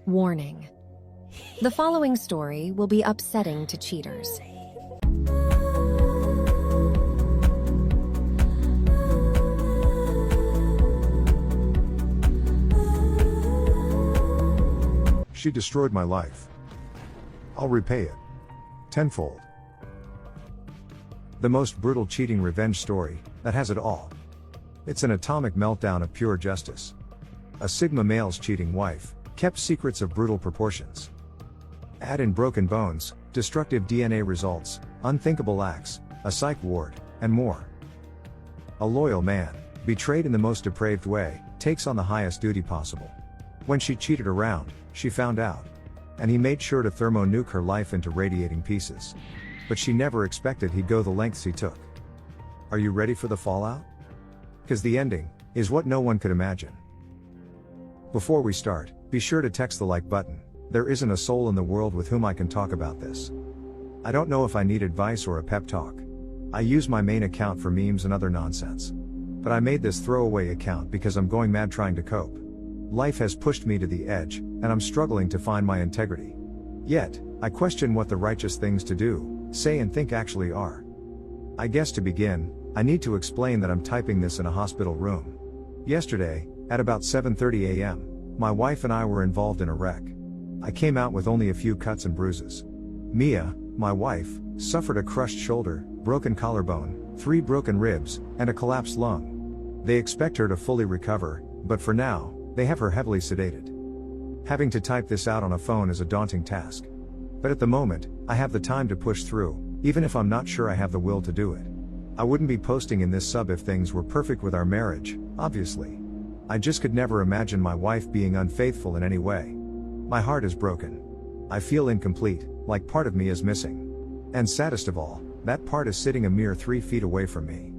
Warning. The following story will be upsetting to cheaters. She destroyed my life. I'll repay it tenfold. The most brutal cheating revenge story that has it all. It's an atomic meltdown of pure justice. A Sigma male's cheating wife kept secrets of brutal proportions. Add in broken bones, destructive DNA results, unthinkable acts, a psych ward, and more. A loyal man, betrayed in the most depraved way, takes on the highest duty possible. When she cheated around, she found out. And he made sure to thermonuke her life into radiating pieces. But she never expected he'd go the lengths he took. Are you ready for the fallout? 'Cause the ending is what no one could imagine. Before we start, be sure to text the like button. There isn't a soul in the world with whom I can talk about this. I don't know if I need advice or a pep talk. I use my main account for memes and other nonsense. But I made this throwaway account because I'm going mad trying to cope. Life has pushed me to the edge, and I'm struggling to find my integrity. Yet, I question what the righteous things to do, say and think actually are. I guess to begin, I need to explain that I'm typing this in a hospital room. Yesterday, at about 7:30 a.m., my wife and I were involved in a wreck. I came out with only a few cuts and bruises. Mia, my wife, suffered a crushed shoulder, broken collarbone, 3 broken ribs, and a collapsed lung. They expect her to fully recover, but for now, they have her heavily sedated. Having to type this out on a phone is a daunting task. But at the moment, I have the time to push through, even if I'm not sure I have the will to do it. I wouldn't be posting in this sub if things were perfect with our marriage, obviously. I just could never imagine my wife being unfaithful in any way. My heart is broken. I feel incomplete, like part of me is missing. And saddest of all, that part is sitting a mere 3 feet away from me.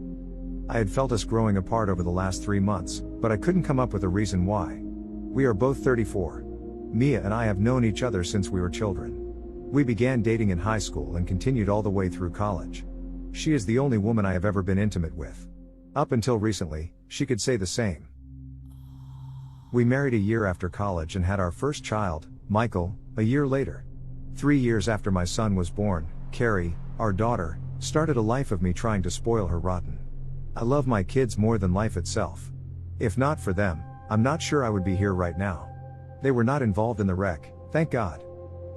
I had felt us growing apart over the last 3 months, but I couldn't come up with a reason why. We are both 34. Mia and I have known each other since we were children. We began dating in high school and continued all the way through college. She is the only woman I have ever been intimate with. Up until recently, she could say the same. We married a year after college and had our first child, Michael, a year later. 3 years after my son was born, Carrie, our daughter, started a life of me trying to spoil her rotten. I love my kids more than life itself. If not for them, I'm not sure I would be here right now. They were not involved in the wreck, thank God.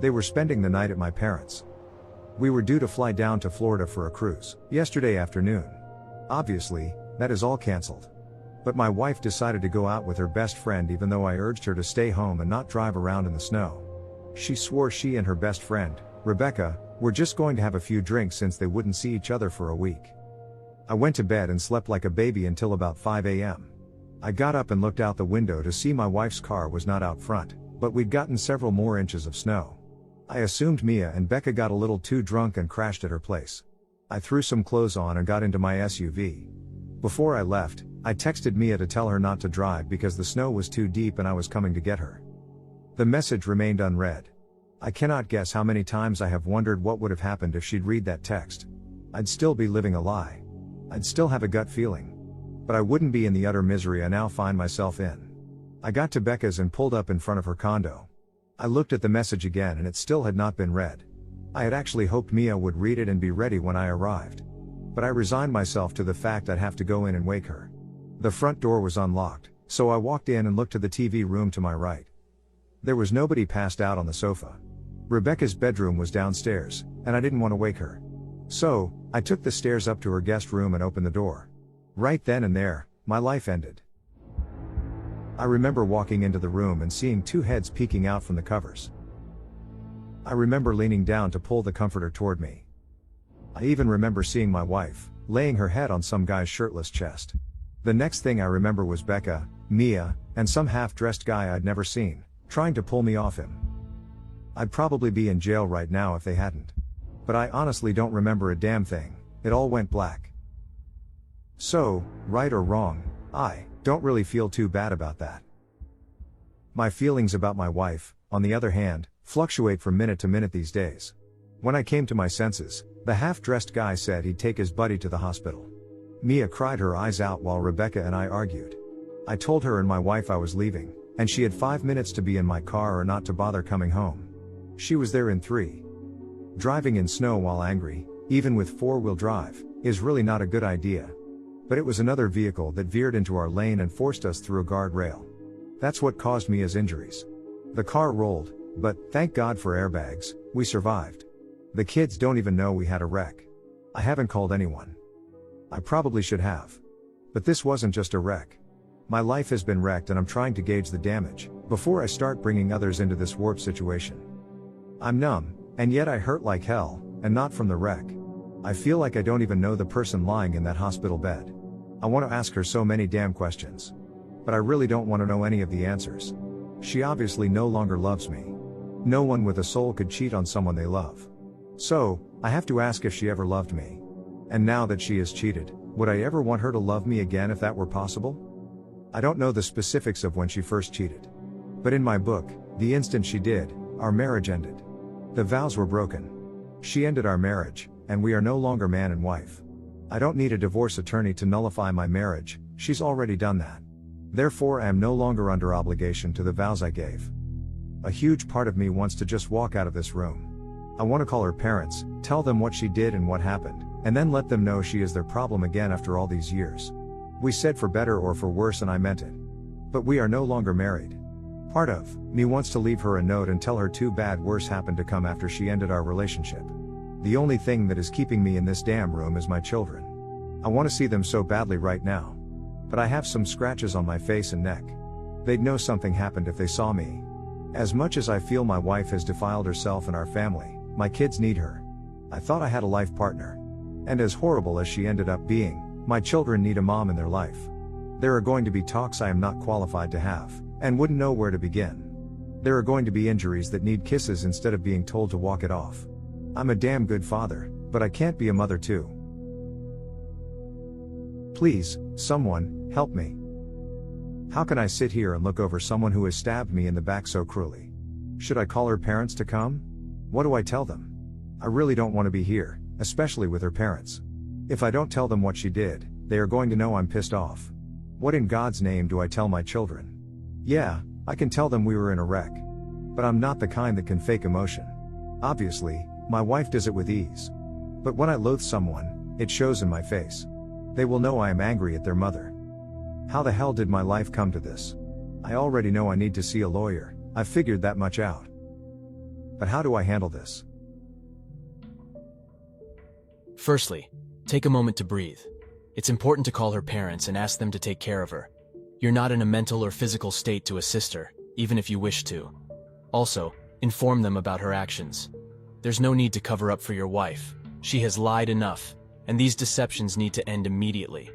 They were spending the night at my parents'. We were due to fly down to Florida for a cruise yesterday afternoon. Obviously, that is all cancelled. But my wife decided to go out with her best friend even though I urged her to stay home and not drive around in the snow. She swore she and her best friend, Rebecca, were just going to have a few drinks since they wouldn't see each other for a week. I went to bed and slept like a baby until about 5 a.m. I got up and looked out the window to see my wife's car was not out front, but we'd gotten several more inches of snow. I assumed Mia and Becca got a little too drunk and crashed at her place. I threw some clothes on and got into my SUV. Before I left, I texted Mia to tell her not to drive because the snow was too deep and I was coming to get her. The message remained unread. I cannot guess how many times I have wondered what would have happened if she'd read that text. I'd still be living a lie. I'd still have a gut feeling. But I wouldn't be in the utter misery I now find myself in. I got to Becca's and pulled up in front of her condo. I looked at the message again and it still had not been read. I had actually hoped Mia would read it and be ready when I arrived. But I resigned myself to the fact I'd have to go in and wake her. The front door was unlocked, so I walked in and looked to the TV room to my right. There was nobody passed out on the sofa. Rebecca's bedroom was downstairs, and I didn't want to wake her. So, I took the stairs up to her guest room and opened the door. Right then and there, my life ended. I remember walking into the room and seeing 2 heads peeking out from the covers. I remember leaning down to pull the comforter toward me. I even remember seeing my wife, laying her head on some guy's shirtless chest. The next thing I remember was Becca, Mia, and some half-dressed guy I'd never seen, trying to pull me off him. I'd probably be in jail right now if they hadn't. But I honestly don't remember a damn thing, it all went black. So, right or wrong, I don't really feel too bad about that. My feelings about my wife, on the other hand, fluctuate from minute to minute these days. When I came to my senses, the half-dressed guy said he'd take his buddy to the hospital. Mia cried her eyes out while Rebecca and I argued. I told her and my wife I was leaving, and she had 5 minutes to be in my car or not to bother coming home. She was there in 3. Driving in snow while angry, even with 4-wheel drive, is really not a good idea. But it was another vehicle that veered into our lane and forced us through a guardrail. That's what caused Mia's injuries. The car rolled, but, thank God for airbags, we survived. The kids don't even know we had a wreck. I haven't called anyone. I probably should have. But this wasn't just a wreck. My life has been wrecked and I'm trying to gauge the damage, before I start bringing others into this warped situation. I'm numb, and yet I hurt like hell, and not from the wreck. I feel like I don't even know the person lying in that hospital bed. I want to ask her so many damn questions. But I really don't want to know any of the answers. She obviously no longer loves me. No one with a soul could cheat on someone they love. So, I have to ask if she ever loved me. And now that she has cheated, would I ever want her to love me again if that were possible? I don't know the specifics of when she first cheated. But in my book, the instant she did, our marriage ended. The vows were broken. She ended our marriage, and we are no longer man and wife. I don't need a divorce attorney to nullify my marriage, she's already done that. Therefore I am no longer under obligation to the vows I gave. A huge part of me wants to just walk out of this room. I want to call her parents, tell them what she did and what happened, and then let them know she is their problem again after all these years. We said for better or for worse and I meant it. But we are no longer married. Part of me wants to leave her a note and tell her too bad worse happened to come after she ended our relationship. The only thing that is keeping me in this damn room is my children. I want to see them so badly right now. But I have some scratches on my face and neck. They'd know something happened if they saw me. As much as I feel my wife has defiled herself and our family, my kids need her. I thought I had a life partner. And as horrible as she ended up being, my children need a mom in their life. There are going to be talks I am not qualified to have, and wouldn't know where to begin. There are going to be injuries that need kisses instead of being told to walk it off. I'm a damn good father, but I can't be a mother too. Please, someone, help me. How can I sit here and look over someone who has stabbed me in the back so cruelly? Should I call her parents to come? What do I tell them? I really don't want to be here, especially with her parents. If I don't tell them what she did, they are going to know I'm pissed off. What in God's name do I tell my children? Yeah, I can tell them we were in a wreck. But I'm not the kind that can fake emotion. Obviously, my wife does it with ease. But when I loathe someone, it shows in my face. They will know I am angry at their mother. How the hell did my life come to this? I already know I need to see a lawyer, I've figured that much out. But how do I handle this? Firstly, take a moment to breathe. It's important to call her parents and ask them to take care of her. You're not in a mental or physical state to assist her, even if you wish to. Also, inform them about her actions. There's no need to cover up for your wife. She has lied enough, and these deceptions need to end immediately.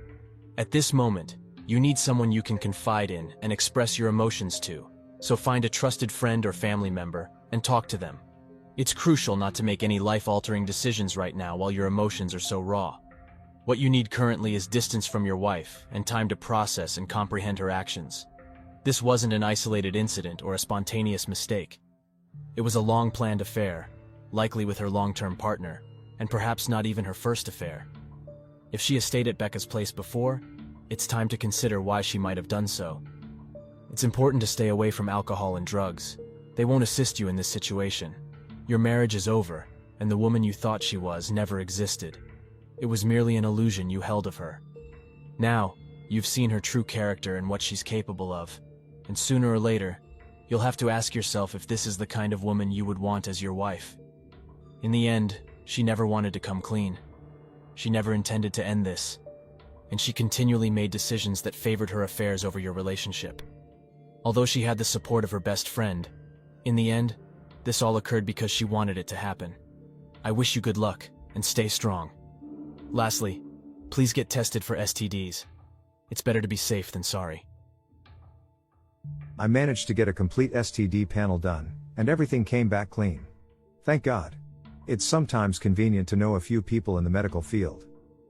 At this moment, you need someone you can confide in and express your emotions to, so find a trusted friend or family member and talk to them. It's crucial not to make any life-altering decisions right now while your emotions are so raw. What you need currently is distance from your wife and time to process and comprehend her actions. This wasn't an isolated incident or a spontaneous mistake. It was a long-planned affair, likely with her long-term partner, and perhaps not even her first affair. If she has stayed at Becca's place before, it's time to consider why she might have done so. It's important to stay away from alcohol and drugs. They won't assist you in this situation. Your marriage is over, and the woman you thought she was never existed. It was merely an illusion you held of her. Now, you've seen her true character and what she's capable of, and sooner or later, you'll have to ask yourself if this is the kind of woman you would want as your wife. In the end, she never wanted to come clean. She never intended to end this, and she continually made decisions that favored her affairs over your relationship. Although she had the support of her best friend, in the end, this all occurred because she wanted it to happen. I wish you good luck, and stay strong. Lastly, please get tested for STDs. It's better to be safe than sorry. I managed to get a complete STD panel done, and everything came back clean. Thank God. It's sometimes convenient to know a few people in the medical field.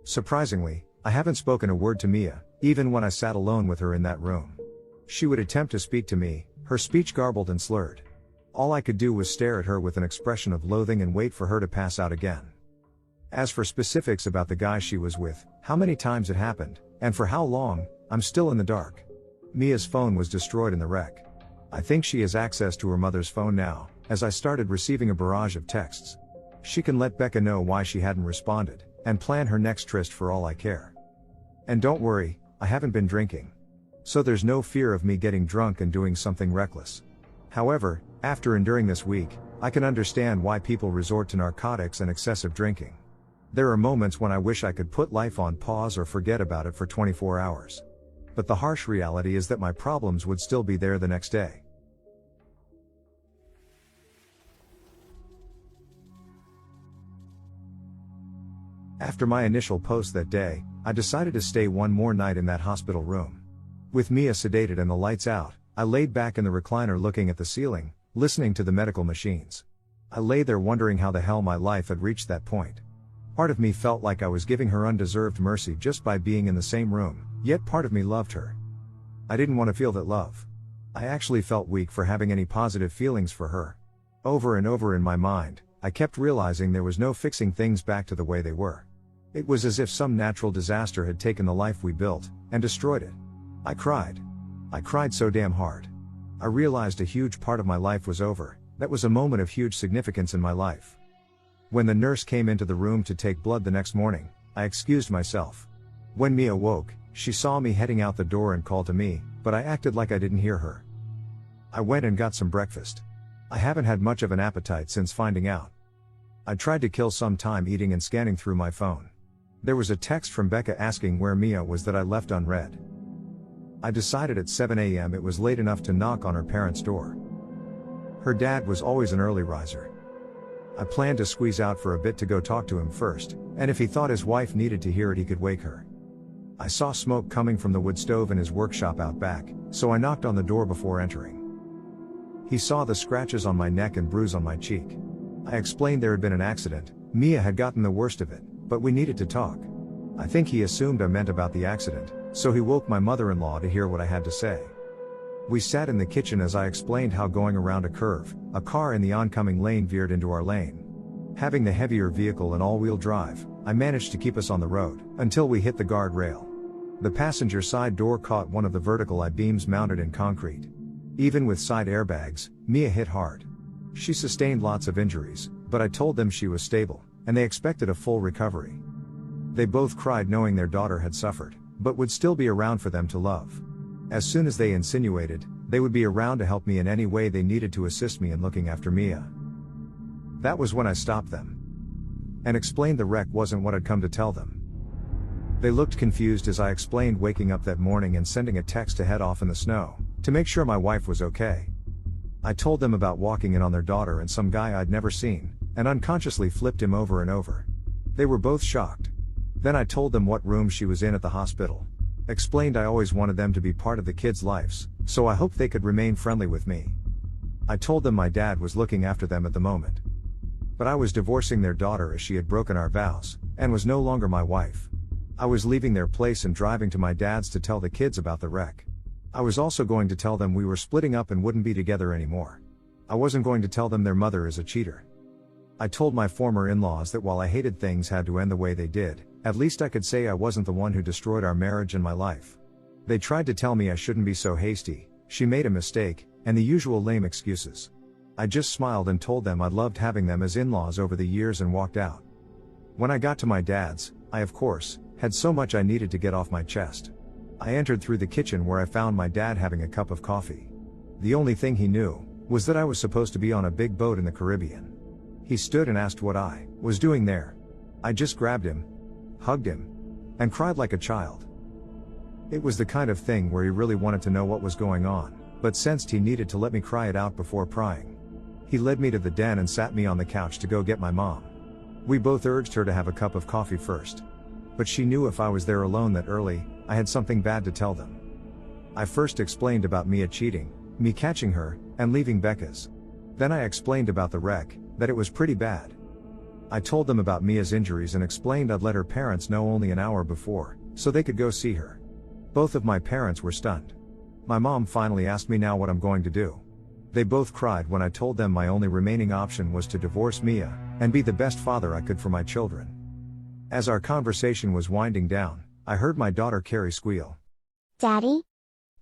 Surprisingly, I haven't spoken a word to Mia, even when I sat alone with her in that room. She would attempt to speak to me, her speech garbled and slurred. All I could do was stare at her with an expression of loathing and wait for her to pass out again. As for specifics about the guy she was with, how many times it happened, and for how long, I'm still in the dark. Mia's phone was destroyed in the wreck. I think she has access to her mother's phone now, as I started receiving a barrage of texts. She can let Becca know why she hadn't responded, and plan her next tryst for all I care. And don't worry, I haven't been drinking. So there's no fear of me getting drunk and doing something reckless. However, after enduring this week, I can understand why people resort to narcotics and excessive drinking. There are moments when I wish I could put life on pause or forget about it for 24 hours. But the harsh reality is that my problems would still be there the next day. After my initial post that day, I decided to stay one more night in that hospital room. With Mia sedated and the lights out, I laid back in the recliner looking at the ceiling, listening to the medical machines. I lay there wondering how the hell my life had reached that point. Part of me felt like I was giving her undeserved mercy just by being in the same room, yet part of me loved her. I didn't want to feel that love. I actually felt weak for having any positive feelings for her. Over and over in my mind, I kept realizing there was no fixing things back to the way they were. It was as if some natural disaster had taken the life we built, and destroyed it. I cried. I cried so damn hard. I realized a huge part of my life was over. That was a moment of huge significance in my life. When the nurse came into the room to take blood the next morning, I excused myself. When Mia woke, she saw me heading out the door and called to me, but I acted like I didn't hear her. I went and got some breakfast. I haven't had much of an appetite since finding out. I tried to kill some time eating and scanning through my phone. There was a text from Becca asking where Mia was that I left unread. I decided at 7 a.m. it was late enough to knock on her parents' door. Her dad was always an early riser. I planned to squeeze out for a bit to go talk to him first, and if he thought his wife needed to hear it he could wake her. I saw smoke coming from the wood stove in his workshop out back, so I knocked on the door before entering. He saw the scratches on my neck and bruise on my cheek. I explained there had been an accident, Mia had gotten the worst of it, but we needed to talk. I think he assumed I meant about the accident, so he woke my mother-in-law to hear what I had to say. We sat in the kitchen as I explained how going around a curve, a car in the oncoming lane veered into our lane. Having the heavier vehicle and all-wheel drive, I managed to keep us on the road, until we hit the guardrail. The passenger side door caught one of the vertical I-beams mounted in concrete. Even with side airbags, Mia hit hard. She sustained lots of injuries, but I told them she was stable, and they expected a full recovery. They both cried knowing their daughter had suffered, but would still be around for them to love. As soon as they insinuated, they would be around to help me in any way they needed to assist me in looking after Mia. That was when I stopped them. And explained the wreck wasn't what I'd come to tell them. They looked confused as I explained waking up that morning and sending a text to head off in the snow, to make sure my wife was okay. I told them about walking in on their daughter and some guy I'd never seen, and unconsciously flipped him over and over. They were both shocked. Then I told them what room she was in at the hospital. Explained I always wanted them to be part of the kids' lives, so I hoped they could remain friendly with me. I told them my dad was looking after them at the moment. But I was divorcing their daughter as she had broken our vows, and was no longer my wife. I was leaving their place and driving to my dad's to tell the kids about the wreck. I was also going to tell them we were splitting up and wouldn't be together anymore. I wasn't going to tell them their mother is a cheater. I told my former in-laws that while I hated things had to end the way they did, at least I could say I wasn't the one who destroyed our marriage and my life. They tried to tell me I shouldn't be so hasty, she made a mistake, and the usual lame excuses. I just smiled and told them I'd loved having them as in-laws over the years and walked out. When I got to my dad's, I of course, had so much I needed to get off my chest. I entered through the kitchen where I found my dad having a cup of coffee. The only thing he knew was that I was supposed to be on a big boat in the Caribbean. He stood and asked what I was doing there. I just grabbed him, hugged him, and cried like a child. It was the kind of thing where he really wanted to know what was going on, but sensed he needed to let me cry it out before prying. He led me to the den and sat me on the couch to go get my mom. We both urged her to have a cup of coffee first. But she knew if I was there alone that early, I had something bad to tell them. I first explained about Mia cheating, me catching her, and leaving Becca's. Then I explained about the wreck, that it was pretty bad. I told them about Mia's injuries and explained I'd let her parents know only an hour before, so they could go see her. Both of my parents were stunned. My mom finally asked me now what I'm going to do. They both cried when I told them my only remaining option was to divorce Mia, and be the best father I could for my children. As our conversation was winding down, I heard my daughter Carrie squeal, "Daddy?"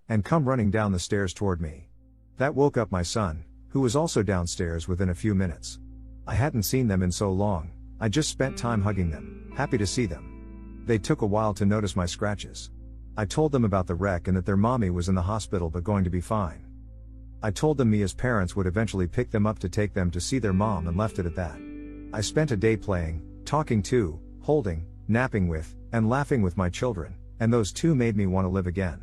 and come running down the stairs toward me. That woke up my son, who was also downstairs within a few minutes. I hadn't seen them in so long, I just spent time hugging them, happy to see them. They took a while to notice my scratches. I told them about the wreck and that their mommy was in the hospital but going to be fine. I told them Mia's parents would eventually pick them up to take them to see their mom and left it at that. I spent a day playing, talking to, holding, napping with, and laughing with my children, and those two made me want to live again.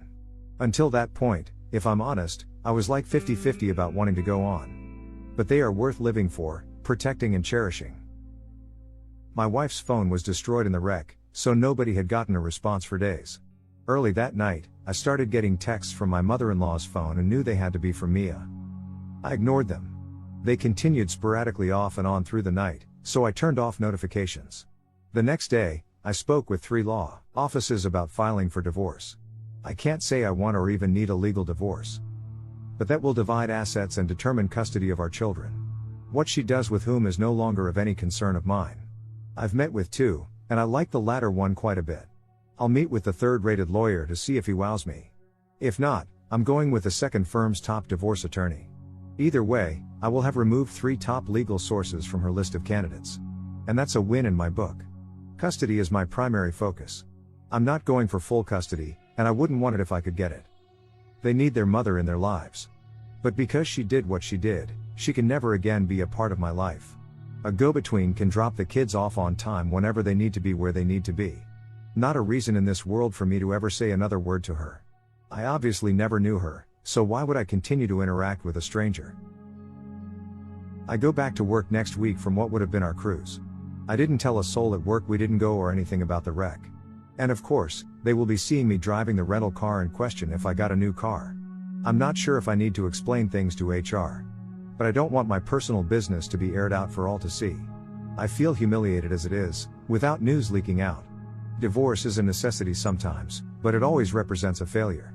Until that point, if I'm honest, I was like 50-50 about wanting to go on. But they are worth living for, protecting and cherishing. My wife's phone was destroyed in the wreck, so nobody had gotten a response for days. Early that night, I started getting texts from my mother-in-law's phone and knew they had to be from Mia. I ignored them. They continued sporadically off and on through the night, so I turned off notifications. The next day, I spoke with 3 law offices about filing for divorce. I can't say I want or even need a legal divorce. But that will divide assets and determine custody of our children. What she does with whom is no longer of any concern of mine. I've met with 2, and I like the latter one quite a bit. I'll meet with the 3rd-rated lawyer to see if he wows me. If not, I'm going with the 2nd firm's top divorce attorney. Either way, I will have removed 3 top legal sources from her list of candidates. And that's a win in my book. Custody is my primary focus. I'm not going for full custody, and I wouldn't want it if I could get it. They need their mother in their lives. But because she did what she did, she can never again be a part of my life. A go-between can drop the kids off on time whenever they need to be where they need to be. Not a reason in this world for me to ever say another word to her. I obviously never knew her, so why would I continue to interact with a stranger? I go back to work next week from what would have been our cruise. I didn't tell a soul at work we didn't go or anything about the wreck. And of course, they will be seeing me driving the rental car in question if I got a new car. I'm not sure if I need to explain things to HR. But I don't want my personal business to be aired out for all to see. I feel humiliated as it is, without news leaking out. Divorce is a necessity sometimes, but it always represents a failure.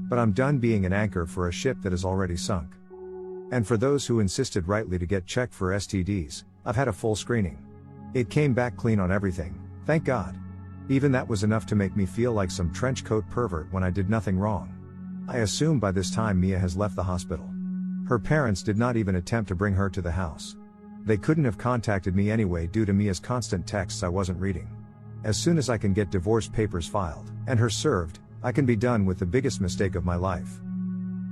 But I'm done being an anchor for a ship that is already sunk. And for those who insisted rightly to get checked for STDs, I've had a full screening. It came back clean on everything, thank God. Even that was enough to make me feel like some trenchcoat pervert when I did nothing wrong. I assume by this time Mia has left the hospital. Her parents did not even attempt to bring her to the house. They couldn't have contacted me anyway due to Mia's constant texts I wasn't reading. As soon as I can get divorce papers filed, and her served, I can be done with the biggest mistake of my life.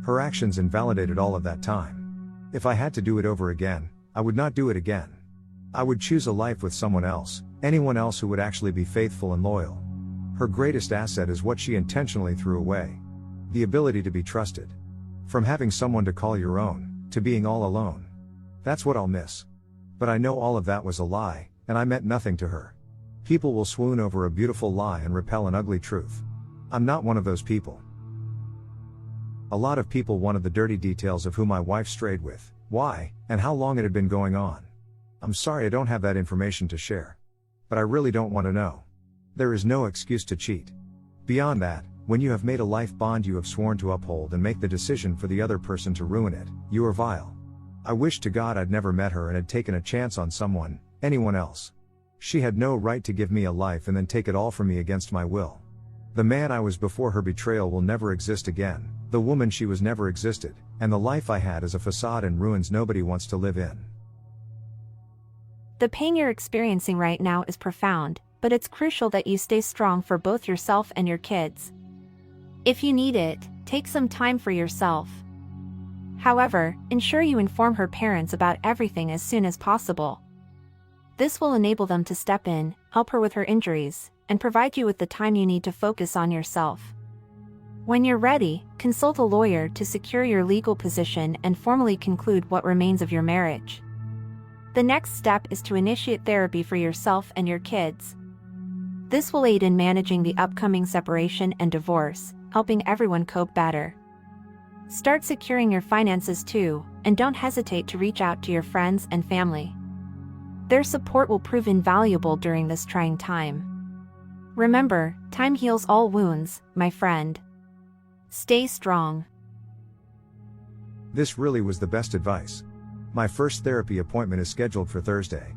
Her actions invalidated all of that time. If I had to do it over again, I would not do it again. I would choose a life with someone else, anyone else who would actually be faithful and loyal. Her greatest asset is what she intentionally threw away. The ability to be trusted. From having someone to call your own, to being all alone. That's what I'll miss. But I know all of that was a lie, and I meant nothing to her. People will swoon over a beautiful lie and repel an ugly truth. I'm not one of those people. A lot of people wanted the dirty details of who my wife strayed with, why, and how long it had been going on. I'm sorry I don't have that information to share. But I really don't want to know. There is no excuse to cheat. Beyond that, when you have made a life bond you have sworn to uphold and make the decision for the other person to ruin it, you are vile. I wish to God I'd never met her and had taken a chance on someone, anyone else. She had no right to give me a life and then take it all from me against my will. The man I was before her betrayal will never exist again, the woman she was never existed, and the life I had is a facade in ruins nobody wants to live in. The pain you're experiencing right now is profound, but it's crucial that you stay strong for both yourself and your kids. If you need it, take some time for yourself. However, ensure you inform her parents about everything as soon as possible. This will enable them to step in, help her with her injuries, and provide you with the time you need to focus on yourself. When you're ready, consult a lawyer to secure your legal position and formally conclude what remains of your marriage. The next step is to initiate therapy for yourself and your kids. This will aid in managing the upcoming separation and divorce, helping everyone cope better. Start securing your finances too, and don't hesitate to reach out to your friends and family. Their support will prove invaluable during this trying time. Remember, time heals all wounds, my friend. Stay strong. This really was the best advice. My first therapy appointment is scheduled for Thursday.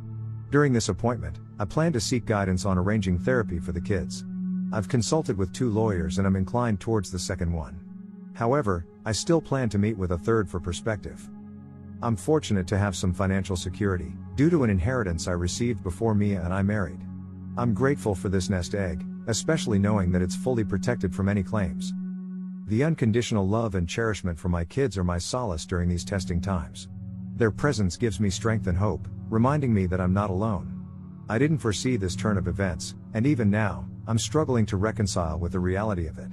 During this appointment, I plan to seek guidance on arranging therapy for the kids. I've consulted with 2 lawyers and I'm inclined towards the second one. However, I still plan to meet with a third for perspective. I'm fortunate to have some financial security, due to an inheritance I received before Mia and I married. I'm grateful for this nest egg, especially knowing that it's fully protected from any claims. The unconditional love and cherishment for my kids are my solace during these testing times. Their presence gives me strength and hope, reminding me that I'm not alone. I didn't foresee this turn of events, and even now, I'm struggling to reconcile with the reality of it.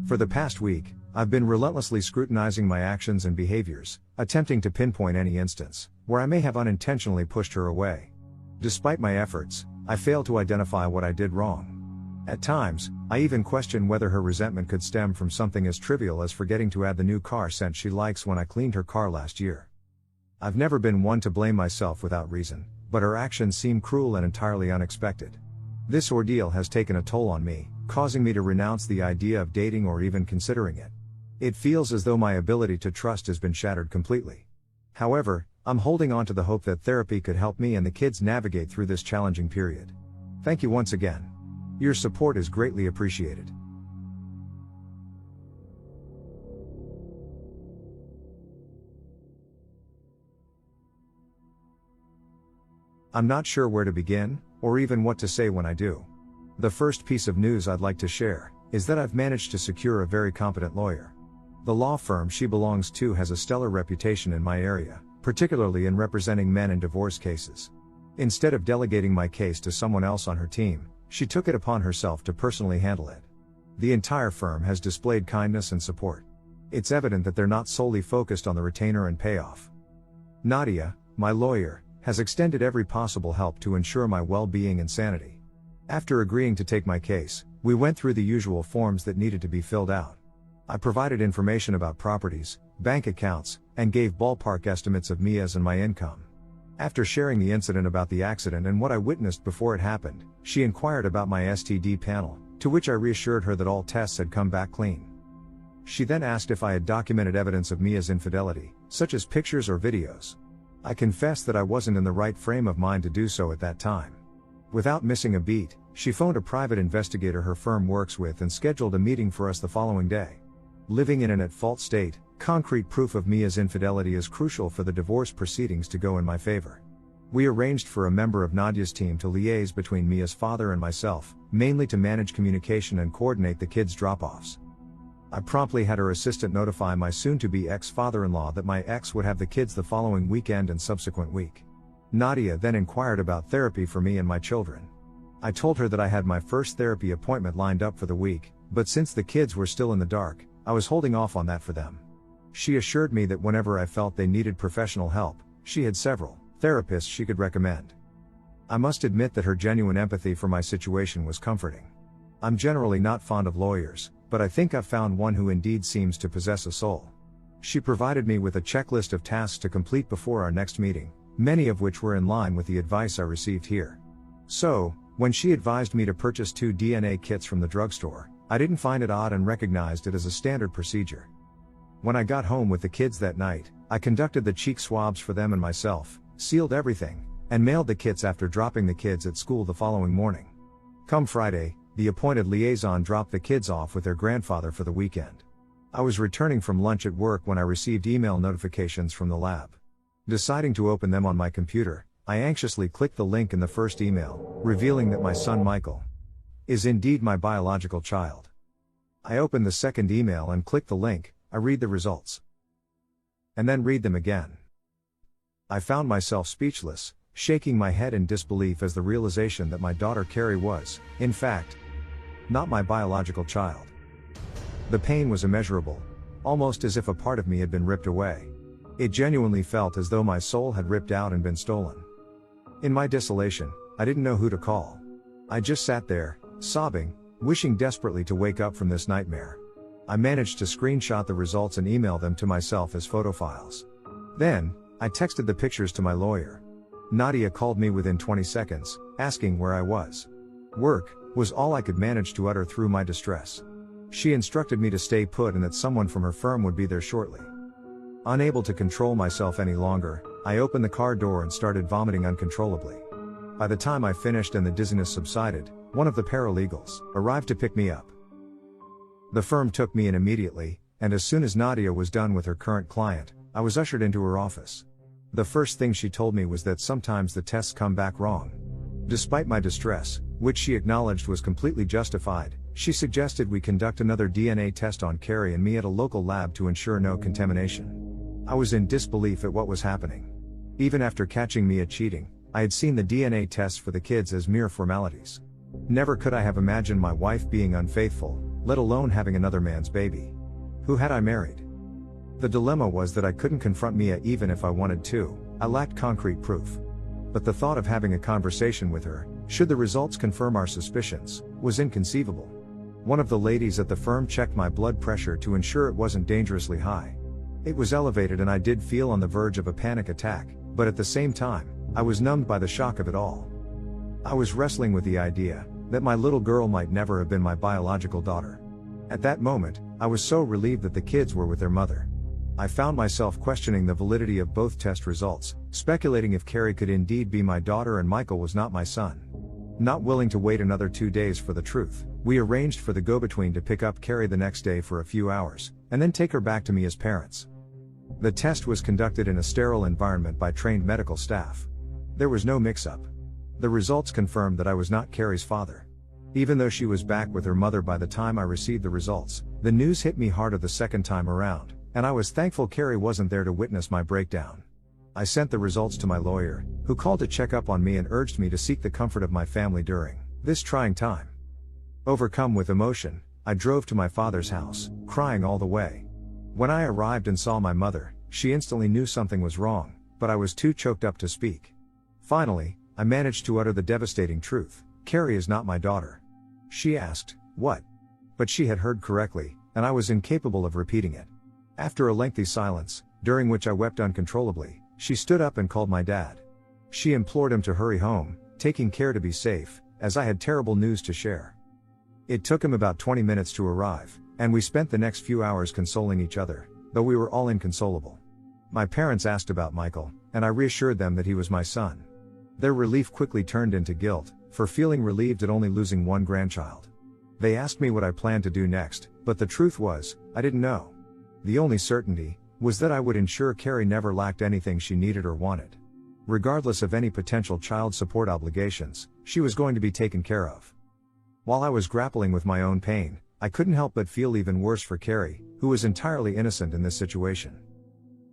For the past week, I've been relentlessly scrutinizing my actions and behaviors, attempting to pinpoint any instance where I may have unintentionally pushed her away. Despite my efforts, I fail to identify what I did wrong. At times, I even question whether her resentment could stem from something as trivial as forgetting to add the new car scent she likes when I cleaned her car last year. I've never been one to blame myself without reason, but her actions seem cruel and entirely unexpected. This ordeal has taken a toll on me, causing me to renounce the idea of dating or even considering it. It feels as though my ability to trust has been shattered completely. However, I'm holding on to the hope that therapy could help me and the kids navigate through this challenging period. Thank you once again. Your support is greatly appreciated. I'm not sure where to begin, or even what to say when I do. The first piece of news I'd like to share is that I've managed to secure a very competent lawyer. The law firm she belongs to has a stellar reputation in my area, particularly in representing men in divorce cases. Instead of delegating my case to someone else on her team, she took it upon herself to personally handle it. The entire firm has displayed kindness and support. It's evident that they're not solely focused on the retainer and payoff. Nadia, my lawyer, has extended every possible help to ensure my well-being and sanity. After agreeing to take my case, we went through the usual forms that needed to be filled out. I provided information about properties, bank accounts, and gave ballpark estimates of Mia's and my income. After sharing the incident about the accident and what I witnessed before it happened, she inquired about my STD panel, to which I reassured her that all tests had come back clean. She then asked if I had documented evidence of Mia's infidelity, such as pictures or videos. I confessed that I wasn't in the right frame of mind to do so at that time. Without missing a beat, she phoned a private investigator her firm works with and scheduled a meeting for us the following day. Living in an at-fault state, concrete proof of Mia's infidelity is crucial for the divorce proceedings to go in my favor. We arranged for a member of Nadia's team to liaise between Mia's father and myself, mainly to manage communication and coordinate the kids' drop-offs. I promptly had her assistant notify my soon-to-be ex-father-in-law that my ex would have the kids the following weekend and subsequent week. Nadia then inquired about therapy for me and my children. I told her that I had my first therapy appointment lined up for the week, but since the kids were still in the dark, I was holding off on that for them. She assured me that whenever I felt they needed professional help, she had several therapists she could recommend. I must admit that her genuine empathy for my situation was comforting. I'm generally not fond of lawyers, but I think I've found one who indeed seems to possess a soul. She provided me with a checklist of tasks to complete before our next meeting, many of which were in line with the advice I received here. So, when she advised me to purchase 2 DNA kits from the drugstore, I didn't find it odd and recognized it as a standard procedure. When I got home with the kids that night, I conducted the cheek swabs for them and myself, sealed everything, and mailed the kits after dropping the kids at school the following morning. Come Friday, the appointed liaison dropped the kids off with their grandfather for the weekend. I was returning from lunch at work when I received email notifications from the lab. Deciding to open them on my computer, I anxiously clicked the link in the first email, revealing that my son Michael is indeed my biological child. I opened the second email and clicked the link. I read the results. And then read them again. I found myself speechless, shaking my head in disbelief as the realization that my daughter Carrie was, in fact, not my biological child. The pain was immeasurable, almost as if a part of me had been ripped away. It genuinely felt as though my soul had ripped out and been stolen. In my desolation, I didn't know who to call. I just sat there, sobbing, wishing desperately to wake up from this nightmare. I managed to screenshot the results and email them to myself as photo files. Then, I texted the pictures to my lawyer. Nadia called me within 20 seconds, asking where I was. Work was all I could manage to utter through my distress. She instructed me to stay put and that someone from her firm would be there shortly. Unable to control myself any longer, I opened the car door and started vomiting uncontrollably. By the time I finished and the dizziness subsided, one of the paralegals arrived to pick me up. The firm took me in immediately, and as soon as Nadia was done with her current client, I was ushered into her office. The first thing she told me was that sometimes the tests come back wrong. Despite my distress, which she acknowledged was completely justified, she suggested we conduct another DNA test on Carrie and me at a local lab to ensure no contamination. I was in disbelief at what was happening. Even after catching Mia cheating, I had seen the DNA tests for the kids as mere formalities. Never could I have imagined my wife being unfaithful, let alone having another man's baby. Who had I married? The dilemma was that I couldn't confront Mia even if I wanted to. I lacked concrete proof. But the thought of having a conversation with her, should the results confirm our suspicions, was inconceivable. One of the ladies at the firm checked my blood pressure to ensure it wasn't dangerously high. It was elevated and I did feel on the verge of a panic attack, but at the same time, I was numbed by the shock of it all. I was wrestling with the idea that my little girl might never have been my biological daughter. At that moment, I was so relieved that the kids were with their mother. I found myself questioning the validity of both test results, speculating if Carrie could indeed be my daughter and Michael was not my son. Not willing to wait another 2 days for the truth, we arranged for the go-between to pick up Carrie the next day for a few hours, and then take her back to me as parents. The test was conducted in a sterile environment by trained medical staff. There was no mix-up. The results confirmed that I was not Carrie's father. Even though she was back with her mother by the time I received the results, the news hit me harder the second time around, and I was thankful Carrie wasn't there to witness my breakdown. I sent the results to my lawyer, who called to check up on me and urged me to seek the comfort of my family during this trying time. Overcome with emotion, I drove to my father's house, crying all the way. When I arrived and saw my mother, she instantly knew something was wrong, but I was too choked up to speak. Finally, I managed to utter the devastating truth: Carrie is not my daughter. She asked, "What?" But she had heard correctly, and I was incapable of repeating it. After a lengthy silence, during which I wept uncontrollably, she stood up and called my dad. She implored him to hurry home, taking care to be safe, as I had terrible news to share. It took him about 20 minutes to arrive, and we spent the next few hours consoling each other, though we were all inconsolable. My parents asked about Michael, and I reassured them that he was my son. Their relief quickly turned into guilt, for feeling relieved at only losing one grandchild. They asked me what I planned to do next, but the truth was, I didn't know. The only certainty was that I would ensure Carrie never lacked anything she needed or wanted. Regardless of any potential child support obligations, she was going to be taken care of. While I was grappling with my own pain, I couldn't help but feel even worse for Carrie, who was entirely innocent in this situation.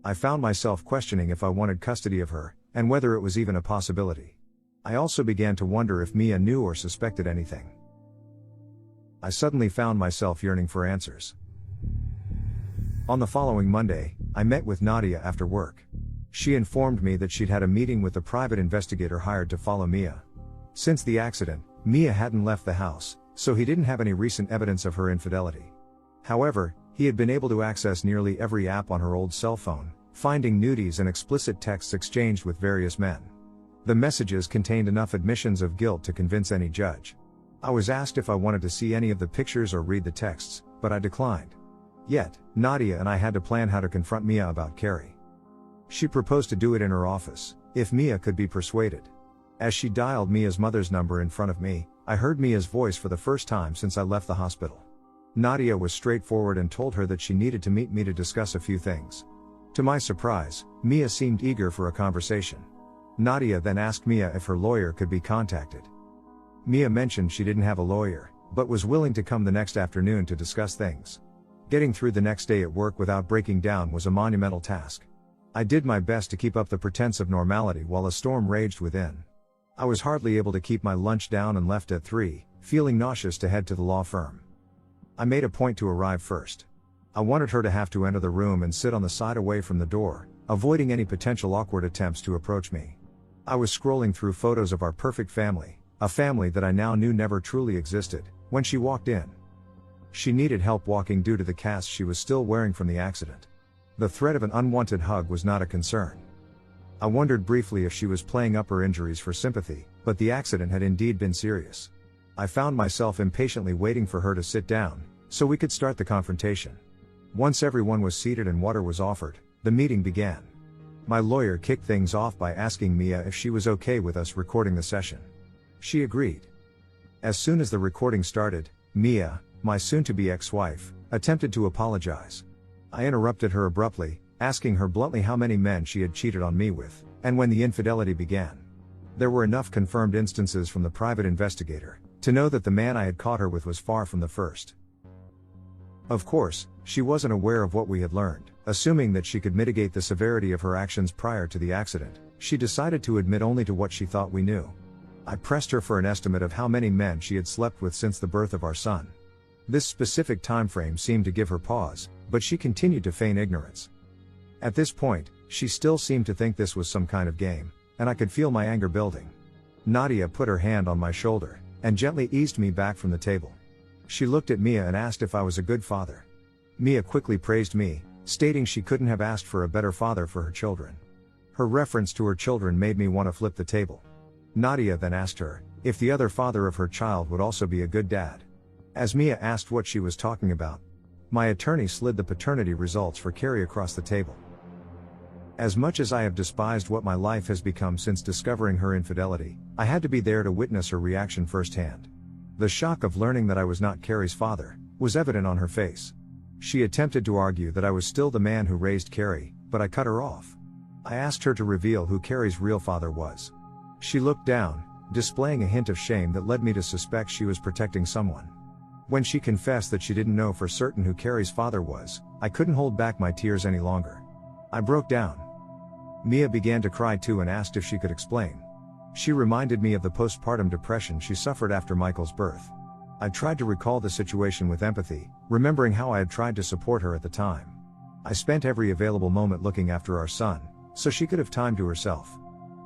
I found myself questioning if I wanted custody of her, and whether it was even a possibility. I also began to wonder if Mia knew or suspected anything. I suddenly found myself yearning for answers. On the following Monday, I met with Nadia after work. She informed me that she'd had a meeting with the private investigator hired to follow Mia. Since the accident, Mia hadn't left the house, so he didn't have any recent evidence of her infidelity. However, he had been able to access nearly every app on her old cell phone, finding nudies and explicit texts exchanged with various men. The messages contained enough admissions of guilt to convince any judge. I was asked if I wanted to see any of the pictures or read the texts, but I declined. Yet, Nadia and I had to plan how to confront Mia about Carrie. She proposed to do it in her office, if Mia could be persuaded. As she dialed Mia's mother's number in front of me, I heard Mia's voice for the first time since I left the hospital. Nadia was straightforward and told her that she needed to meet me to discuss a few things. To my surprise, Mia seemed eager for a conversation. Nadia then asked Mia if her lawyer could be contacted. Mia mentioned she didn't have a lawyer, but was willing to come the next afternoon to discuss things. Getting through the next day at work without breaking down was a monumental task. I did my best to keep up the pretense of normality while a storm raged within. I was hardly able to keep my lunch down and left at 3, feeling nauseous to head to the law firm. I made a point to arrive first. I wanted her to have to enter the room and sit on the side away from the door, avoiding any potential awkward attempts to approach me. I was scrolling through photos of our perfect family, a family that I now knew never truly existed, when she walked in. She needed help walking due to the cast she was still wearing from the accident. The threat of an unwanted hug was not a concern. I wondered briefly if she was playing up her injuries for sympathy, but the accident had indeed been serious. I found myself impatiently waiting for her to sit down, so we could start the confrontation. Once everyone was seated and water was offered, the meeting began. My lawyer kicked things off by asking Mia if she was okay with us recording the session. She agreed. As soon as the recording started, Mia, my soon-to-be ex-wife, attempted to apologize. I interrupted her abruptly, asking her bluntly how many men she had cheated on me with, and when the infidelity began. There were enough confirmed instances from the private investigator to know that the man I had caught her with was far from the first. Of course, she wasn't aware of what we had learned. Assuming that she could mitigate the severity of her actions prior to the accident, she decided to admit only to what she thought we knew. I pressed her for an estimate of how many men she had slept with since the birth of our son. This specific time frame seemed to give her pause, but she continued to feign ignorance. At this point, she still seemed to think this was some kind of game, and I could feel my anger building. Nadia put her hand on my shoulder and gently eased me back from the table. She looked at Mia and asked if I was a good father. Mia quickly praised me, stating she couldn't have asked for a better father for her children. Her reference to her children made me want to flip the table. Nadia then asked her if the other father of her child would also be a good dad. As Mia asked what she was talking about, my attorney slid the paternity results for Carrie across the table. As much as I have despised what my life has become since discovering her infidelity, I had to be there to witness her reaction firsthand. The shock of learning that I was not Carrie's father was evident on her face. She attempted to argue that I was still the man who raised Carrie, but I cut her off. I asked her to reveal who Carrie's real father was. She looked down, displaying a hint of shame that led me to suspect she was protecting someone. When she confessed that she didn't know for certain who Carrie's father was, I couldn't hold back my tears any longer. I broke down. Mia began to cry too and asked if she could explain. She reminded me of the postpartum depression she suffered after Michael's birth. I tried to recall the situation with empathy, remembering how I had tried to support her at the time. I spent every available moment looking after our son, so she could have time to herself.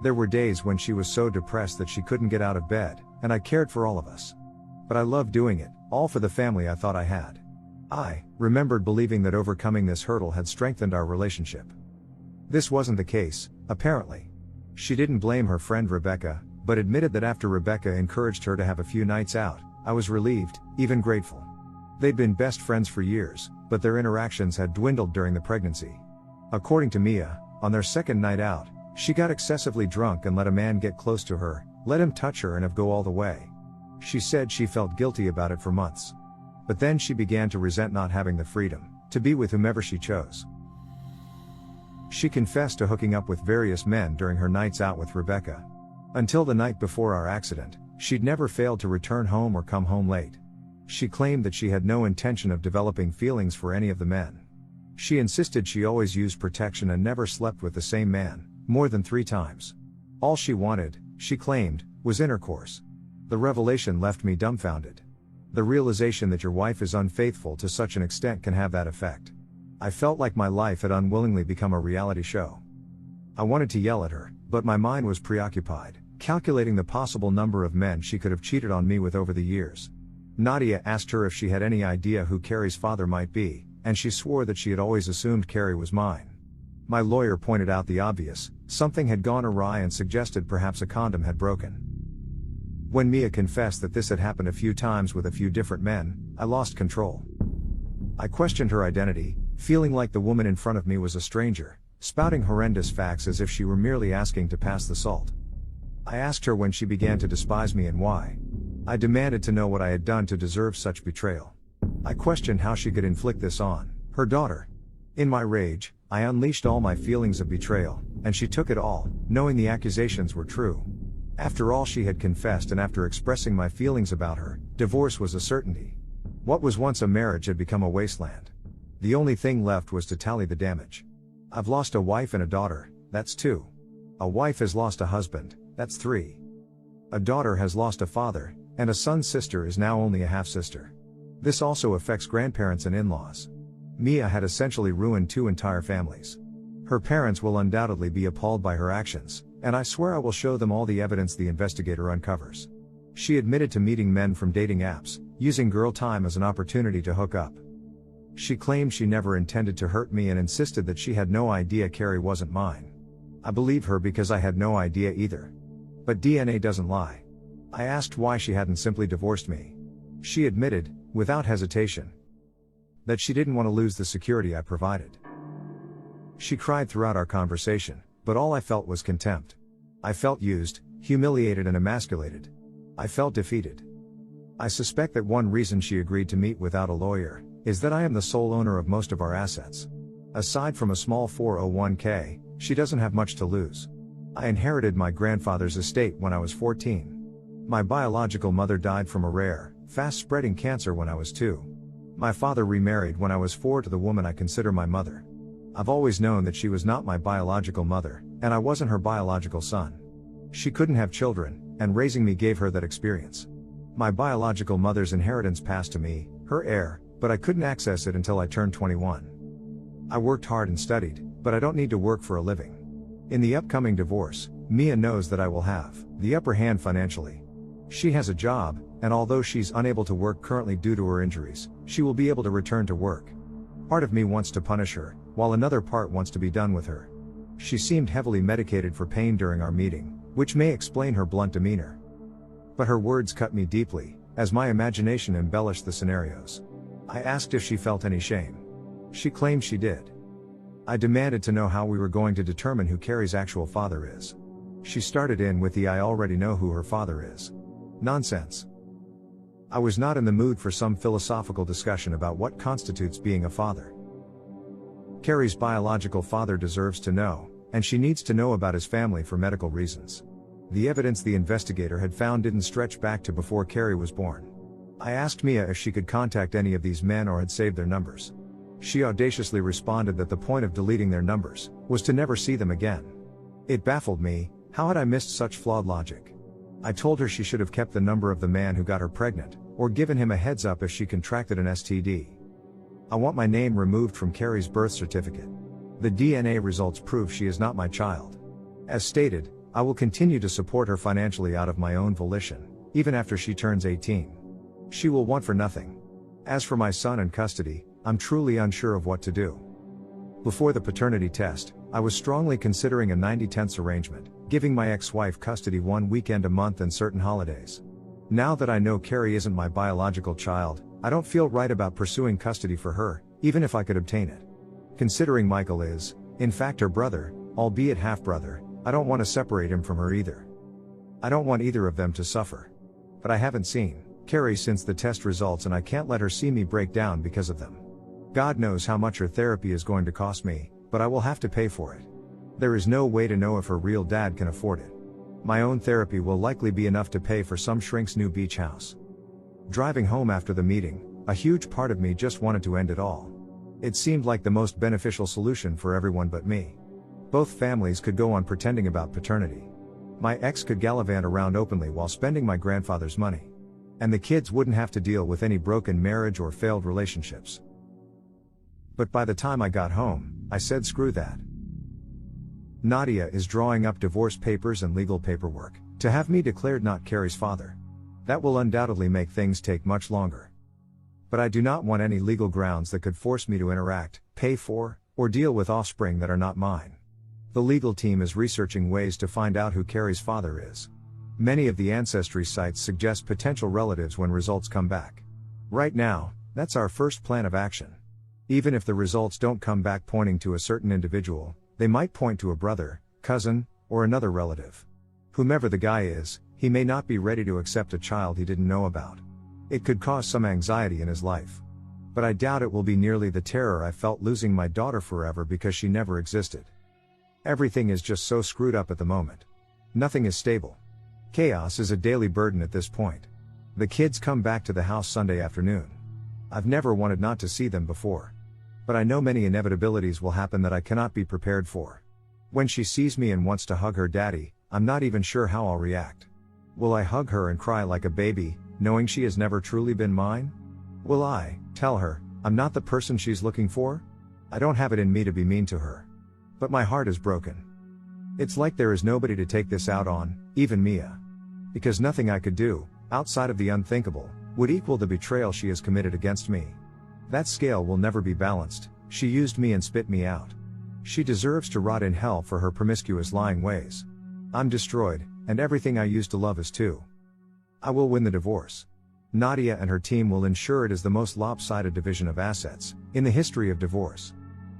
There were days when she was so depressed that she couldn't get out of bed, and I cared for all of us. But I loved doing it, all for the family I thought I had. I remembered believing that overcoming this hurdle had strengthened our relationship. This wasn't the case, apparently. She didn't blame her friend Rebecca, but admitted that after Rebecca encouraged her to have a few nights out, I was relieved, even grateful. They'd been best friends for years, but their interactions had dwindled during the pregnancy. According to Mia, on their second night out, she got excessively drunk and let a man get close to her, let him touch her and have go all the way. She said she felt guilty about it for months. But then she began to resent not having the freedom to be with whomever she chose. She confessed to hooking up with various men during her nights out with Rebecca. Until the night before our accident, she'd never failed to return home or come home late. She claimed that she had no intention of developing feelings for any of the men. She insisted she always used protection and never slept with the same man more than 3 times. All she wanted, she claimed, was intercourse. The revelation left me dumbfounded. The realization that your wife is unfaithful to such an extent can have that effect. I felt like my life had unwillingly become a reality show. I wanted to yell at her, but my mind was preoccupied, calculating the possible number of men she could have cheated on me with over the years. Nadia asked her if she had any idea who Carrie's father might be, and she swore that she had always assumed Carrie was mine. My lawyer pointed out the obvious: something had gone awry and suggested perhaps a condom had broken. When Mia confessed that this had happened a few times with a few different men, I lost control. I questioned her identity, feeling like the woman in front of me was a stranger, spouting horrendous facts as if she were merely asking to pass the salt. I asked her when she began to despise me and why. I demanded to know what I had done to deserve such betrayal. I questioned how she could inflict this on her daughter. In my rage, I unleashed all my feelings of betrayal, and she took it all, knowing the accusations were true. After all she had confessed and after expressing my feelings about her, divorce was a certainty. What was once a marriage had become a wasteland. The only thing left was to tally the damage. I've lost a wife and a daughter, that's 2. A wife has lost a husband, that's 3. A daughter has lost a father, and a son's sister is now only a half-sister. This also affects grandparents and in-laws. Mia had essentially ruined 2 entire families. Her parents will undoubtedly be appalled by her actions, and I swear I will show them all the evidence the investigator uncovers. She admitted to meeting men from dating apps, using girl time as an opportunity to hook up. She claimed she never intended to hurt me and insisted that she had no idea Carrie wasn't mine. I believe her because I had no idea either. But DNA doesn't lie. I asked why she hadn't simply divorced me. She admitted, without hesitation, that she didn't want to lose the security I provided. She cried throughout our conversation, but all I felt was contempt. I felt used, humiliated and emasculated. I felt defeated. I suspect that one reason she agreed to meet without a lawyer is that I am the sole owner of most of our assets. Aside from a small 401k, she doesn't have much to lose. I inherited my grandfather's estate when I was 14. My biological mother died from a rare, fast-spreading cancer when I was 2. My father remarried when I was 4 to the woman I consider my mother. I've always known that she was not my biological mother, and I wasn't her biological son. She couldn't have children, and raising me gave her that experience. My biological mother's inheritance passed to me, her heir, but I couldn't access it until I turned 21. I worked hard and studied, but I don't need to work for a living. In the upcoming divorce, Mia knows that I will have the upper hand financially. She has a job, and although she's unable to work currently due to her injuries, she will be able to return to work. Part of me wants to punish her, while another part wants to be done with her. She seemed heavily medicated for pain during our meeting, which may explain her blunt demeanor. But her words cut me deeply, as my imagination embellished the scenarios. I asked if she felt any shame. She claimed she did. I demanded to know how we were going to determine who Carrie's actual father is. She started in with the "I already know who her father is" nonsense. I was not in the mood for some philosophical discussion about what constitutes being a father. Carrie's biological father deserves to know, and she needs to know about his family for medical reasons. The evidence the investigator had found didn't stretch back to before Carrie was born. I asked Mia if she could contact any of these men or had saved their numbers. She audaciously responded that the point of deleting their numbers was to never see them again. It baffled me. How had I missed such flawed logic? I told her she should have kept the number of the man who got her pregnant, or given him a heads up if she contracted an STD. I want my name removed from Carrie's birth certificate. The DNA results prove she is not my child. As stated, I will continue to support her financially out of my own volition, even after she turns 18. She will want for nothing. As for my son in custody, I'm truly unsure of what to do. Before the paternity test, I was strongly considering a 90/10 arrangement, giving my ex-wife custody one weekend a month and certain holidays. Now that I know Carrie isn't my biological child, I don't feel right about pursuing custody for her, even if I could obtain it. Considering Michael is, in fact, her brother, albeit half-brother, I don't want to separate him from her either. I don't want either of them to suffer. But I haven't seen Carrie since the test results, and I can't let her see me break down because of them. God knows how much her therapy is going to cost me, but I will have to pay for it. There is no way to know if her real dad can afford it. My own therapy will likely be enough to pay for some shrink's new beach house. Driving home after the meeting, a huge part of me just wanted to end it all. It seemed like the most beneficial solution for everyone but me. Both families could go on pretending about paternity. My ex could gallivant around openly while spending my grandfather's money. And the kids wouldn't have to deal with any broken marriage or failed relationships. But by the time I got home, I said screw that. Nadia is drawing up divorce papers and legal paperwork to have me declared not Carrie's father. That will undoubtedly make things take much longer. But I do not want any legal grounds that could force me to interact, pay for, or deal with offspring that are not mine. The legal team is researching ways to find out who Carrie's father is. Many of the ancestry sites suggest potential relatives when results come back. Right now, that's our first plan of action. Even if the results don't come back pointing to a certain individual, they might point to a brother, cousin, or another relative. Whomever the guy is, he may not be ready to accept a child he didn't know about. It could cause some anxiety in his life. But I doubt it will be nearly the terror I felt losing my daughter forever because she never existed. Everything is just so screwed up at the moment. Nothing is stable. Chaos is a daily burden at this point. The kids come back to the house Sunday afternoon. I've never wanted not to see them before. But I know many inevitabilities will happen that I cannot be prepared for. When she sees me and wants to hug her daddy, I'm not even sure how I'll react. Will I hug her and cry like a baby, knowing she has never truly been mine? Will I tell her I'm not the person she's looking for? I don't have it in me to be mean to her. But my heart is broken. It's like there is nobody to take this out on, even Mia. Because nothing I could do, outside of the unthinkable, would equal the betrayal she has committed against me. That scale will never be balanced. She used me and spit me out. She deserves to rot in hell for her promiscuous lying ways. I'm destroyed, and everything I used to love is too. I will win the divorce. Nadia and her team will ensure it is the most lopsided division of assets in the history of divorce.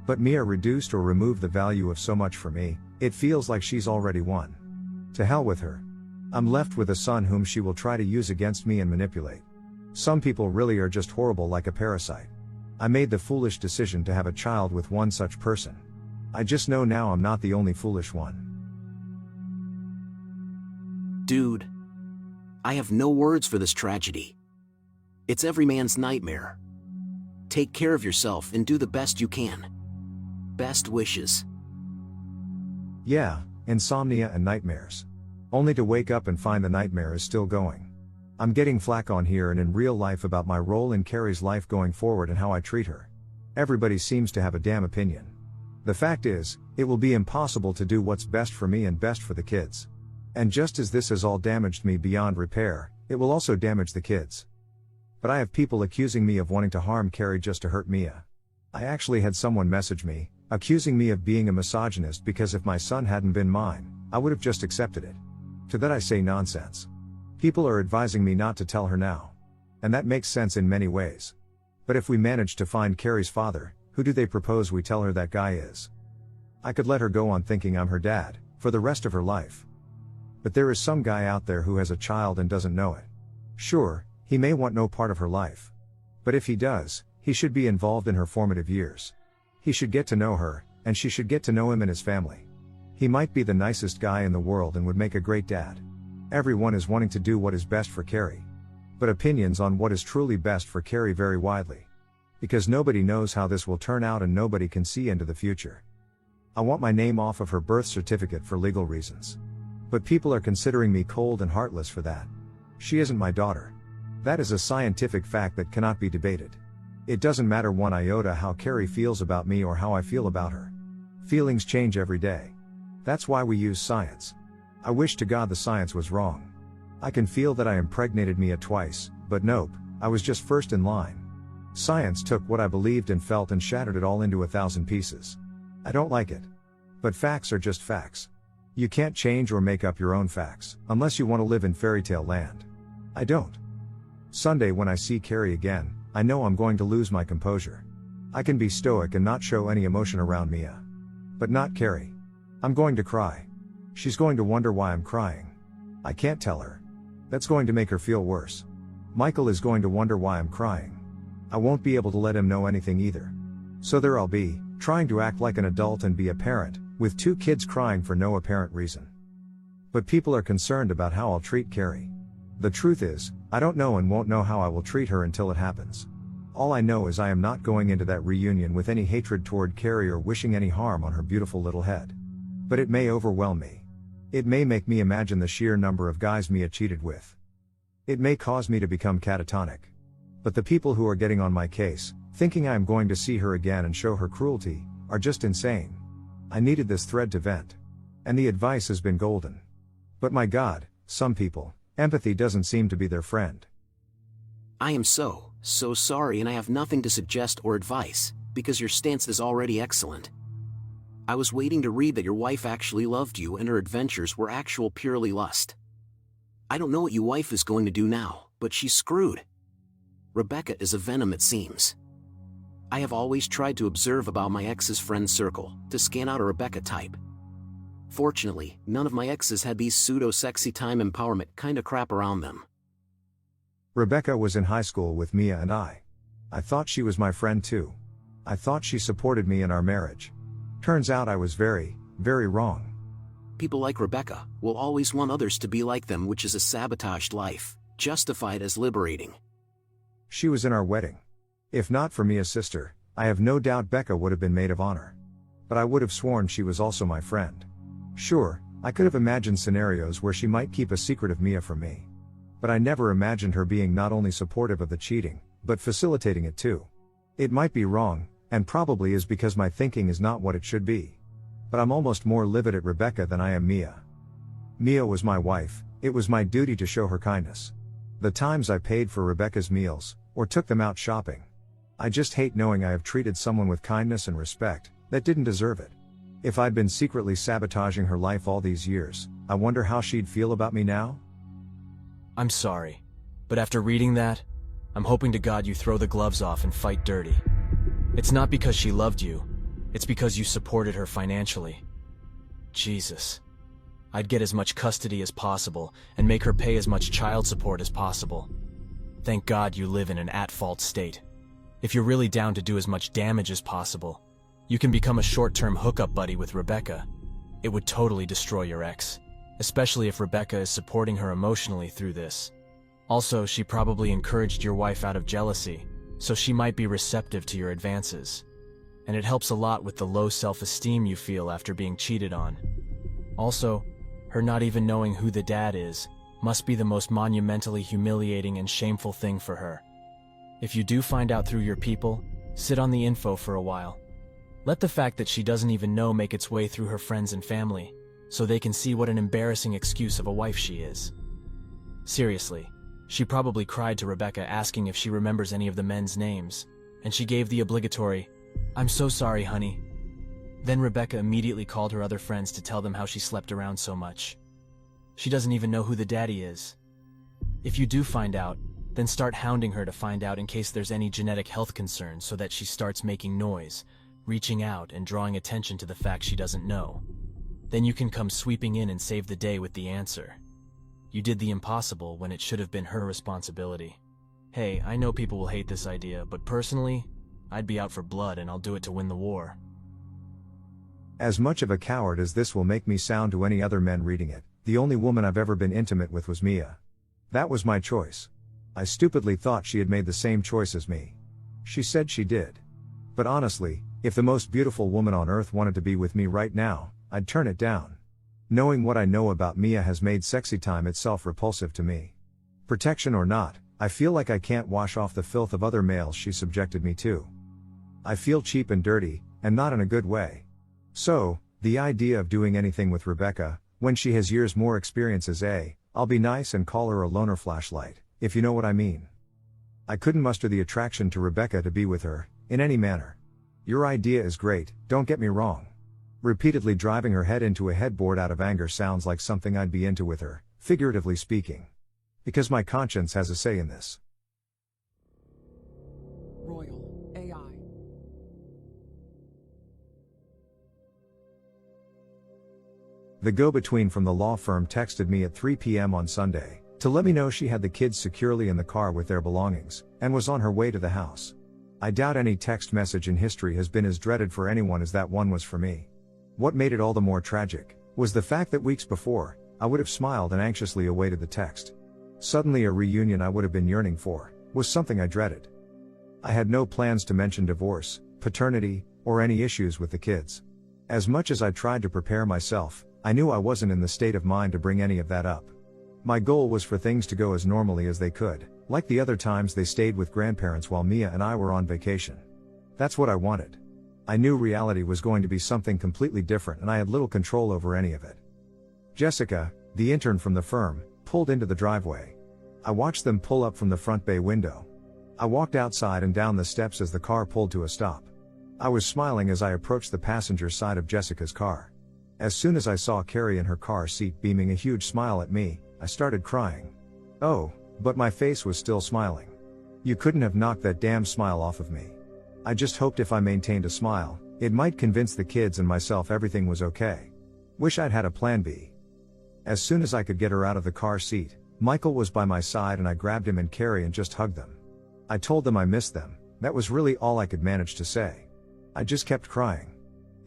But Mia reduced or removed the value of so much for me, it feels like she's already won. To hell with her. I'm left with a son whom she will try to use against me and manipulate. Some people really are just horrible like a parasite. I made the foolish decision to have a child with one such person. I just know now I'm not the only foolish one. Dude, I have no words for this tragedy. It's every man's nightmare. Take care of yourself and do the best you can. Best wishes. Yeah, insomnia and nightmares. Only to wake up and find the nightmare is still going. I'm getting flack on here and in real life about my role in Carrie's life going forward and how I treat her. Everybody seems to have a damn opinion. The fact is, it will be impossible to do what's best for me and best for the kids. And just as this has all damaged me beyond repair, it will also damage the kids. But I have people accusing me of wanting to harm Carrie just to hurt Mia. I actually had someone message me, accusing me of being a misogynist because if my son hadn't been mine, I would have just accepted it. To that I say nonsense. People are advising me not to tell her now. And that makes sense in many ways. But if we manage to find Carrie's father, who do they propose we tell her that guy is? I could let her go on thinking I'm her dad, for the rest of her life. But there is some guy out there who has a child and doesn't know it. Sure, he may want no part of her life. But if he does, he should be involved in her formative years. He should get to know her, and she should get to know him and his family. He might be the nicest guy in the world and would make a great dad. Everyone is wanting to do what is best for Carrie. But opinions on what is truly best for Carrie vary widely. Because nobody knows how this will turn out and nobody can see into the future. I want my name off of her birth certificate for legal reasons. But people are considering me cold and heartless for that. She isn't my daughter. That is a scientific fact that cannot be debated. It doesn't matter one iota how Carrie feels about me or how I feel about her. Feelings change every day. That's why we use science. I wish to God the science was wrong. I can feel that I impregnated Mia twice, but nope, I was just first in line. Science took what I believed and felt and shattered it all into 1,000 pieces. I don't like it. But facts are just facts. You can't change or make up your own facts, unless you want to live in fairy tale land. I don't. Sunday when I see Carrie again, I know I'm going to lose my composure. I can be stoic and not show any emotion around Mia. But not Carrie. I'm going to cry. She's going to wonder why I'm crying. I can't tell her. That's going to make her feel worse. Michael is going to wonder why I'm crying. I won't be able to let him know anything either. So there I'll be, trying to act like an adult and be a parent, with 2 kids crying for no apparent reason. But people are concerned about how I'll treat Carrie. The truth is, I don't know and won't know how I will treat her until it happens. All I know is I am not going into that reunion with any hatred toward Carrie or wishing any harm on her beautiful little head. But it may overwhelm me. It may make me imagine the sheer number of guys Mia cheated with. It may cause me to become catatonic. But the people who are getting on my case, thinking I am going to see her again and show her cruelty, are just insane. I needed this thread to vent. And the advice has been golden. But my God, some people, empathy doesn't seem to be their friend. I am so sorry and I have nothing to suggest or advise, because your stance is already excellent. I was waiting to read that your wife actually loved you and her adventures were actual purely lust. I don't know what your wife is going to do now, but she's screwed. Rebecca is a venom it seems. I have always tried to observe about my ex's friend circle, to scan out a Rebecca type. Fortunately, none of my exes had these pseudo-sexy time empowerment kinda crap around them. Rebecca was in high school with Mia and I. I thought she was my friend too. I thought she supported me in our marriage. Turns out I was very, very wrong. People like Rebecca will always want others to be like them, which is a sabotaged life, justified as liberating. She was in our wedding. If not for Mia's sister, I have no doubt Becca would have been maid of honor. But I would have sworn she was also my friend. Sure, I could have imagined scenarios where she might keep a secret of Mia from me. But I never imagined her being not only supportive of the cheating, but facilitating it too. It might be wrong, and probably is because my thinking is not what it should be. But I'm almost more livid at Rebecca than I am Mia. Mia was my wife, it was my duty to show her kindness. The times I paid for Rebecca's meals, or took them out shopping. I just hate knowing I have treated someone with kindness and respect, that didn't deserve it. If I'd been secretly sabotaging her life all these years, I wonder how she'd feel about me now? I'm sorry, but after reading that, I'm hoping to God you throw the gloves off and fight dirty. It's not because she loved you, it's because you supported her financially. Jesus. I'd get as much custody as possible and make her pay as much child support as possible. Thank God you live in an at-fault state. If you're really down to do as much damage as possible, you can become a short-term hookup buddy with Rebecca. It would totally destroy your ex, especially if Rebecca is supporting her emotionally through this. Also, she probably encouraged your wife out of jealousy, so she might be receptive to your advances. And it helps a lot with the low self-esteem you feel after being cheated on. Also, her not even knowing who the dad is must be the most monumentally humiliating and shameful thing for her. If you do find out through your people, sit on the info for a while. Let the fact that she doesn't even know make its way through her friends and family, so they can see what an embarrassing excuse of a wife she is. Seriously, she probably cried to Rebecca asking if she remembers any of the men's names, and she gave the obligatory, "I'm so sorry, honey." Then Rebecca immediately called her other friends to tell them how she slept around so much. She doesn't even know who the daddy is. If you do find out, then start hounding her to find out in case there's any genetic health concerns so that she starts making noise, reaching out and drawing attention to the fact she doesn't know. Then you can come sweeping in and save the day with the answer. You did the impossible when it should have been her responsibility. Hey, I know people will hate this idea, but personally, I'd be out for blood and I'll do it to win the war. As much of a coward as this will make me sound to any other men reading it, the only woman I've ever been intimate with was Mia. That was my choice. I stupidly thought she had made the same choice as me. She said she did. But honestly, if the most beautiful woman on earth wanted to be with me right now, I'd turn it down. Knowing what I know about Mia has made sexy time itself repulsive to me. Protection or not, I feel like I can't wash off the filth of other males she subjected me to. I feel cheap and dirty, and not in a good way. So, the idea of doing anything with Rebecca, when she has years more experience as I'll be nice and call her a loner flashlight, if you know what I mean. I couldn't muster the attraction to Rebecca to be with her, in any manner. Your idea is great, don't get me wrong. Repeatedly driving her head into a headboard out of anger sounds like something I'd be into with her, figuratively speaking. Because my conscience has a say in this. Royal AI. The go-between from the law firm texted me at 3 p.m. on Sunday, to let me know she had the kids securely in the car with their belongings, and was on her way to the house. I doubt any text message in history has been as dreaded for anyone as that one was for me. What made it all the more tragic, was the fact that weeks before, I would have smiled and anxiously awaited the text. Suddenly a reunion I would have been yearning for, was something I dreaded. I had no plans to mention divorce, paternity, or any issues with the kids. As much as I tried to prepare myself, I knew I wasn't in the state of mind to bring any of that up. My goal was for things to go as normally as they could, like the other times they stayed with grandparents while Mia and I were on vacation. That's what I wanted. I knew reality was going to be something completely different and I had little control over any of it. Jessica, the intern from the firm, pulled into the driveway. I watched them pull up from the front bay window. I walked outside and down the steps as the car pulled to a stop. I was smiling as I approached the passenger side of Jessica's car. As soon as I saw Carrie in her car seat beaming a huge smile at me, I started crying. Oh, but my face was still smiling. You couldn't have knocked that damn smile off of me. I just hoped if I maintained a smile, it might convince the kids and myself everything was okay. Wish I'd had a plan B. As soon as I could get her out of the car seat, Michael was by my side and I grabbed him and Carrie and just hugged them. I told them I missed them, that was really all I could manage to say. I just kept crying.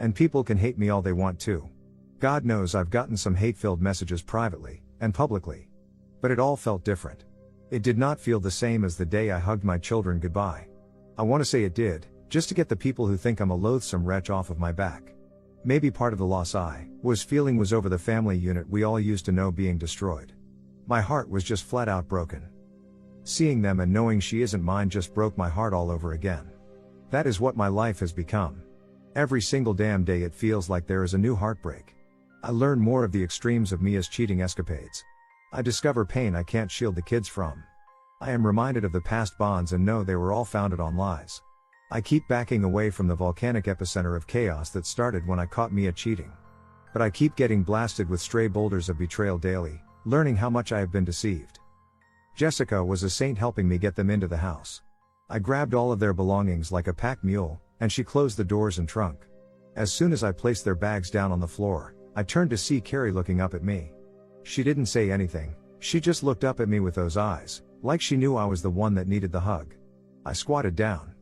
And people can hate me all they want to. God knows I've gotten some hate-filled messages privately, and publicly. But it all felt different. It did not feel the same as the day I hugged my children goodbye. I want to say it did, just to get the people who think I'm a loathsome wretch off of my back. Maybe part of the loss I was feeling was over the family unit we all used to know being destroyed. My heart was just flat out broken. Seeing them and knowing she isn't mine just broke my heart all over again. That is what my life has become. Every single damn day it feels like there is a new heartbreak. I learn more of the extremes of Mia's cheating escapades. I discover pain I can't shield the kids from. I am reminded of the past bonds and know they were all founded on lies. I keep backing away from the volcanic epicenter of chaos that started when I caught Mia cheating. But I keep getting blasted with stray boulders of betrayal daily, learning how much I have been deceived. Jessica was a saint helping me get them into the house. I grabbed all of their belongings like a pack mule, and she closed the doors and trunk. As soon as I placed their bags down on the floor, I turned to see Carrie looking up at me. She didn't say anything, she just looked up at me with those eyes, like she knew I was the one that needed the hug. I squatted down.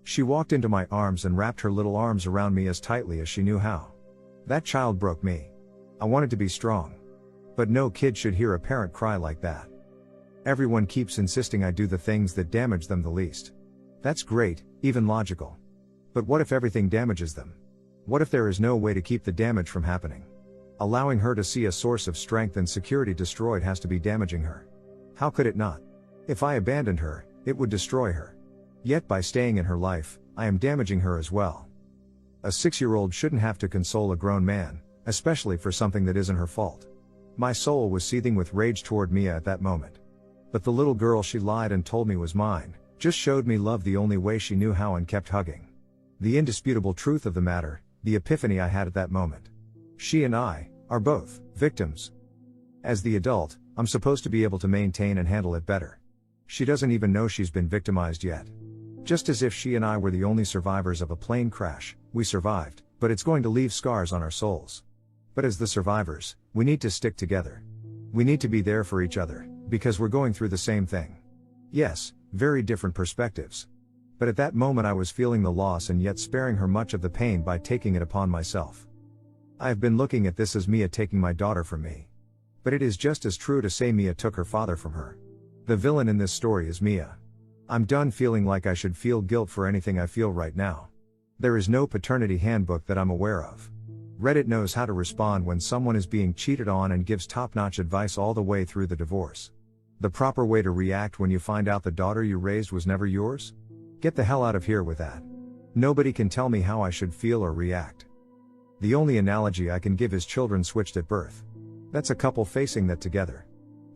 She walked into my arms and wrapped her little arms around me as tightly as she knew how. That child broke me. I wanted to be strong. But no kid should hear a parent cry like that. Everyone keeps insisting I do the things that damage them the least. That's great, even logical. But what if everything damages them? What if there is no way to keep the damage from happening? Allowing her to see a source of strength and security destroyed has to be damaging her. How could it not? If I abandoned her, it would destroy her. Yet by staying in her life, I am damaging her as well. A 6-year-old shouldn't have to console a grown man, especially for something that isn't her fault. My soul was seething with rage toward Mia at that moment. But the little girl she lied and told me was mine, just showed me love the only way she knew how and kept hugging. The indisputable truth of the matter, the epiphany I had at that moment. She and I are both victims. As the adult, I'm supposed to be able to maintain and handle it better. She doesn't even know she's been victimized yet. Just as if she and I were the only survivors of a plane crash, we survived, but it's going to leave scars on our souls. But as the survivors, we need to stick together. We need to be there for each other, because we're going through the same thing. Yes, very different perspectives. But at that moment I was feeling the loss and yet sparing her much of the pain by taking it upon myself. I have been looking at this as Mia taking my daughter from me. But it is just as true to say Mia took her father from her. The villain in this story is Mia. I'm done feeling like I should feel guilt for anything I feel right now. There is no paternity handbook that I'm aware of. Reddit knows how to respond when someone is being cheated on and gives top-notch advice all the way through the divorce. The proper way to react when you find out the daughter you raised was never yours? Get the hell out of here with that. Nobody can tell me how I should feel or react. The only analogy I can give is children switched at birth. That's a couple facing that together.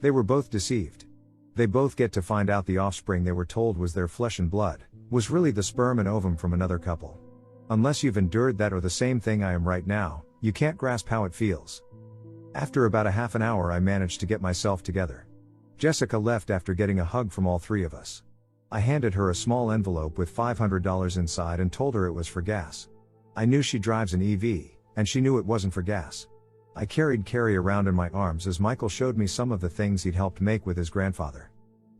They were both deceived. They both get to find out the offspring they were told was their flesh and blood, was really the sperm and ovum from another couple. Unless you've endured that or the same thing I am right now, you can't grasp how it feels. After about a half an hour I managed to get myself together. Jessica left after getting a hug from all three of us. I handed her a small envelope with $500 inside and told her it was for gas. I knew she drives an EV, and she knew it wasn't for gas. I carried Carrie around in my arms as Michael showed me some of the things he'd helped make with his grandfather.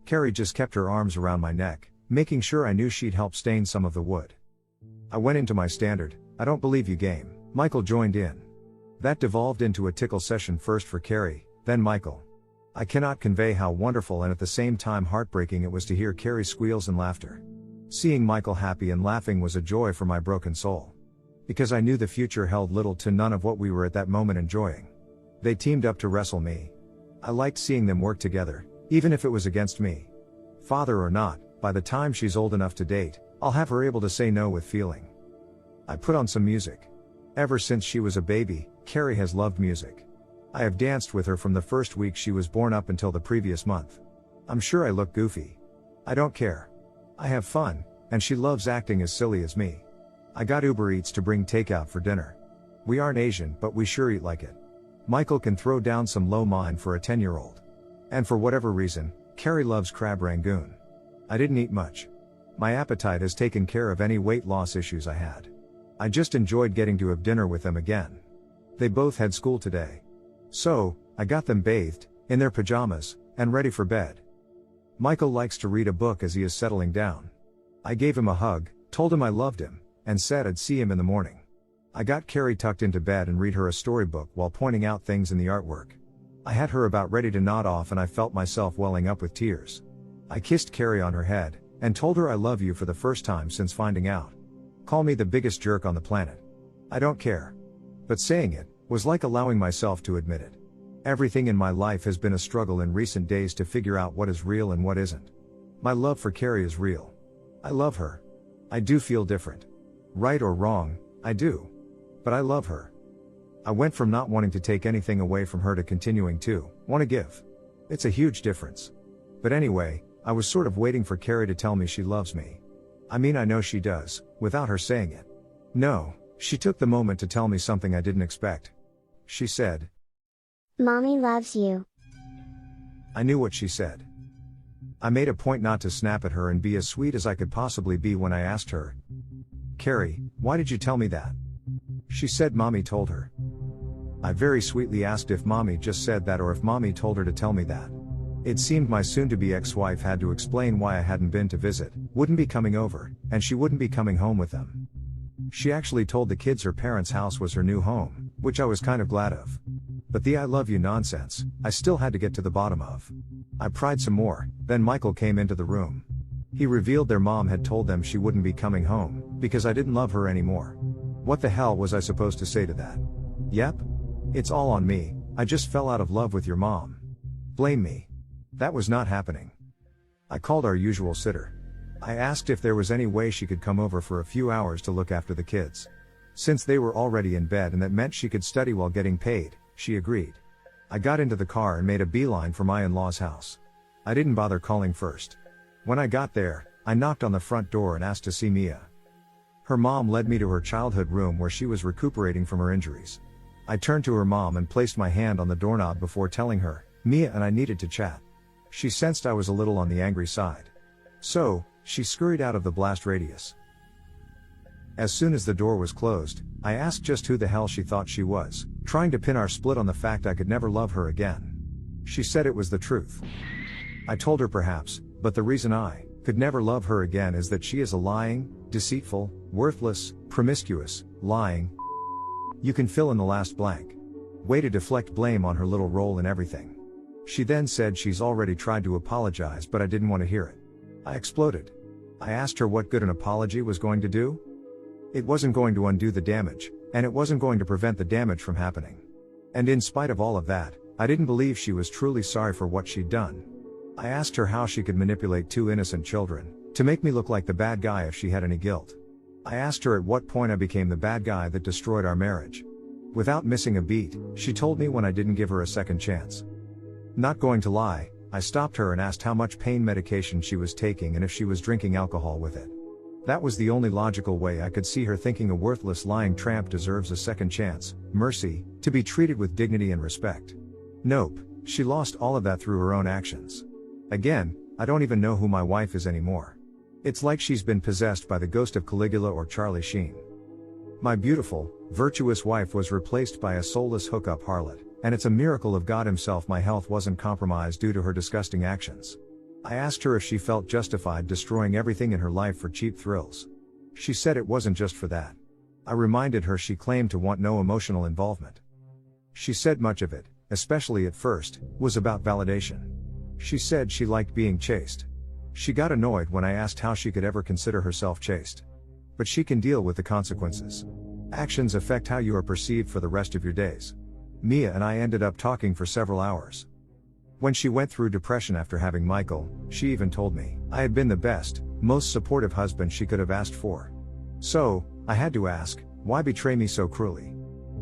Carrie just kept her arms around my neck, making sure I knew she'd help stain some of the wood. I went into my standard, "I don't believe you" game. Michael joined in. That devolved into a tickle session, first for Carrie, then Michael. I cannot convey how wonderful and at the same time heartbreaking it was to hear Carrie's squeals and laughter. Seeing Michael happy and laughing was a joy for my broken soul. Because I knew the future held little to none of what we were at that moment enjoying. They teamed up to wrestle me. I liked seeing them work together, even if it was against me. Father or not, by the time she's old enough to date, I'll have her able to say no with feeling. I put on some music. Ever since she was a baby, Carrie has loved music. I have danced with her from the first week she was born up until the previous month. I'm sure I look goofy. I don't care. I have fun, and she loves acting as silly as me. I got Uber Eats to bring takeout for dinner. We aren't Asian, but we sure eat like it. Michael can throw down some lo mein for a 10-year-old. And for whatever reason, Carrie loves crab rangoon. I didn't eat much. My appetite has taken care of any weight loss issues I had. I just enjoyed getting to have dinner with them again. They both had school today. So, I got them bathed, in their pajamas, and ready for bed. Michael likes to read a book as he is settling down. I gave him a hug, told him I loved him, and said I'd see him in the morning. I got Carrie tucked into bed and read her a storybook while pointing out things in the artwork. I had her about ready to nod off and I felt myself welling up with tears. I kissed Carrie on her head, and told her I love you for the first time since finding out. Call me the biggest jerk on the planet. I don't care. But saying it was like allowing myself to admit it. Everything in my life has been a struggle in recent days to figure out what is real and what isn't. My love for Carrie is real. I love her. I do feel different. Right or wrong, I do. But I love her. I went from not wanting to take anything away from her to continuing to want to give. It's a huge difference. But anyway, I was sort of waiting for Carrie to tell me she loves me. I mean, I know she does, without her saying it. No, she took the moment to tell me something I didn't expect. She said, "Mommy loves you." I knew what she said. I made a point not to snap at her and be as sweet as I could possibly be when I asked her, "Carrie, why did you tell me that?" She said Mommy told her. I very sweetly asked if Mommy just said that or if Mommy told her to tell me that. It seemed my soon-to-be ex-wife had to explain why I hadn't been to visit, wouldn't be coming over, and she wouldn't be coming home with them. She actually told the kids her parents' house was her new home, which I was kind of glad of. But the I love you nonsense, I still had to get to the bottom of. I pried some more, then Michael came into the room. He revealed their mom had told them she wouldn't be coming home, because I didn't love her anymore. What the hell was I supposed to say to that? Yep. It's all on me, I just fell out of love with your mom. Blame me. That was not happening. I called our usual sitter. I asked if there was any way she could come over for a few hours to look after the kids. Since they were already in bed and that meant she could study while getting paid, she agreed. I got into the car and made a beeline for my in-laws' house. I didn't bother calling first. When I got there, I knocked on the front door and asked to see Mia. Her mom led me to her childhood room where she was recuperating from her injuries. I turned to her mom and placed my hand on the doorknob before telling her, Mia and I needed to chat. She sensed I was a little on the angry side. So, she scurried out of the blast radius. As soon as the door was closed, I asked just who the hell she thought she was, trying to pin our split on the fact I could never love her again. She said it was the truth. I told her perhaps, but the reason I could never love her again is that she is a lying, deceitful, worthless, promiscuous, lying. You can fill in the last blank. Way to deflect blame on her little role in everything. She then said she's already tried to apologize, but I didn't want to hear it. I exploded. I asked her what good an apology was going to do. It wasn't going to undo the damage, and it wasn't going to prevent the damage from happening. And in spite of all of that, I didn't believe she was truly sorry for what she'd done. I asked her how she could manipulate two innocent children, to make me look like the bad guy if she had any guilt. I asked her at what point I became the bad guy that destroyed our marriage. Without missing a beat, she told me when I didn't give her a second chance. Not going to lie, I stopped her and asked how much pain medication she was taking and if she was drinking alcohol with it. That was the only logical way I could see her thinking a worthless lying tramp deserves a second chance, mercy, to be treated with dignity and respect. Nope, she lost all of that through her own actions. Again, I don't even know who my wife is anymore. It's like she's been possessed by the ghost of Caligula or Charlie Sheen. My beautiful, virtuous wife was replaced by a soulless hookup harlot, and it's a miracle of God himself my health wasn't compromised due to her disgusting actions. I asked her if she felt justified destroying everything in her life for cheap thrills. She said it wasn't just for that. I reminded her she claimed to want no emotional involvement. She said much of it, especially at first, was about validation. She said she liked being chased. She got annoyed when I asked how she could ever consider herself chased. But she can deal with the consequences. Actions affect how you are perceived for the rest of your days. Mia and I ended up talking for several hours. When she went through depression after having Michael, she even told me I had been the best, most supportive husband she could have asked for. So, I had to ask, why betray me so cruelly?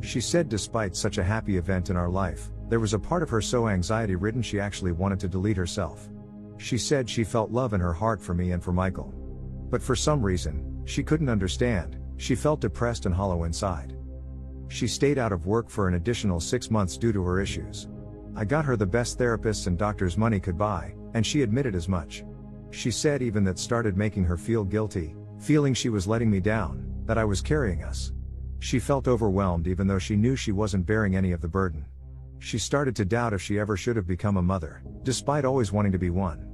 She said despite such a happy event in our life, there was a part of her so anxiety-ridden she actually wanted to delete herself. She said she felt love in her heart for me and for Michael. But for some reason, she couldn't understand, she felt depressed and hollow inside. She stayed out of work for an additional 6 months due to her issues. I got her the best therapists and doctors money could buy, and she admitted as much. She said even that started making her feel guilty, feeling she was letting me down, that I was carrying us. She felt overwhelmed even though she knew she wasn't bearing any of the burden. She started to doubt if she ever should have become a mother, despite always wanting to be one.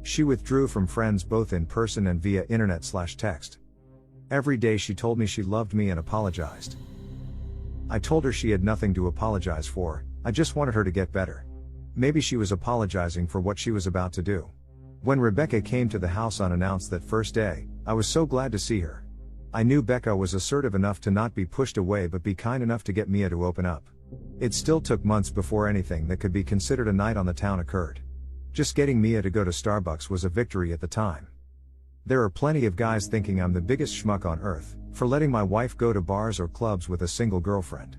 She withdrew from friends both in person and via internet/text. Every day she told me she loved me and apologized. I told her she had nothing to apologize for, I just wanted her to get better. Maybe she was apologizing for what she was about to do. When Rebecca came to the house unannounced that first day, I was so glad to see her. I knew Becca was assertive enough to not be pushed away but be kind enough to get Mia to open up. It still took months before anything that could be considered a night on the town occurred. Just getting Mia to go to Starbucks was a victory at the time. There are plenty of guys thinking I'm the biggest schmuck on earth, for letting my wife go to bars or clubs with a single girlfriend.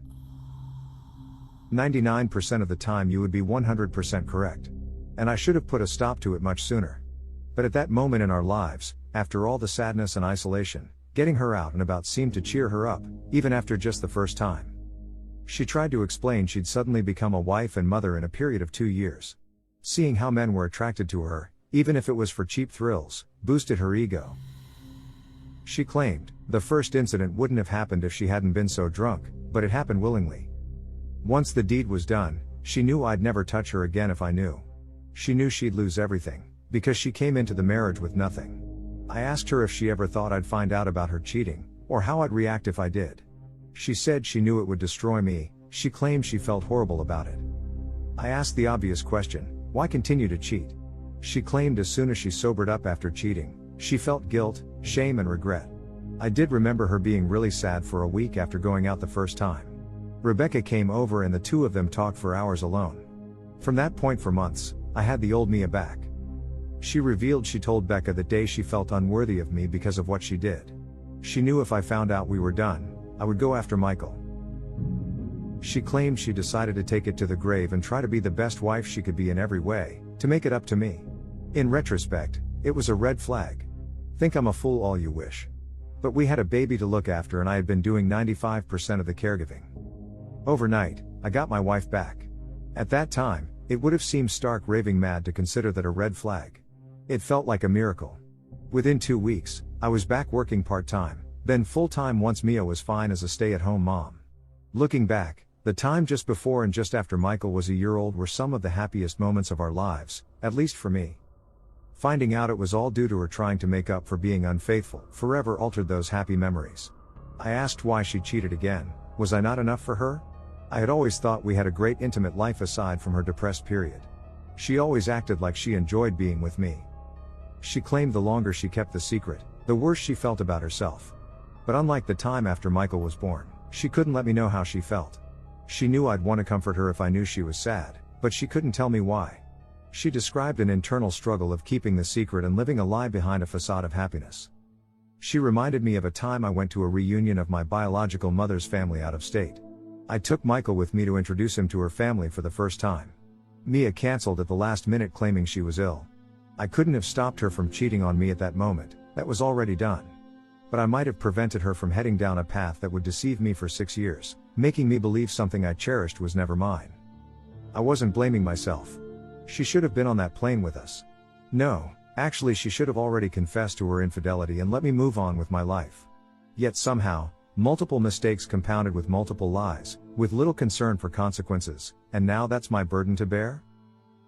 99% of the time you would be 100% correct. And I should have put a stop to it much sooner. But at that moment in our lives, after all the sadness and isolation, getting her out and about seemed to cheer her up, even after just the first time. She tried to explain she'd suddenly become a wife and mother in a period of 2 years. Seeing how men were attracted to her, even if it was for cheap thrills, boosted her ego. She claimed, the first incident wouldn't have happened if she hadn't been so drunk, but it happened willingly. Once the deed was done, she knew I'd never touch her again if I knew. She knew she'd lose everything, because she came into the marriage with nothing. I asked her if she ever thought I'd find out about her cheating, or how I'd react if I did. She said she knew it would destroy me. She claimed she felt horrible about it. I asked the obvious question, why continue to cheat? She claimed as soon as she sobered up after cheating, she felt guilt, shame and regret. I did remember her being really sad for a week after going out the first time. Rebecca came over and the two of them talked for hours alone. From that point for months, I had the old Mia back. She revealed she told Becca that day she felt unworthy of me because of what she did. She knew if I found out we were done, I would go after Michael. She claimed she decided to take it to the grave and try to be the best wife she could be in every way, to make it up to me. In retrospect, it was a red flag. Think I'm a fool all you wish. But we had a baby to look after and I had been doing 95% of the caregiving. Overnight, I got my wife back. At that time, it would have seemed stark raving mad to consider that a red flag. It felt like a miracle. Within 2 weeks, I was back working part-time, then full-time once Mia was fine as a stay-at-home mom. Looking back, the time just before and just after Michael was a year old were some of the happiest moments of our lives, at least for me. Finding out it was all due to her trying to make up for being unfaithful forever altered those happy memories. I asked why she cheated again. Was I not enough for her? I had always thought we had a great intimate life aside from her depressed period. She always acted like she enjoyed being with me. She claimed the longer she kept the secret, the worse she felt about herself. But unlike the time after Michael was born, she couldn't let me know how she felt. She knew I'd want to comfort her if I knew she was sad, but she couldn't tell me why. She described an internal struggle of keeping the secret and living a lie behind a facade of happiness. She reminded me of a time I went to a reunion of my biological mother's family out of state. I took Michael with me to introduce him to her family for the first time. Mia canceled at the last minute claiming she was ill. I couldn't have stopped her from cheating on me at that moment, that was already done. But I might have prevented her from heading down a path that would deceive me for 6 years, making me believe something I cherished was never mine. I wasn't blaming myself. She should have been on that plane with us. No, actually she should have already confessed to her infidelity and let me move on with my life. Yet somehow, multiple mistakes compounded with multiple lies, with little concern for consequences, and now that's my burden to bear?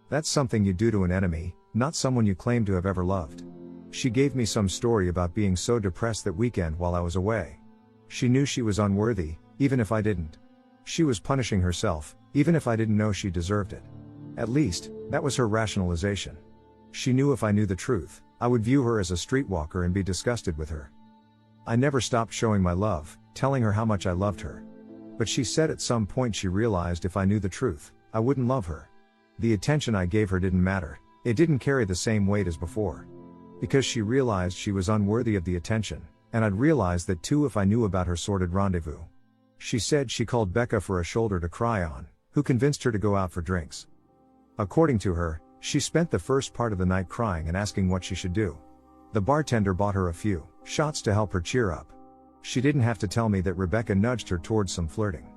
That's something you do to an enemy, not someone you claim to have ever loved. She gave me some story about being so depressed that weekend while I was away. She knew she was unworthy, even if I didn't. She was punishing herself, even if I didn't know she deserved it. At least, that was her rationalization. She knew if I knew the truth, I would view her as a streetwalker and be disgusted with her. I never stopped showing my love, telling her how much I loved her. But she said at some point she realized if I knew the truth, I wouldn't love her. The attention I gave her didn't matter, it didn't carry the same weight as before. Because she realized she was unworthy of the attention, and I'd realized that too if I knew about her sordid rendezvous. She said she called Becca for a shoulder to cry on, who convinced her to go out for drinks. According to her, she spent the first part of the night crying and asking what she should do. The bartender bought her a few shots to help her cheer up. She didn't have to tell me that Rebecca nudged her towards some flirting.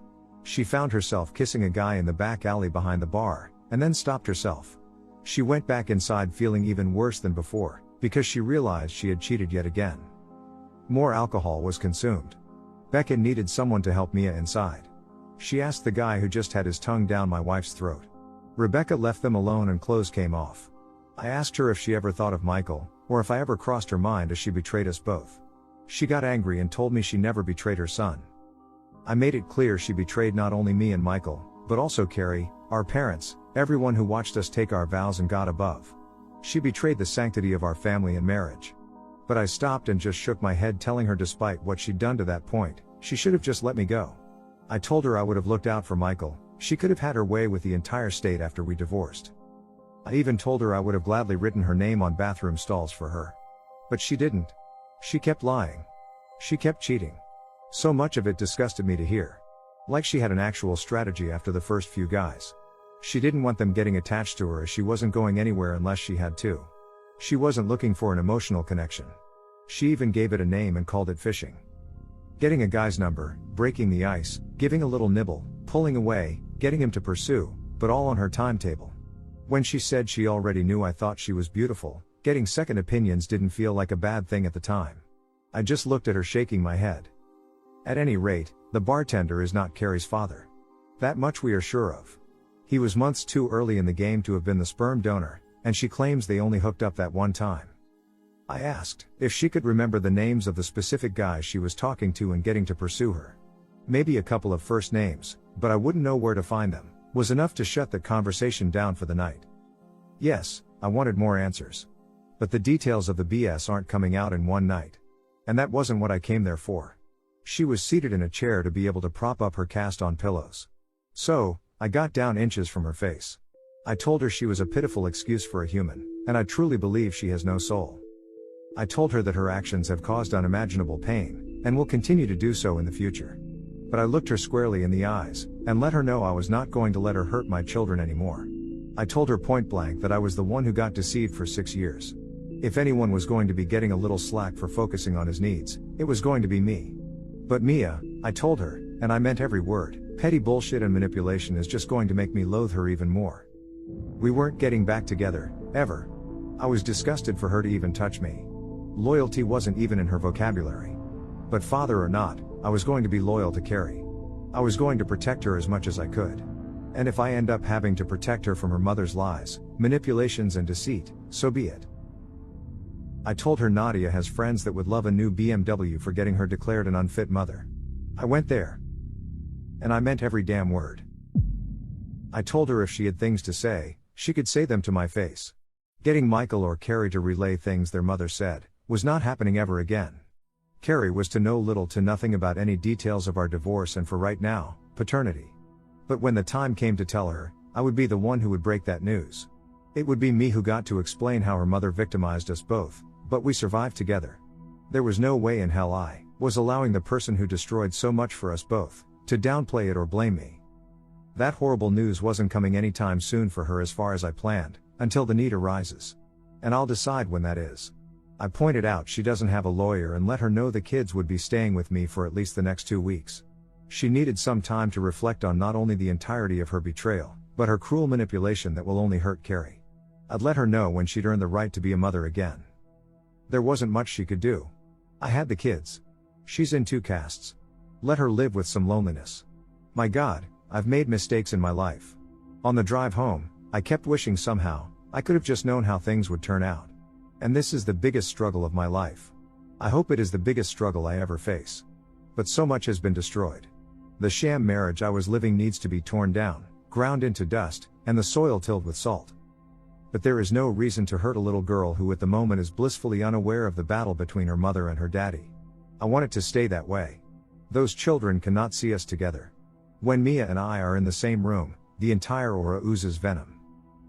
She found herself kissing a guy in the back alley behind the bar, and then stopped herself. She went back inside feeling even worse than before, because she realized she had cheated yet again. More alcohol was consumed. Becca needed someone to help Mia inside. She asked the guy who just had his tongue down my wife's throat. Rebecca left them alone and clothes came off. I asked her if she ever thought of Michael, or if I ever crossed her mind as she betrayed us both. She got angry and told me she never betrayed her son. I made it clear she betrayed not only me and Michael, but also Carrie, our parents, everyone who watched us take our vows and God above. She betrayed the sanctity of our family and marriage. But I stopped and just shook my head telling her despite what she'd done to that point, she should have just let me go. I told her I would have looked out for Michael, she could have had her way with the entire state after we divorced. I even told her I would have gladly written her name on bathroom stalls for her. But she didn't. She kept lying. She kept cheating. So much of it disgusted me to hear. Like she had an actual strategy after the first few guys. She didn't want them getting attached to her as she wasn't going anywhere unless she had to. She wasn't looking for an emotional connection. She even gave it a name and called it fishing. Getting a guy's number, breaking the ice, giving a little nibble, pulling away, getting him to pursue, but all on her timetable. When she said she already knew I thought she was beautiful, getting second opinions didn't feel like a bad thing at the time. I just looked at her shaking my head. At any rate, the bartender is not Carrie's father. That much we are sure of. He was months too early in the game to have been the sperm donor, and she claims they only hooked up that one time. I asked if she could remember the names of the specific guys she was talking to and getting to pursue her. Maybe a couple of first names, but I wouldn't know where to find them, was enough to shut the conversation down for the night. Yes, I wanted more answers. But the details of the BS aren't coming out in one night. And that wasn't what I came there for. She was seated in a chair to be able to prop up her cast-on pillows. So, I got down inches from her face. I told her she was a pitiful excuse for a human, and I truly believe she has no soul. I told her that her actions have caused unimaginable pain, and will continue to do so in the future. But I looked her squarely in the eyes, and let her know I was not going to let her hurt my children anymore. I told her point blank that I was the one who got deceived for 6 years. If anyone was going to be getting a little slack for focusing on his needs, it was going to be me. But Mia, I told her, and I meant every word, petty bullshit and manipulation is just going to make me loathe her even more. We weren't getting back together, ever. I was disgusted for her to even touch me. Loyalty wasn't even in her vocabulary. But father or not, I was going to be loyal to Carrie. I was going to protect her as much as I could. And if I end up having to protect her from her mother's lies, manipulations and deceit, so be it. I told her Nadia has friends that would love a new BMW for getting her declared an unfit mother. I went there. And I meant every damn word. I told her if she had things to say, she could say them to my face. Getting Michael or Carrie to relay things their mother said, was not happening ever again. Carrie was to know little to nothing about any details of our divorce and for right now, paternity. But when the time came to tell her, I would be the one who would break that news. It would be me who got to explain how her mother victimized us both, but we survived together. There was no way in hell I was allowing the person who destroyed so much for us both to downplay it or blame me. That horrible news wasn't coming anytime soon for her as far as I planned, until the need arises. And I'll decide when that is. I pointed out she doesn't have a lawyer and let her know the kids would be staying with me for at least the next 2 weeks. She needed some time to reflect on not only the entirety of her betrayal, but her cruel manipulation that will only hurt Carrie. I'd let her know when she'd earned the right to be a mother again. There wasn't much she could do. I had the kids. She's in 2 castes. Let her live with some loneliness. My God, I've made mistakes in my life. On the drive home, I kept wishing somehow I could have just known how things would turn out. And this is the biggest struggle of my life. I hope it is the biggest struggle I ever face. But so much has been destroyed. The sham marriage I was living needs to be torn down, ground into dust, and the soil tilled with salt. But there is no reason to hurt a little girl who at the moment is blissfully unaware of the battle between her mother and her daddy. I want it to stay that way. Those children cannot see us together. When Mia and I are in the same room, the entire aura oozes venom.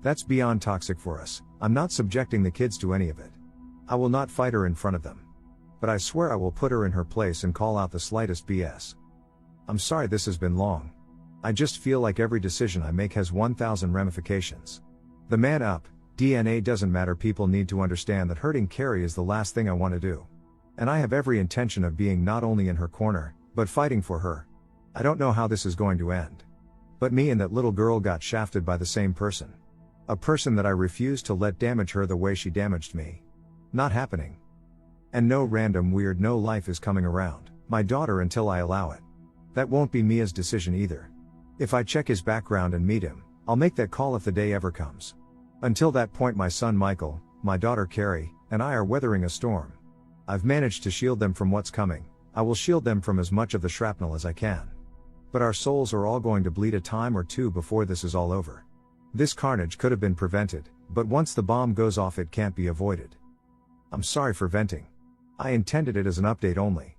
That's beyond toxic for us. I'm not subjecting the kids to any of it. I will not fight her in front of them. But I swear I will put her in her place and call out the slightest BS. I'm sorry this has been long. I just feel like every decision I make has 1,000 ramifications. The man up, DNA doesn't matter. People need to understand that hurting Carrie is the last thing I want to do. And I have every intention of being not only in her corner, but fighting for her. I don't know how this is going to end. But me and that little girl got shafted by the same person. A person that I refused to let damage her the way she damaged me. Not happening. And no random weird no life is coming around my daughter until I allow it. That won't be Mia's decision either. If I check his background and meet him, I'll make that call if the day ever comes. Until that point my son Michael, my daughter Carrie, and I are weathering a storm. I've managed to shield them from what's coming. I will shield them from as much of the shrapnel as I can. But our souls are all going to bleed a time or two before this is all over. This carnage could have been prevented, but once the bomb goes off it can't be avoided. I'm sorry for venting. I intended it as an update only.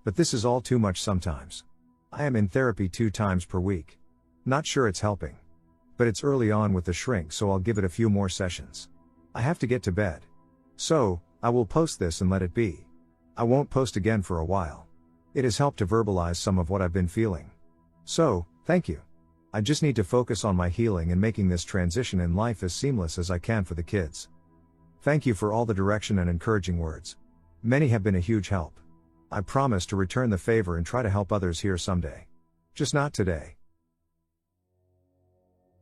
But this is all too much sometimes. I am in therapy 2 times per week. Not sure it's helping. But it's early on with the shrink, so I'll give it a few more sessions. I have to get to bed. So, I will post this and let it be. I won't post again for a while. It has helped to verbalize some of what I've been feeling. So, thank you. I just need to focus on my healing and making this transition in life as seamless as I can for the kids. Thank you for all the direction and encouraging words. Many have been a huge help. I promise to return the favor and try to help others here someday. Just not today.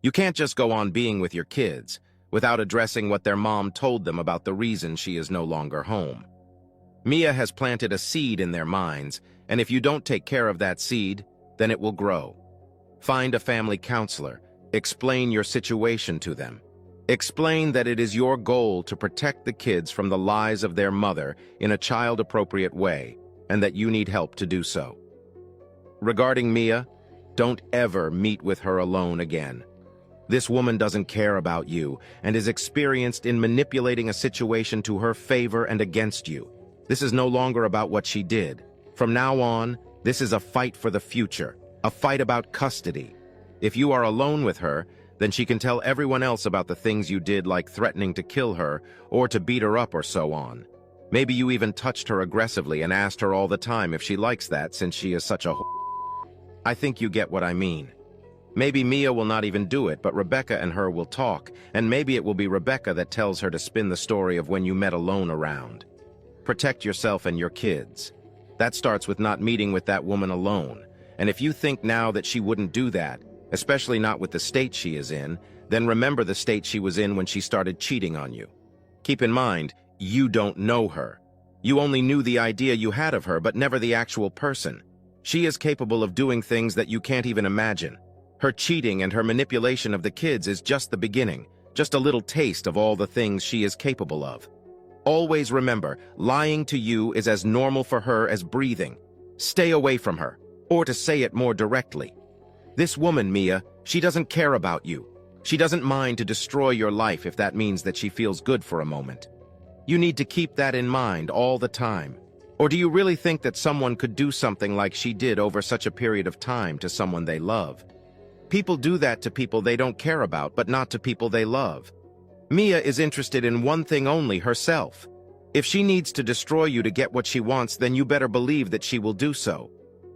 You can't just go on being with your kids without addressing what their mom told them about the reason she is no longer home. Mia has planted a seed in their minds, and if you don't take care of that seed, then it will grow. Find a family counselor, Explain your situation to them. Explain that it is your goal to protect the kids from the lies of their mother in a child-appropriate way, and that you need help to do so. Regarding Mia, don't ever meet with her alone again. This woman doesn't care about you and is experienced in manipulating a situation to her favor and against you. This is no longer about what she did. From now on, this is a fight for the future, a fight about custody. If you are alone with her, then she can tell everyone else about the things you did, like threatening to kill her or to beat her up or so on. Maybe you even touched her aggressively and asked her all the time if she likes that, since she is such a I think you get what I mean. Maybe Mia will not even do it, but Rebecca and her will talk, and maybe it will be Rebecca that tells her to spin the story of when you met alone around. Protect yourself and your kids. That starts with not meeting with that woman alone. And if you think now that she wouldn't do that, especially not with the state she is in, then remember the state she was in when she started cheating on you. Keep in mind, you don't know her. You only knew the idea you had of her, but never the actual person. She is capable of doing things that you can't even imagine. Her cheating and her manipulation of the kids is just the beginning, just a little taste of all the things she is capable of. Always remember, lying to you is as normal for her as breathing. Stay away from her, or to say it more directly. This woman, Mia, she doesn't care about you. She doesn't mind to destroy your life if that means that she feels good for a moment. You need to keep that in mind all the time. Or do you really think that someone could do something like she did over such a period of time to someone they love? People do that to people they don't care about, but not to people they love. Mia is interested in one thing only, herself. If she needs to destroy you to get what she wants, then you better believe that she will do so.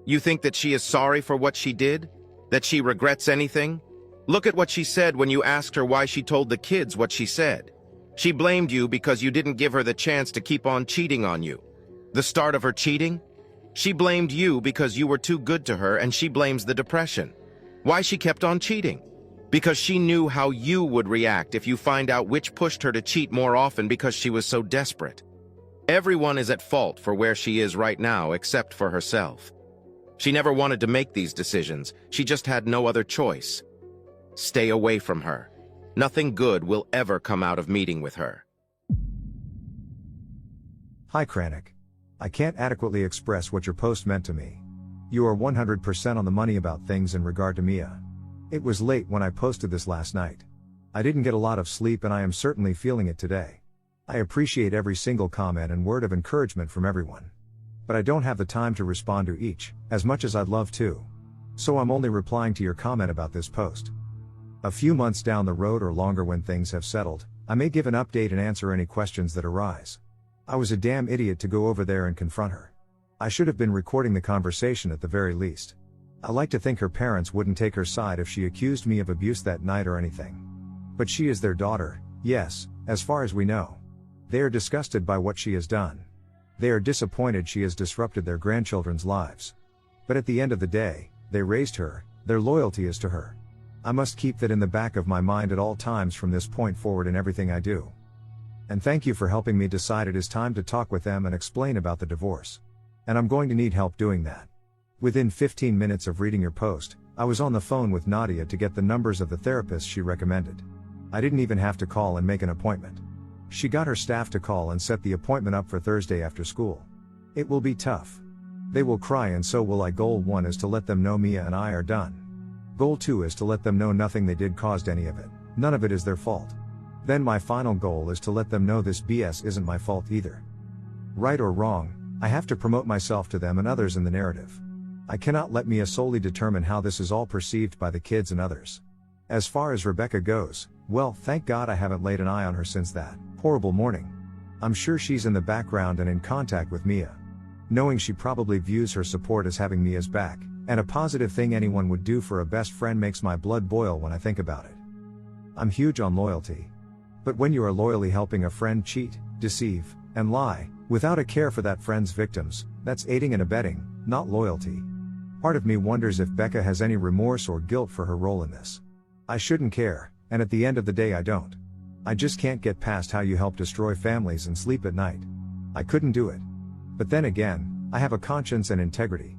You think that she is sorry for what she did? That she regrets anything? Look at what she said when you asked her why she told the kids what she said. She blamed you because you didn't give her the chance to keep on cheating on you. The start of her cheating? She blamed you because you were too good to her, and she blames the depression. Why she kept on cheating? Because she knew how you would react if you find out which pushed her to cheat more often, because she was so desperate. Everyone is at fault for where she is right now except for herself. She never wanted to make these decisions. She just had no other choice. Stay away from her. Nothing good will ever come out of meeting with her. Hi Kranik. I can't adequately express what your post meant to me. You are 100% on the money about things in regard to Mia. It was late when I posted this last night. I didn't get a lot of sleep, and I am certainly feeling it today. I appreciate every single comment and word of encouragement from everyone. But I don't have the time to respond to each, as much as I'd love to. So I'm only replying to your comment about this post. A few months down the road or longer, when things have settled, I may give an update and answer any questions that arise. I was a damn idiot to go over there and confront her. I should have been recording the conversation at the very least. I like to think her parents wouldn't take her side if she accused me of abuse that night or anything. But she is their daughter, yes, as far as we know. They are disgusted by what she has done. They are disappointed she has disrupted their grandchildren's lives. But at the end of the day, they raised her, their loyalty is to her. I must keep that in the back of my mind at all times from this point forward in everything I do. And thank you for helping me decide it is time to talk with them and explain about the divorce. And I'm going to need help doing that. Within 15 minutes of reading your post, I was on the phone with Nadia to get the numbers of the therapists she recommended. I didn't even have to call and make an appointment. She got her staff to call and set the appointment up for Thursday after school. It will be tough. They will cry, and so will I. Goal 1 is to let them know Mia and I are done. Goal 2 is to let them know nothing they did caused any of it. None of it is their fault. Then my final goal is to let them know this BS isn't my fault either. Right or wrong, I have to promote myself to them and others in the narrative. I cannot let Mia solely determine how this is all perceived by the kids and others. As far as Rebecca goes, well, thank God I haven't laid an eye on her since that horrible morning. I'm sure she's in the background and in contact with Mia. Knowing she probably views her support as having Mia's back, and a positive thing anyone would do for a best friend, makes my blood boil when I think about it. I'm huge on loyalty. But when you are loyally helping a friend cheat, deceive, and lie, without a care for that friend's victims, that's aiding and abetting, not loyalty. Part of me wonders if Becca has any remorse or guilt for her role in this. I shouldn't care, and at the end of the day I don't. I just can't get past how you help destroy families and sleep at night. I couldn't do it. But then again, I have a conscience and integrity.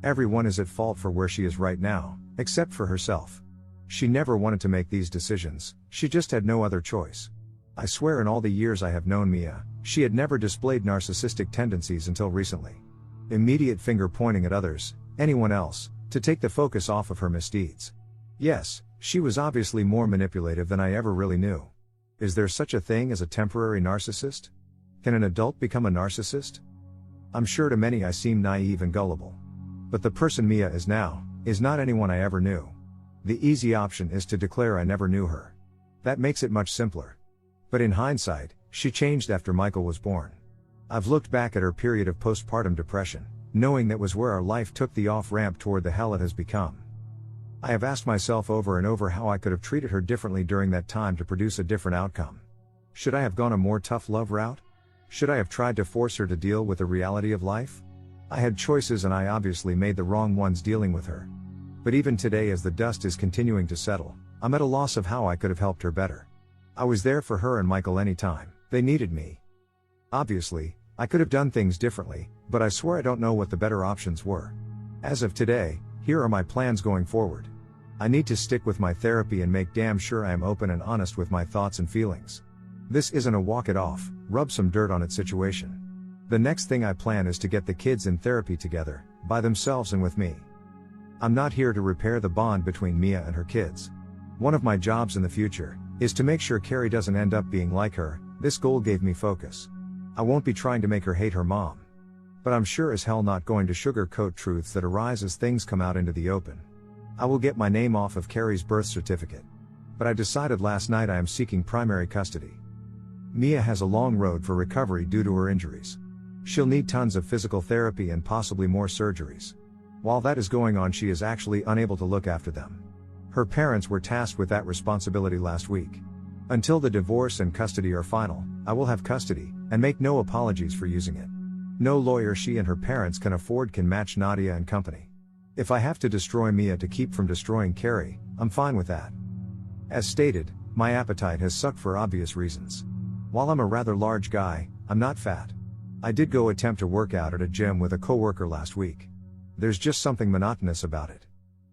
Everyone is at fault for where she is right now, except for herself. She never wanted to make these decisions, she just had no other choice. I swear in all the years I have known Mia, she had never displayed narcissistic tendencies until recently. Immediate finger pointing at others, anyone else, to take the focus off of her misdeeds. Yes, she was obviously more manipulative than I ever really knew. Is there such a thing as a temporary narcissist? Can an adult become a narcissist? I'm sure to many I seem naive and gullible. But the person Mia is now, is not anyone I ever knew. The easy option is to declare I never knew her. That makes it much simpler. But in hindsight, she changed after Michael was born. I've looked back at her period of postpartum depression, knowing that was where our life took the off-ramp toward the hell it has become. I have asked myself over and over how I could have treated her differently during that time to produce a different outcome. Should I have gone a more tough love route? Should I have tried to force her to deal with the reality of life? I had choices and I obviously made the wrong ones dealing with her. But even today, as the dust is continuing to settle, I'm at a loss of how I could have helped her better. I was there for her and Michael anytime they needed me. Obviously, I could have done things differently, but I swear I don't know what the better options were. As of today, here are my plans going forward. I need to stick with my therapy and make damn sure I am open and honest with my thoughts and feelings. This isn't a walk it off, rub some dirt on it situation. The next thing I plan is to get the kids in therapy together, by themselves and with me. I'm not here to repair the bond between Mia and her kids. One of my jobs in the future is to make sure Carrie doesn't end up being like her. This goal gave me focus. I won't be trying to make her hate her mom. But I'm sure as hell not going to sugarcoat truths that arise as things come out into the open. I will get my name off of Carrie's birth certificate. But I decided last night I am seeking primary custody. Mia has a long road for recovery due to her injuries. She'll need tons of physical therapy and possibly more surgeries. While that is going on, she is actually unable to look after them. Her parents were tasked with that responsibility last week. Until the divorce and custody are final, I will have custody, and make no apologies for using it. No lawyer she and her parents can afford can match Nadia and company. If I have to destroy Mia to keep from destroying Carrie, I'm fine with that. As stated, my appetite has sucked for obvious reasons. While I'm a rather large guy, I'm not fat. I did go attempt to work out at a gym with a coworker last week. There's just something monotonous about it.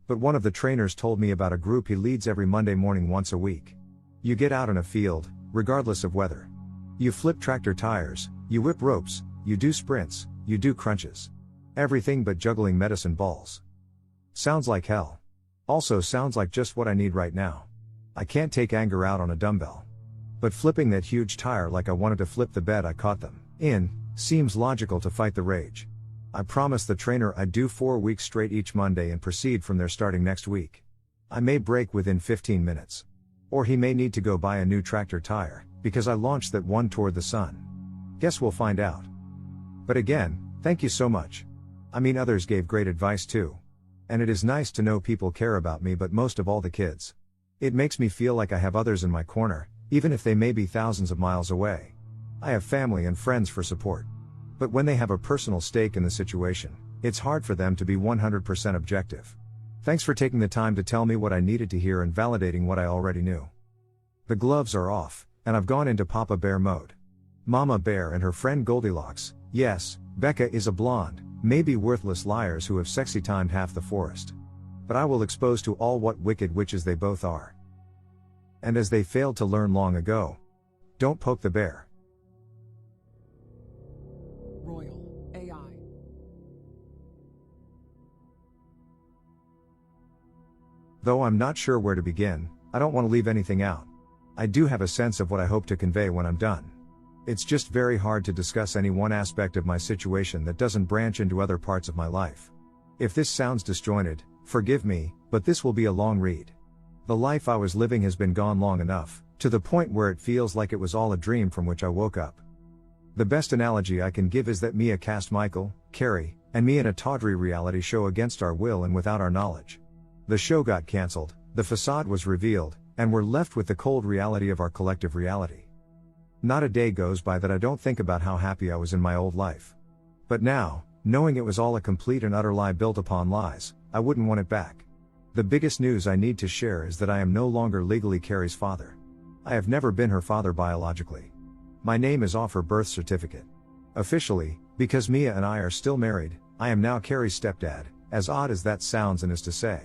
But one of the trainers told me about a group he leads every Monday morning once a week. You get out in a field, regardless of weather. You flip tractor tires, you whip ropes, you do sprints, you do crunches. Everything but juggling medicine balls. Sounds like hell. Also sounds like just what I need right now. I can't take anger out on a dumbbell. But flipping that huge tire like I wanted to flip the bed I caught them in, seems logical to fight the rage. I promised the trainer I'd do 4 weeks straight each Monday and proceed from there starting next week. I may break within 15 minutes. Or he may need to go buy a new tractor tire, because I launched that one toward the sun. Guess we'll find out. But again, thank you so much. I mean, others gave great advice too. And it is nice to know people care about me, but most of all the kids. It makes me feel like I have others in my corner, even if they may be thousands of miles away. I have family and friends for support. But when they have a personal stake in the situation, it's hard for them to be 100% objective. Thanks for taking the time to tell me what I needed to hear and validating what I already knew. The gloves are off, and I've gone into Papa Bear mode. Mama Bear and her friend Goldilocks, yes, Becca is a blonde, maybe worthless liars who have sexy timed half the forest. But I will expose to all what wicked witches they both are. And as they failed to learn long ago, don't poke the bear. Royal AI. Though I'm not sure where to begin, I don't want to leave anything out. I do have a sense of what I hope to convey when I'm done. It's just very hard to discuss any one aspect of my situation that doesn't branch into other parts of my life. If this sounds disjointed, forgive me, but this will be a long read. The life I was living has been gone long enough, to the point where it feels like it was all a dream from which I woke up. The best analogy I can give is that Mia cast Michael, Carrie, and me in a tawdry reality show against our will and without our knowledge. The show got cancelled, the facade was revealed, and we're left with the cold reality of our collective reality. Not a day goes by that I don't think about how happy I was in my old life. But now, knowing it was all a complete and utter lie built upon lies, I wouldn't want it back. The biggest news I need to share is that I am no longer legally Carrie's father. I have never been her father biologically. My name is off her birth certificate. Officially, because Mia and I are still married, I am now Carrie's stepdad, as odd as that sounds and is to say.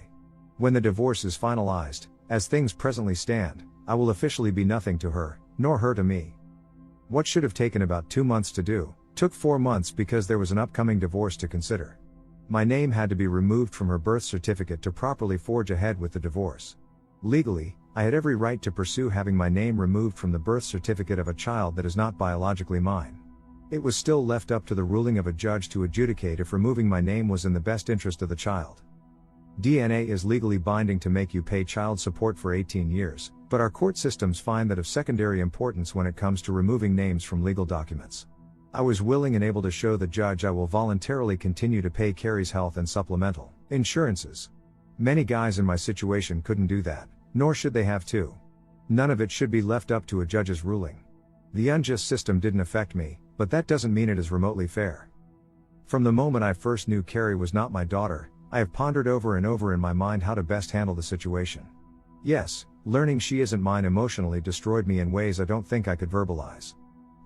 When the divorce is finalized, As things presently stand, I will officially be nothing to her, nor her to me. What should have taken about 2 months to do, took 4 months because there was an upcoming divorce to consider. My name had to be removed from her birth certificate to properly forge ahead with the divorce. Legally, I had every right to pursue having my name removed from the birth certificate of a child that is not biologically mine. It was still left up to the ruling of a judge to adjudicate if removing my name was in the best interest of the child. DNA is legally binding to make you pay child support for 18 years, but our court systems find that of secondary importance when it comes to removing names from legal documents. I was willing and able to show the judge I will voluntarily continue to pay Carrie's health and supplemental insurances. Many guys in my situation couldn't do that, nor should they have to. None of it should be left up to a judge's ruling. The unjust system didn't affect me, but that doesn't mean it is remotely fair. From the moment I first knew Carrie was not my daughter, I have pondered over and over in my mind how to best handle the situation. Yes, learning she isn't mine emotionally destroyed me in ways I don't think I could verbalize.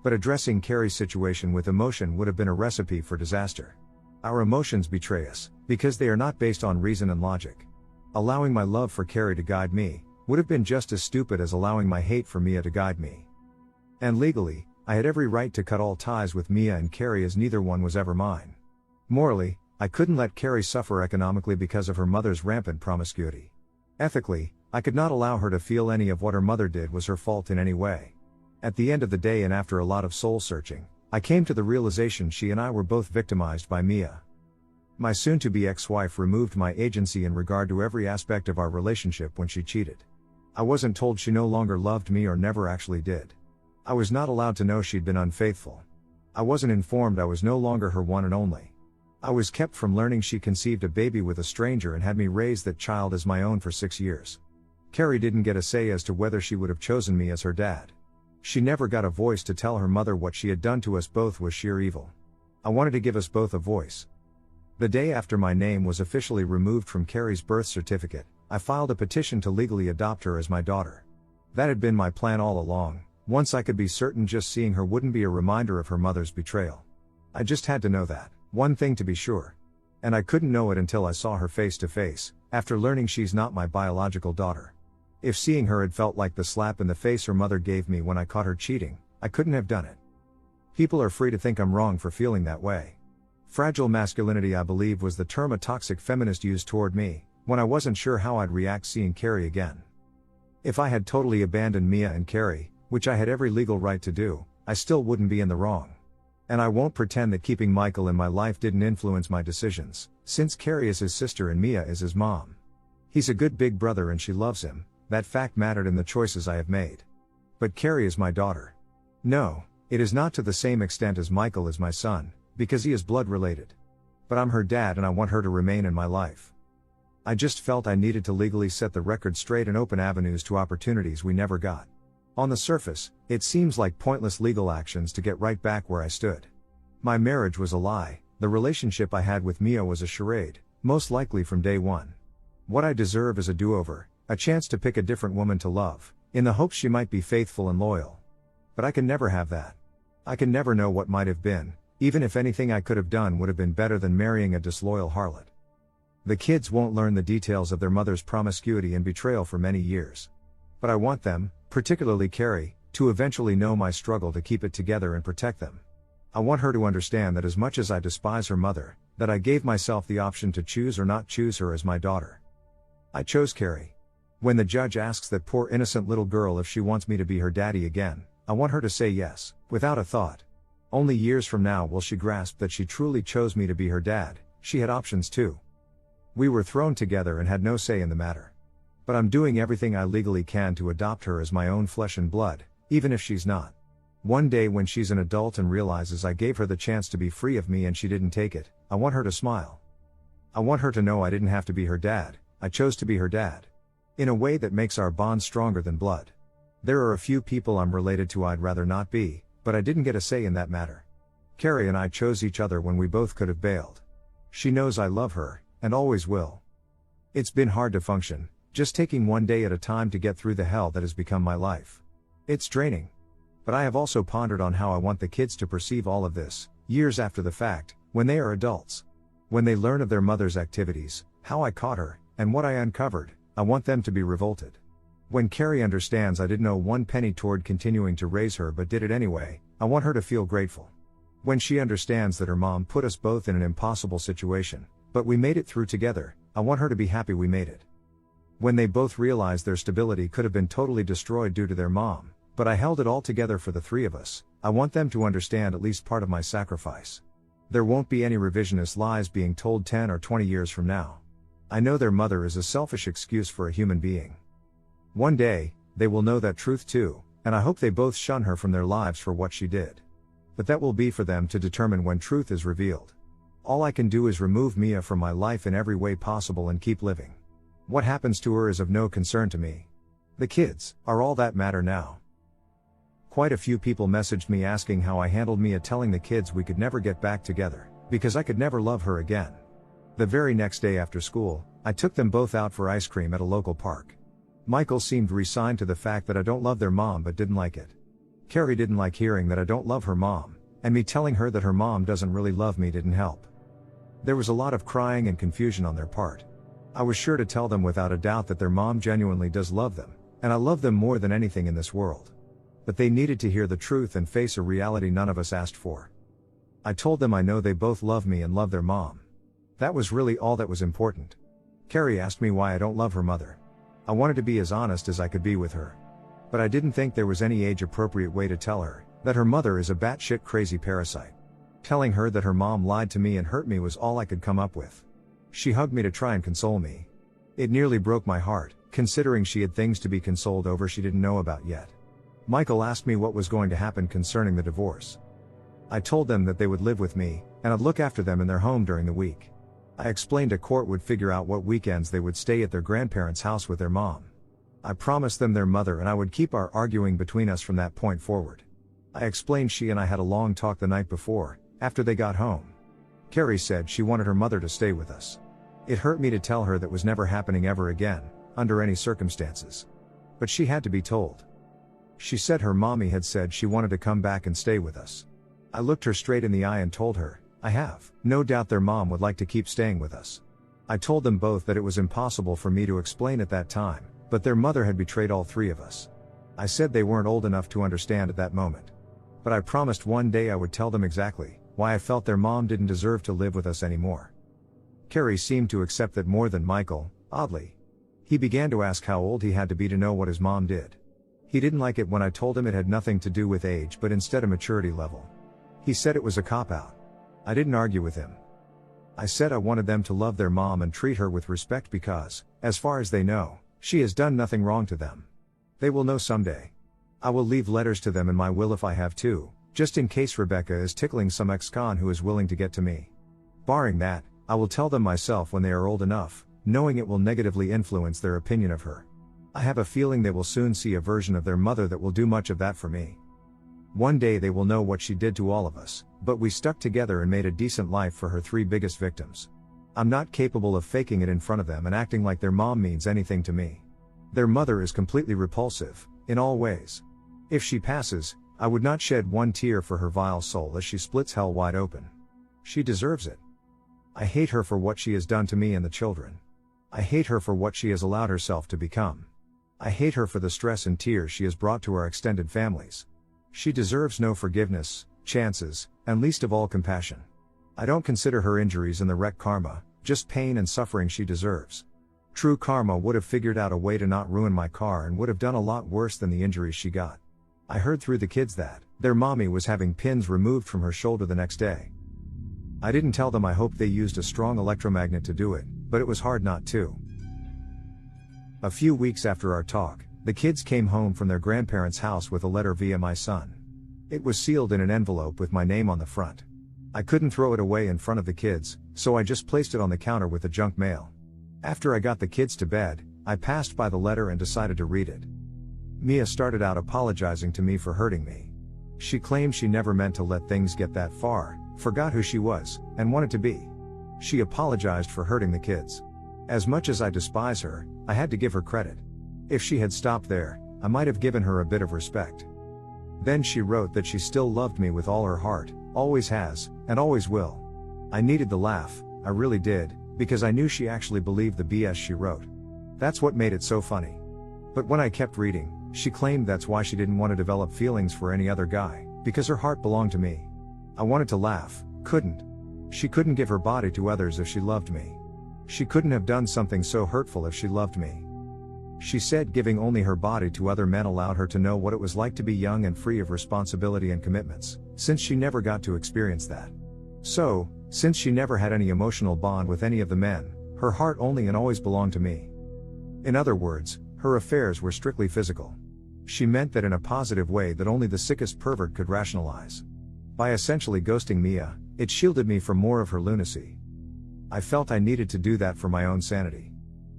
But addressing Carrie's situation with emotion would have been a recipe for disaster. Our emotions betray us, because they are not based on reason and logic. Allowing my love for Carrie to guide me, would have been just as stupid as allowing my hate for Mia to guide me. And legally, I had every right to cut all ties with Mia and Carrie as neither one was ever mine. Morally, I couldn't let Carrie suffer economically because of her mother's rampant promiscuity. Ethically, I could not allow her to feel any of what her mother did was her fault in any way. At the end of the day and after a lot of soul searching, I came to the realization she and I were both victimized by Mia. My soon-to-be ex-wife removed my agency in regard to every aspect of our relationship when she cheated. I wasn't told she no longer loved me or never actually did. I was not allowed to know she'd been unfaithful. I wasn't informed I was no longer her one and only. I was kept from learning she conceived a baby with a stranger and had me raise that child as my own for 6 years. Carrie didn't get a say as to whether she would have chosen me as her dad. She never got a voice to tell her mother what she had done to us both was sheer evil. I wanted to give us both a voice. The day after my name was officially removed from Carrie's birth certificate, I filed a petition to legally adopt her as my daughter. That had been my plan all along. Once I could be certain just seeing her wouldn't be a reminder of her mother's betrayal. I just had to know that. One thing to be sure. And I couldn't know it until I saw her face to face, after learning she's not my biological daughter. If seeing her had felt like the slap in the face her mother gave me when I caught her cheating, I couldn't have done it. People are free to think I'm wrong for feeling that way. Fragile masculinity, I believe, was the term a toxic feminist used toward me, when I wasn't sure how I'd react seeing Carrie again. If I had totally abandoned Mia and Carrie, which I had every legal right to do, I still wouldn't be in the wrong. And I won't pretend that keeping Michael in my life didn't influence my decisions, since Carrie is his sister and Mia is his mom. He's a good big brother and she loves him, that fact mattered in the choices I have made. But Carrie is my daughter. No, it is not to the same extent as Michael is my son, because he is blood related. But I'm her dad and I want her to remain in my life. I just felt I needed to legally set the record straight and open avenues to opportunities we never got. On the surface, it seems like pointless legal actions to get right back where I stood. My marriage was a lie, the relationship I had with Mia was a charade, most likely from day one. What I deserve is a do-over, a chance to pick a different woman to love, in the hopes she might be faithful and loyal. But I can never have that. I can never know what might have been, even if anything I could have done would have been better than marrying a disloyal harlot. The kids won't learn the details of their mother's promiscuity and betrayal for many years. But I want them, particularly Carrie, to eventually know my struggle to keep it together and protect them. I want her to understand that as much as I despise her mother, that I gave myself the option to choose or not choose her as my daughter. I chose Carrie. When the judge asks that poor innocent little girl if she wants me to be her daddy again, I want her to say yes, without a thought. Only years from now will she grasp that she truly chose me to be her dad. She had options too. We were thrown together and had no say in the matter. But I'm doing everything I legally can to adopt her as my own flesh and blood, even if she's not. One day when she's an adult and realizes I gave her the chance to be free of me and she didn't take it, I want her to smile. I want her to know I didn't have to be her dad, I chose to be her dad. In a way that makes our bond stronger than blood. There are a few people I'm related to I'd rather not be, but I didn't get a say in that matter. Carrie and I chose each other when we both could have bailed. She knows I love her, and always will. It's been hard to function, just taking one day at a time to get through the hell that has become my life. It's draining. But I have also pondered on how I want the kids to perceive all of this, years after the fact, when they are adults. When they learn of their mother's activities, how I caught her, and what I uncovered, I want them to be revolted. When Carrie understands I didn't owe one penny toward continuing to raise her but did it anyway, I want her to feel grateful. When she understands that her mom put us both in an impossible situation, but we made it through together, I want her to be happy we made it. When they both realize their stability could have been totally destroyed due to their mom, but I held it all together for the three of us, I want them to understand at least part of my sacrifice. There won't be any revisionist lies being told 10 or 20 years from now. I know their mother is a selfish excuse for a human being. One day, they will know that truth too, and I hope they both shun her from their lives for what she did. But that will be for them to determine when truth is revealed. All I can do is remove Mia from my life in every way possible and keep living. What happens to her is of no concern to me. The kids are all that matter now. Quite a few people messaged me asking how I handled Mia telling the kids we could never get back together, because I could never love her again. The very next day after school, I took them both out for ice cream at a local park. Michael seemed resigned to the fact that I don't love their mom but didn't like it. Carrie didn't like hearing that I don't love her mom, and me telling her that her mom doesn't really love me didn't help. There was a lot of crying and confusion on their part. I was sure to tell them without a doubt that their mom genuinely does love them, and I love them more than anything in this world. But they needed to hear the truth and face a reality none of us asked for. I told them I know they both love me and love their mom. That was really all that was important. Carrie asked me why I don't love her mother. I wanted to be as honest as I could be with her. But I didn't think there was any age-appropriate way to tell her that her mother is a batshit crazy parasite. Telling her that her mom lied to me and hurt me was all I could come up with. She hugged me to try and console me. It nearly broke my heart, considering she had things to be consoled over she didn't know about yet. Michael asked me what was going to happen concerning the divorce. I told them that they would live with me, and I'd look after them in their home during the week. I explained a court would figure out what weekends they would stay at their grandparents' house with their mom. I promised them their mother and I would keep our arguing between us from that point forward. I explained she and I had a long talk the night before, after they got home. Carrie said she wanted her mother to stay with us. It hurt me to tell her that was never happening ever again, under any circumstances. But she had to be told. She said her mommy had said she wanted to come back and stay with us. I looked her straight in the eye and told her, I have no doubt their mom would like to keep staying with us. I told them both that it was impossible for me to explain at that time, but their mother had betrayed all three of us. I said they weren't old enough to understand at that moment. But I promised one day I would tell them exactly why I felt their mom didn't deserve to live with us anymore. Carrie seemed to accept that more than Michael, oddly. He began to ask how old he had to be to know what his mom did. He didn't like it when I told him it had nothing to do with age but instead a maturity level. He said it was a cop-out. I didn't argue with him. I said I wanted them to love their mom and treat her with respect because, as far as they know, she has done nothing wrong to them. They will know someday. I will leave letters to them in my will if I have to, just in case Rebecca is tickling some ex-con who is willing to get to me. Barring that, I will tell them myself when they are old enough, knowing it will negatively influence their opinion of her. I have a feeling they will soon see a version of their mother that will do much of that for me. One day they will know what she did to all of us, but we stuck together and made a decent life for her three biggest victims. I'm not capable of faking it in front of them and acting like their mom means anything to me. Their mother is completely repulsive, in all ways. If she passes, I would not shed one tear for her vile soul as she splits hell wide open. She deserves it. I hate her for what she has done to me and the children. I hate her for what she has allowed herself to become. I hate her for the stress and tears she has brought to our extended families. She deserves no forgiveness, chances, and least of all compassion. I don't consider her injuries in the wreck karma, just pain and suffering she deserves. True karma would have figured out a way to not ruin my car and would have done a lot worse than the injuries she got. I heard through the kids that their mommy was having pins removed from her shoulder the next day. I didn't tell them I hoped they used a strong electromagnet to do it, but it was hard not to. A few weeks after our talk, the kids came home from their grandparents' house with a letter via my son. It was sealed in an envelope with my name on the front. I couldn't throw it away in front of the kids, so I just placed it on the counter with the junk mail. After I got the kids to bed, I passed by the letter and decided to read it. Mia started out apologizing to me for hurting me. She claimed she never meant to let things get that far, forgot who she was, and wanted to be. She apologized for hurting the kids. As much as I despise her, I had to give her credit. If she had stopped there, I might have given her a bit of respect. Then she wrote that she still loved me with all her heart, always has, and always will. I needed the laugh, I really did, because I knew she actually believed the BS she wrote. That's what made it so funny. But when I kept reading, she claimed that's why she didn't want to develop feelings for any other guy, because her heart belonged to me. I wanted to laugh, couldn't. She couldn't give her body to others if she loved me. She couldn't have done something so hurtful if she loved me. She said giving only her body to other men allowed her to know what it was like to be young and free of responsibility and commitments, since she never got to experience that. So, since she never had any emotional bond with any of the men, her heart only and always belonged to me. In other words, her affairs were strictly physical. She meant that in a positive way that only the sickest pervert could rationalize. By essentially ghosting Mia, it shielded me from more of her lunacy. I felt I needed to do that for my own sanity.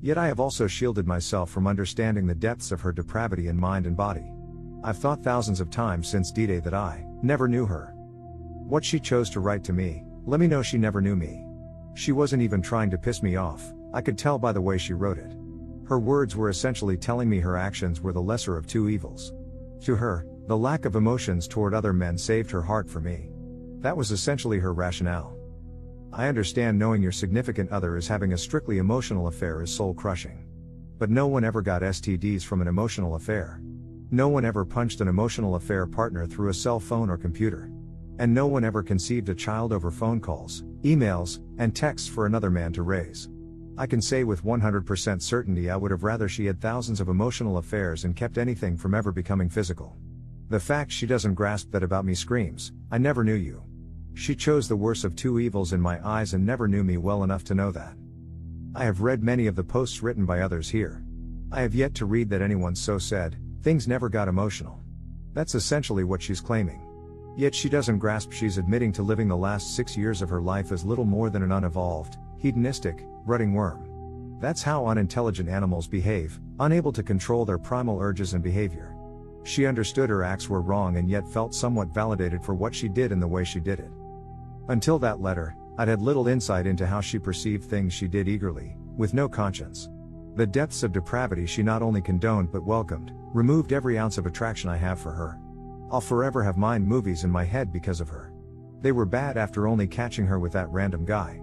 Yet I have also shielded myself from understanding the depths of her depravity in mind and body. I've thought thousands of times since D-Day that I never knew her. What she chose to write to me, let me know she never knew me. She wasn't even trying to piss me off, I could tell by the way she wrote it. Her words were essentially telling me her actions were the lesser of two evils. To her, the lack of emotions toward other men saved her heart for me. That was essentially her rationale. I understand knowing your significant other is having a strictly emotional affair is soul-crushing. But no one ever got STDs from an emotional affair. No one ever punched an emotional affair partner through a cell phone or computer. And no one ever conceived a child over phone calls, emails, and texts for another man to raise. I can say with 100% certainty I would have rather she had thousands of emotional affairs and kept anything from ever becoming physical. The fact she doesn't grasp that about me screams, I never knew you. She chose the worst of two evils in my eyes and never knew me well enough to know that. I have read many of the posts written by others here. I have yet to read that anyone so said, things never got emotional. That's essentially what she's claiming. Yet she doesn't grasp she's admitting to living the last 6 years of her life as little more than an unevolved, hedonistic, rutting worm. That's how unintelligent animals behave, unable to control their primal urges and behavior. She understood her acts were wrong and yet felt somewhat validated for what she did and the way she did it. Until that letter, I'd had little insight into how she perceived things she did eagerly, with no conscience. The depths of depravity she not only condoned but welcomed, removed every ounce of attraction I have for her. I'll forever have mind movies in my head because of her. They were bad after only catching her with that random guy.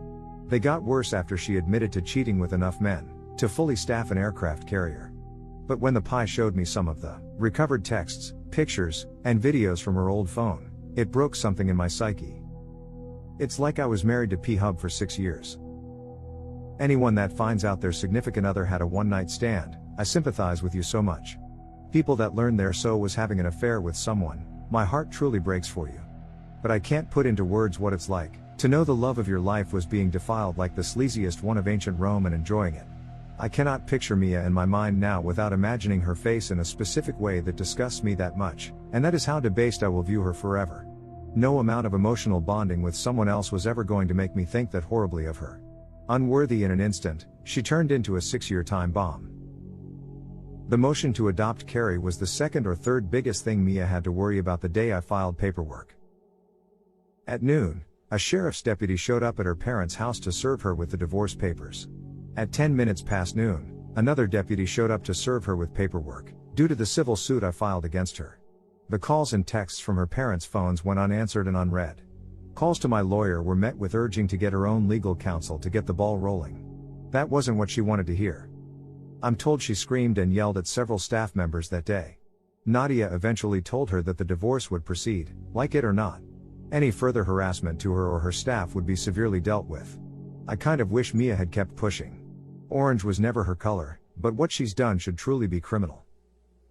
They got worse after she admitted to cheating with enough men to fully staff an aircraft carrier. But when the pie showed me some of the recovered texts, pictures, and videos from her old phone, it broke something in my psyche. It's like I was married to P-Hub for 6 years. Anyone that finds out their significant other had a one-night stand, I sympathize with you so much. People that learn their so was having an affair with someone, my heart truly breaks for you. But I can't put into words what it's like to know the love of your life was being defiled like the sleaziest one of ancient Rome and enjoying it. I cannot picture Mia in my mind now without imagining her face in a specific way that disgusts me that much, and that is how debased I will view her forever. No amount of emotional bonding with someone else was ever going to make me think that horribly of her. Unworthy in an instant, she turned into a 6-year time bomb. The motion to adopt Carrie was the second or third biggest thing Mia had to worry about the day I filed paperwork. At noon, a sheriff's deputy showed up at her parents' house to serve her with the divorce papers. At 10 minutes past noon, another deputy showed up to serve her with paperwork, due to the civil suit I filed against her. The calls and texts from her parents' phones went unanswered and unread. Calls to my lawyer were met with urging to get her own legal counsel to get the ball rolling. That wasn't what she wanted to hear. I'm told she screamed and yelled at several staff members that day. Nadia eventually told her that the divorce would proceed, like it or not. Any further harassment to her or her staff would be severely dealt with. I kind of wish Mia had kept pushing. Orange was never her color, but what she's done should truly be criminal.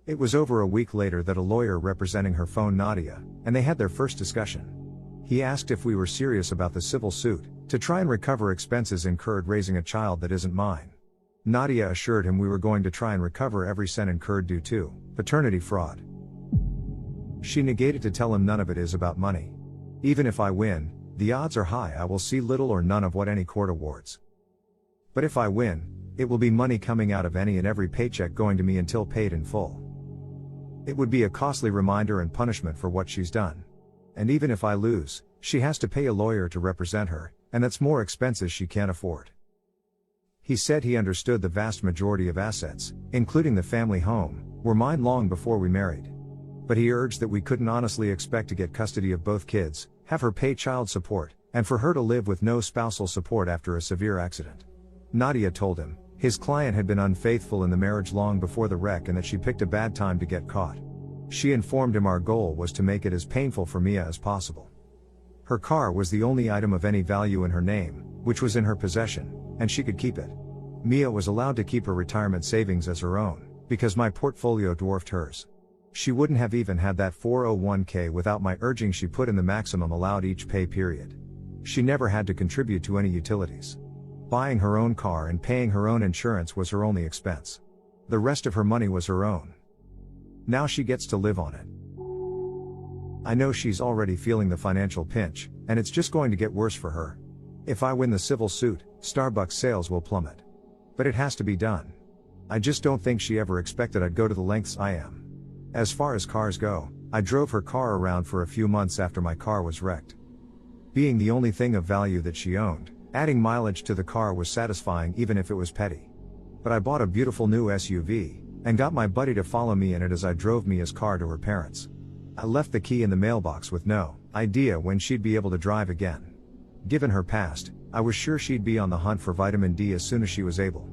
It was over a week later that a lawyer representing her phoned Nadia, and they had their first discussion. He asked if we were serious about the civil suit, to try and recover expenses incurred raising a child that isn't mine. Nadia assured him we were going to try and recover every cent incurred due to paternity fraud. She negated to tell him none of it is about money. Even if I win, the odds are high I will see little or none of what any court awards. But if I win, it will be money coming out of any and every paycheck going to me until paid in full. It would be a costly reminder and punishment for what she's done. And even if I lose, she has to pay a lawyer to represent her, and that's more expenses she can't afford. He said he understood the vast majority of assets, including the family home, were mine long before we married. But he urged that we couldn't honestly expect to get custody of both kids, have her pay child support, and for her to live with no spousal support after a severe accident. Nadia told him, His client had been unfaithful in the marriage long before the wreck and that she picked a bad time to get caught. She informed him our goal was to make it as painful for Mia as possible. Her car was the only item of any value in her name, which was in her possession, and she could keep it. Mia was allowed to keep her retirement savings as her own, because my portfolio dwarfed hers. She wouldn't have even had that 401k without my urging she put in the maximum allowed each pay period. She never had to contribute to any utilities. Buying her own car and paying her own insurance was her only expense. The rest of her money was her own. Now she gets to live on it. I know she's already feeling the financial pinch, and it's just going to get worse for her. If I win the civil suit, Starbucks sales will plummet. But it has to be done. I just don't think she ever expected I'd go to the lengths I am. As far as cars go, I drove her car around for a few months after my car was wrecked. Being the only thing of value that she owned, adding mileage to the car was satisfying even if it was petty. But I bought a beautiful new SUV, and got my buddy to follow me in it as I drove Mia's car to her parents. I left the key in the mailbox with no idea when she'd be able to drive again. Given her past, I was sure she'd be on the hunt for vitamin D as soon as she was able.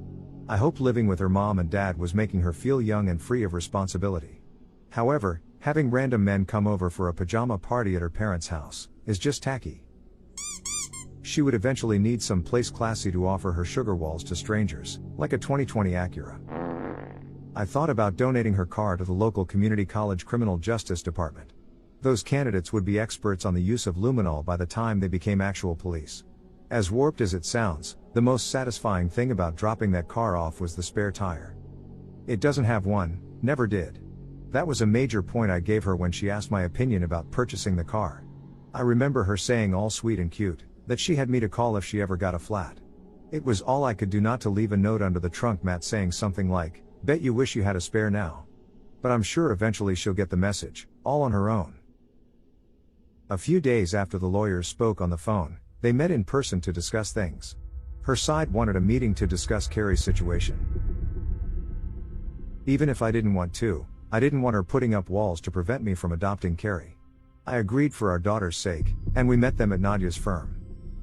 I hoped living with her mom and dad was making her feel young and free of responsibility. However, having random men come over for a pajama party at her parents' house is just tacky. She would eventually need some place classy to offer her sugar walls to strangers, like a 2020 Acura. I thought about donating her car to the local community college criminal justice department. Those candidates would be experts on the use of luminol by the time they became actual police. As warped as it sounds, the most satisfying thing about dropping that car off was the spare tire. It doesn't have one, never did. That was a major point I gave her when she asked my opinion about purchasing the car. I remember her saying all sweet and cute, that she had me to call if she ever got a flat. It was all I could do not to leave a note under the trunk mat saying something like, "Bet you wish you had a spare now." But I'm sure eventually she'll get the message, all on her own. A few days after the lawyers spoke on the phone, they met in person to discuss things. Her side wanted a meeting to discuss Carrie's situation. Even if I didn't want to, I didn't want her putting up walls to prevent me from adopting Carrie. I agreed for our daughter's sake, and we met them at Nadia's firm.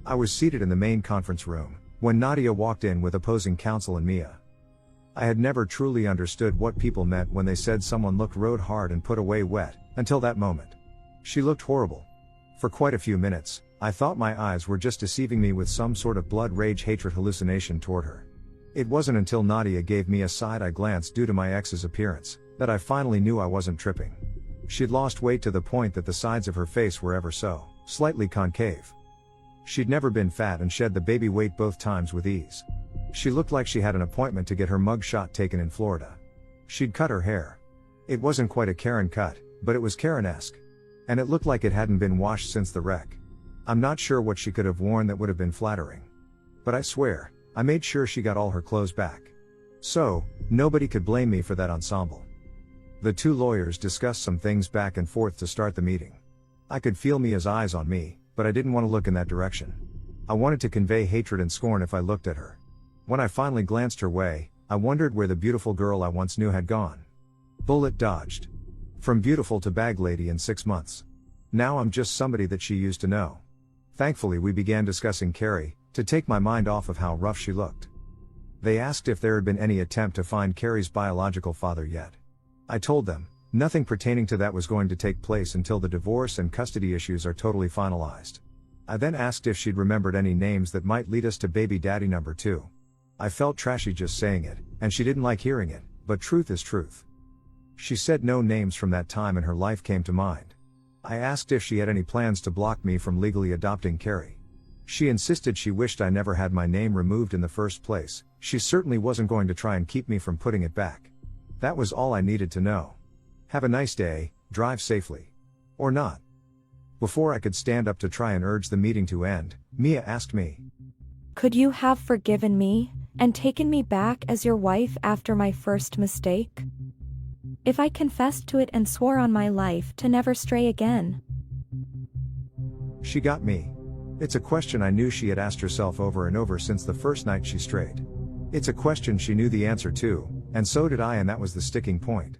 I was seated in the main conference room, when Nadia walked in with opposing counsel and Mia. I had never truly understood what people meant when they said someone looked rode hard and put away wet, until that moment. She looked horrible. For quite a few minutes, I thought my eyes were just deceiving me with some sort of blood rage hatred hallucination toward her. It wasn't until Nadia gave me a side-eye glance due to my ex's appearance, that I finally knew I wasn't tripping. She'd lost weight to the point that the sides of her face were ever so slightly concave. She'd never been fat and shed the baby weight both times with ease. She looked like she had an appointment to get her mug shot taken in Florida. She'd cut her hair. It wasn't quite a Karen cut, but it was Karen-esque. And it looked like it hadn't been washed since the wreck. I'm not sure what she could have worn that would have been flattering. But I swear, I made sure she got all her clothes back. So, nobody could blame me for that ensemble. The two lawyers discussed some things back and forth to start the meeting. I could feel Mia's eyes on me, but I didn't want to look in that direction. I wanted to convey hatred and scorn if I looked at her. When I finally glanced her way, I wondered where the beautiful girl I once knew had gone. Bullet dodged. From beautiful to bag lady in 6 months. Now I'm just somebody that she used to know. Thankfully we began discussing Carrie, to take my mind off of how rough she looked. They asked if there had been any attempt to find Carrie's biological father yet. I told them, nothing pertaining to that was going to take place until the divorce and custody issues are totally finalized. I then asked if she'd remembered any names that might lead us to baby daddy number 2. I felt trashy just saying it, and she didn't like hearing it, but truth is truth. She said no names from that time in her life came to mind. I asked if she had any plans to block me from legally adopting Carrie. She insisted she wished I never had my name removed in the first place. She certainly wasn't going to try and keep me from putting it back. That was all I needed to know. Have a nice day, drive safely. Or not. Before I could stand up to try and urge the meeting to end, Mia asked me, "Could you have forgiven me, and taken me back as your wife after my first mistake? If I confessed to it and swore on my life to never stray again." She got me. It's a question I knew she had asked herself over and over since the first night she strayed. It's a question she knew the answer to, and so did I, and that was the sticking point.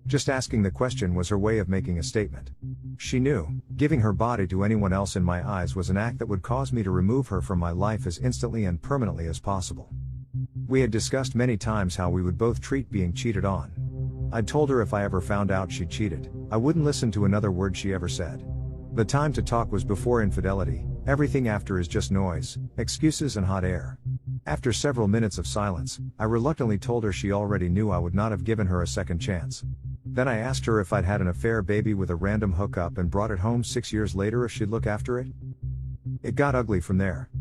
Just asking the question was her way of making a statement. She knew, giving her body to anyone else in my eyes was an act that would cause me to remove her from my life as instantly and permanently as possible. We had discussed many times how we would both treat being cheated on. I'd told her if I ever found out she cheated, I wouldn't listen to another word she ever said. The time to talk was before infidelity, everything after is just noise, excuses and hot air. After several minutes of silence, I reluctantly told her she already knew I would not have given her a second chance. Then I asked her if I'd had an affair baby with a random hookup and brought it home 6 years later if she'd look after it. It got ugly from there.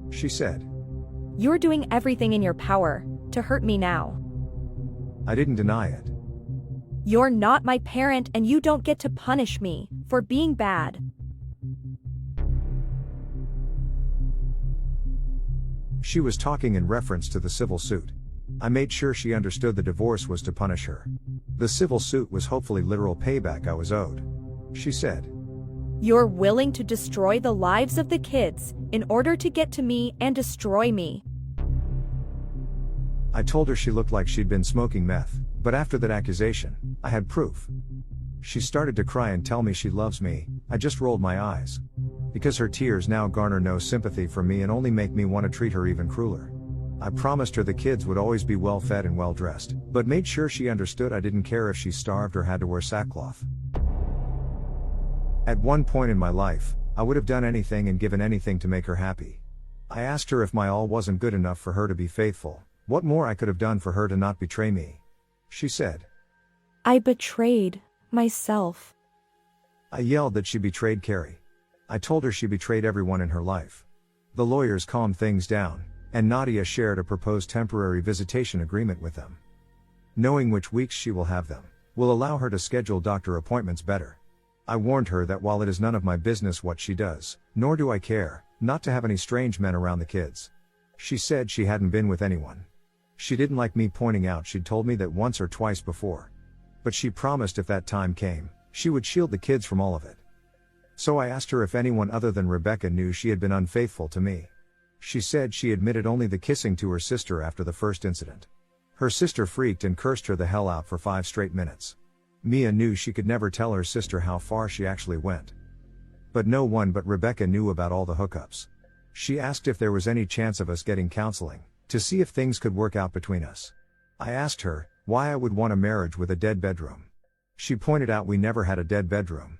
She said, You're doing everything in your power to hurt me now. I didn't deny it. You're not my parent and you don't get to punish me for being bad. She was talking in reference to the civil suit. I made sure she understood the divorce was to punish her. The civil suit was hopefully literal payback I was owed. She said, You're willing to destroy the lives of the kids in order to get to me and destroy me. I told her she looked like she'd been smoking meth, but after that accusation, I had proof. She started to cry and tell me she loves me. I just rolled my eyes. Because her tears now garner no sympathy from me and only make me want to treat her even crueler. I promised her the kids would always be well fed and well dressed, but made sure she understood I didn't care if she starved or had to wear sackcloth. At one point in my life, I would have done anything and given anything to make her happy. I asked her if my all wasn't good enough for her to be faithful, what more I could have done for her to not betray me. She said, I betrayed myself. I yelled that she betrayed Carrie. I told her she betrayed everyone in her life. The lawyers calmed things down, and Nadia shared a proposed temporary visitation agreement with them. Knowing which weeks she will have them, will allow her to schedule doctor appointments better. I warned her that while it is none of my business what she does, nor do I care, not to have any strange men around the kids. She said she hadn't been with anyone. She didn't like me pointing out she'd told me that once or twice before. But she promised if that time came, she would shield the kids from all of it. So I asked her if anyone other than Rebecca knew she had been unfaithful to me. She said she admitted only the kissing to her sister after the first incident. Her sister freaked and cursed her the hell out for 5 straight minutes. Mia knew she could never tell her sister how far she actually went. But no one but Rebecca knew about all the hookups. She asked if there was any chance of us getting counseling, to see if things could work out between us. I asked her why I would want a marriage with a dead bedroom. She pointed out we never had a dead bedroom.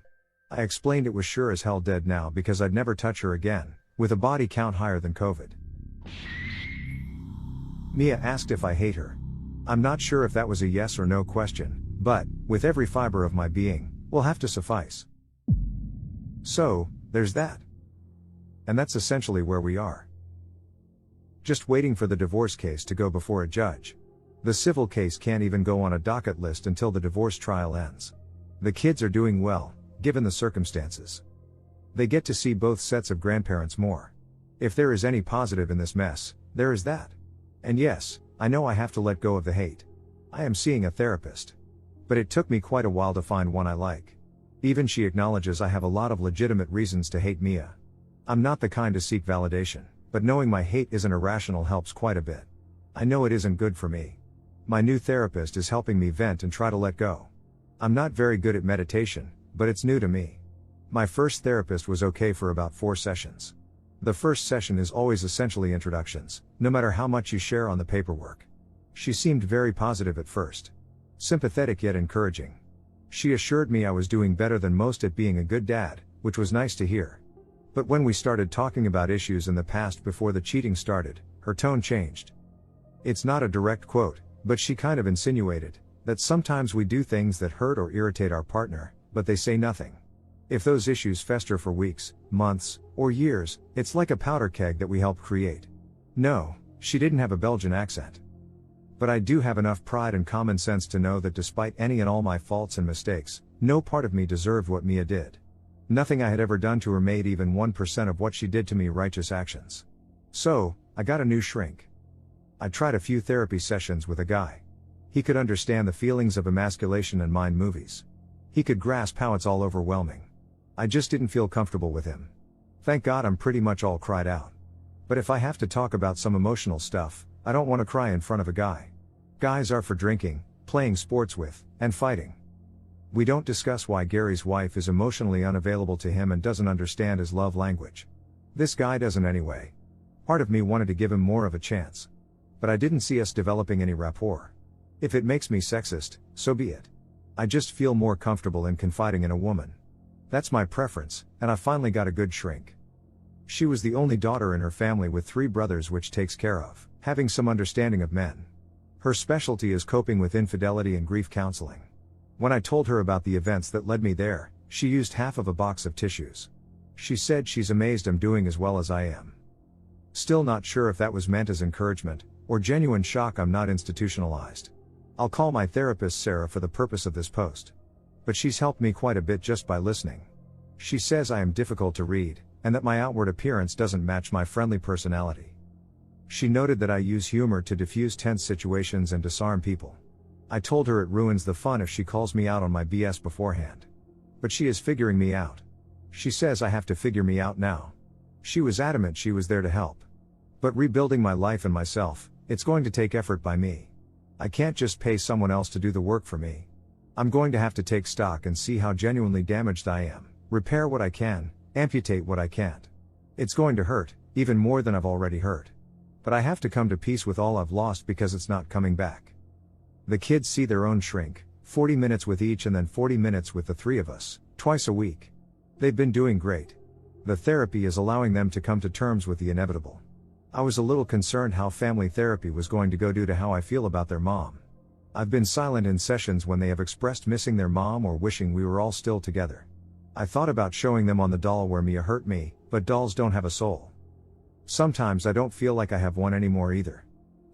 I explained it was sure as hell dead now because I'd never touch her again, with a body count higher than COVID. Mia asked if I hate her. I'm not sure if that was a yes or no question, but, with every fiber of my being, will have to suffice. So, there's that. And that's essentially where we are. Just waiting for the divorce case to go before a judge. The civil case can't even go on a docket list until the divorce trial ends. The kids are doing well, given the circumstances. They get to see both sets of grandparents more. If there is any positive in this mess, there is that. And yes, I know I have to let go of the hate. I am seeing a therapist. But it took me quite a while to find one I like. Even she acknowledges I have a lot of legitimate reasons to hate Mia. I'm not the kind to seek validation, but knowing my hate isn't irrational helps quite a bit. I know it isn't good for me. My new therapist is helping me vent and try to let go. I'm not very good at meditation, but it's new to me. My first therapist was okay for about 4 sessions. The first session is always essentially introductions, no matter how much you share on the paperwork. She seemed very positive at first. Sympathetic yet encouraging. She assured me I was doing better than most at being a good dad, which was nice to hear. But when we started talking about issues in the past before the cheating started, her tone changed. It's not a direct quote, but she kind of insinuated that sometimes we do things that hurt or irritate our partner, but they say nothing. If those issues fester for weeks, months, or years, it's like a powder keg that we help create. No, she didn't have a Belgian accent. But I do have enough pride and common sense to know that despite any and all my faults and mistakes, no part of me deserved what Mia did. Nothing I had ever done to her made even 1% of what she did to me righteous actions. So, I got a new shrink. I tried a few therapy sessions with a guy. He could understand the feelings of emasculation and mind movies. He could grasp how it's all overwhelming. I just didn't feel comfortable with him. Thank God I'm pretty much all cried out. But if I have to talk about some emotional stuff, I don't want to cry in front of a guy. Guys are for drinking, playing sports with, and fighting. We don't discuss why Gary's wife is emotionally unavailable to him and doesn't understand his love language. This guy doesn't anyway. Part of me wanted to give him more of a chance. But I didn't see us developing any rapport. If it makes me sexist, so be it. I just feel more comfortable in confiding in a woman. That's my preference, and I finally got a good shrink. She was the only daughter in her family with 3 brothers, which takes care of having some understanding of men. Her specialty is coping with infidelity and grief counseling. When I told her about the events that led me there, she used half of a box of tissues. She said she's amazed I'm doing as well as I am. Still not sure if that was meant as encouragement, or genuine shock I'm not institutionalized. I'll call my therapist Sarah for the purpose of this post. But she's helped me quite a bit just by listening. She says I am difficult to read, and that my outward appearance doesn't match my friendly personality. She noted that I use humor to diffuse tense situations and disarm people. I told her it ruins the fun if she calls me out on my BS beforehand. But she is figuring me out. She says I have to figure me out now. She was adamant she was there to help. But rebuilding my life and myself, it's going to take effort by me. I can't just pay someone else to do the work for me. I'm going to have to take stock and see how genuinely damaged I am, repair what I can, amputate what I can't. It's going to hurt, even more than I've already hurt. But I have to come to peace with all I've lost because it's not coming back. The kids see their own shrink, 40 minutes with each and then 40 minutes with the 3 of us, twice a week. They've been doing great. The therapy is allowing them to come to terms with the inevitable. I was a little concerned how family therapy was going to go due to how I feel about their mom. I've been silent in sessions when they have expressed missing their mom or wishing we were all still together. I thought about showing them on the doll where Mia hurt me, but dolls don't have a soul. Sometimes I don't feel like I have one anymore either.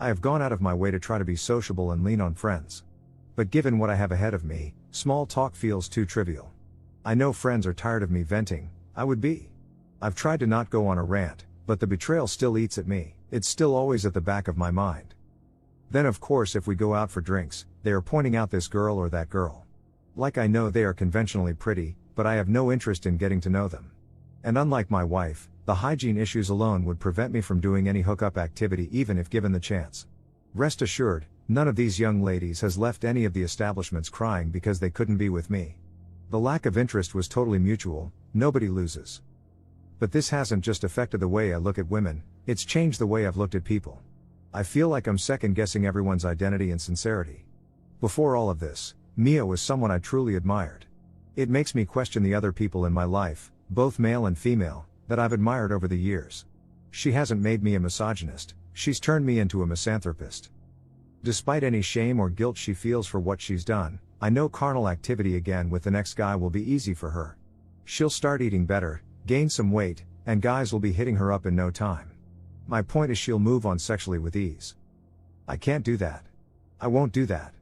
I have gone out of my way to try to be sociable and lean on friends. But given what I have ahead of me, small talk feels too trivial. I know friends are tired of me venting, I would be. I've tried to not go on a rant, but the betrayal still eats at me, it's still always at the back of my mind. Then of course if we go out for drinks, they are pointing out this girl or that girl. Like I know they are conventionally pretty, but I have no interest in getting to know them. And unlike my wife, the hygiene issues alone would prevent me from doing any hookup activity even if given the chance. Rest assured, none of these young ladies has left any of the establishments crying because they couldn't be with me. The lack of interest was totally mutual, nobody loses. But this hasn't just affected the way I look at women, it's changed the way I've looked at people. I feel like I'm second-guessing everyone's identity and sincerity. Before all of this, Mia was someone I truly admired. It makes me question the other people in my life, both male and female, that I've admired over the years. She hasn't made me a misogynist, she's turned me into a misanthropist. Despite any shame or guilt she feels for what she's done, I know carnal activity again with the next guy will be easy for her. She'll start eating better, gain some weight, and guys will be hitting her up in no time. My point is she'll move on sexually with ease. I can't do that. I won't do that.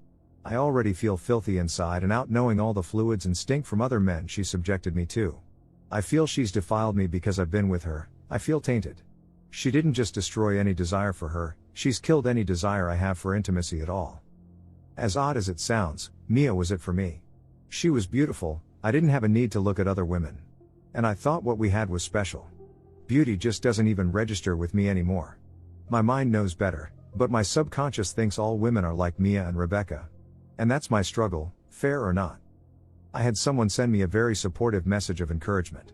I already feel filthy inside and out knowing all the fluids and stink from other men she subjected me to. I feel she's defiled me because I've been with her, I feel tainted. She didn't just destroy any desire for her, she's killed any desire I have for intimacy at all. As odd as it sounds, Mia was it for me. She was beautiful, I didn't have a need to look at other women. And I thought what we had was special. Beauty just doesn't even register with me anymore. My mind knows better, but my subconscious thinks all women are like Mia and Rebecca. And that's my struggle, fair or not. I had someone send me a very supportive message of encouragement.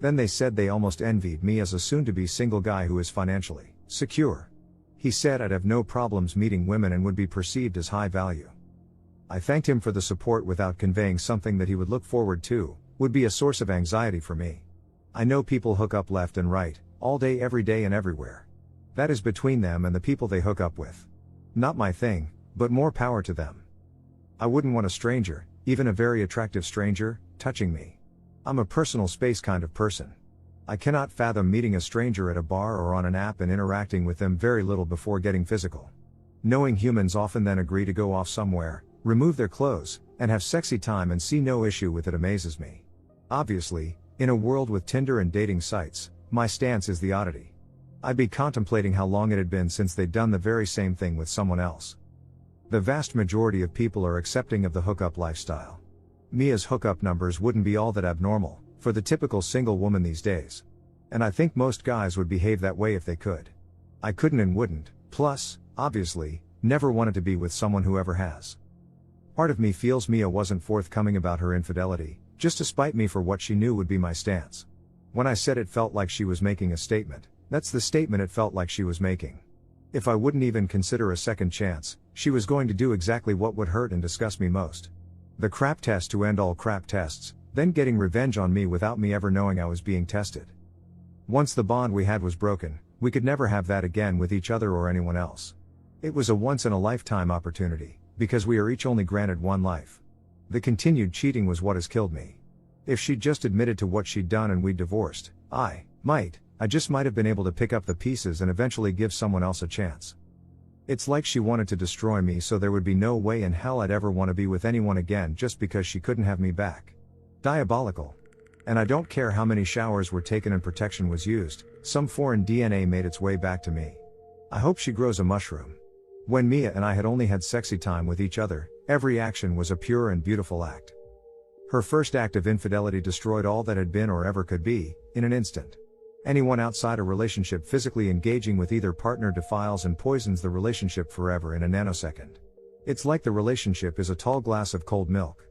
Then they said they almost envied me as a soon-to-be single guy who is financially secure. He said I'd have no problems meeting women and would be perceived as high value. I thanked him for the support without conveying something that he would look forward to, would be a source of anxiety for me. I know people hook up left and right, all day every day and everywhere. That is between them and the people they hook up with. Not my thing, but more power to them. I wouldn't want a stranger, even a very attractive stranger, touching me. I'm a personal space kind of person. I cannot fathom meeting a stranger at a bar or on an app and interacting with them very little before getting physical. Knowing humans often then agree to go off somewhere, remove their clothes, and have sexy time and see no issue with it amazes me. Obviously, in a world with Tinder and dating sites, my stance is the oddity. I'd be contemplating how long it had been since they'd done the very same thing with someone else. The vast majority of people are accepting of the hookup lifestyle. Mia's hookup numbers wouldn't be all that abnormal, for the typical single woman these days. And I think most guys would behave that way if they could. I couldn't and wouldn't, plus, obviously, never wanted to be with someone who ever has. Part of me feels Mia wasn't forthcoming about her infidelity, just to spite me for what she knew would be my stance. When I said it felt like she was making a statement, That's the statement it felt like she was making. If I wouldn't even consider a second chance, she was going to do exactly what would hurt and disgust me most. The crap test to end all crap tests, then getting revenge on me without me ever knowing I was being tested. Once the bond we had was broken, we could never have that again with each other or anyone else. It was a once-in-a-lifetime opportunity, because we are each only granted one life. The continued cheating was what has killed me. If she'd just admitted to what she'd done and we'd divorced, I just might have been able to pick up the pieces and eventually give someone else a chance. It's like she wanted to destroy me so there would be no way in hell I'd ever want to be with anyone again just because she couldn't have me back. Diabolical. And I don't care how many showers were taken and protection was used, some foreign DNA made its way back to me. I hope she grows a mushroom. When Mia and I had only had sexy time with each other, every action was a pure and beautiful act. Her first act of infidelity destroyed all that had been or ever could be, in an instant. Anyone outside a relationship physically engaging with either partner defiles and poisons the relationship forever in a nanosecond. It's like the relationship is a tall glass of cold milk.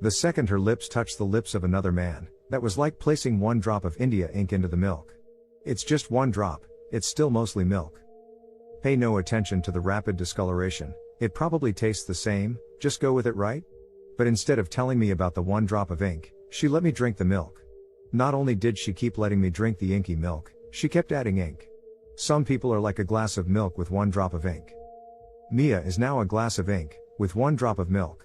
The second her lips touched the lips of another man, that was like placing one drop of India ink into the milk. It's just one drop, it's still mostly milk. Pay no attention to the rapid discoloration, it probably tastes the same, just go with it, right? But instead of telling me about the one drop of ink, she let me drink the milk. Not only did she keep letting me drink the inky milk, she kept adding ink. Some people are like a glass of milk with one drop of ink. Mia is now a glass of ink, with one drop of milk.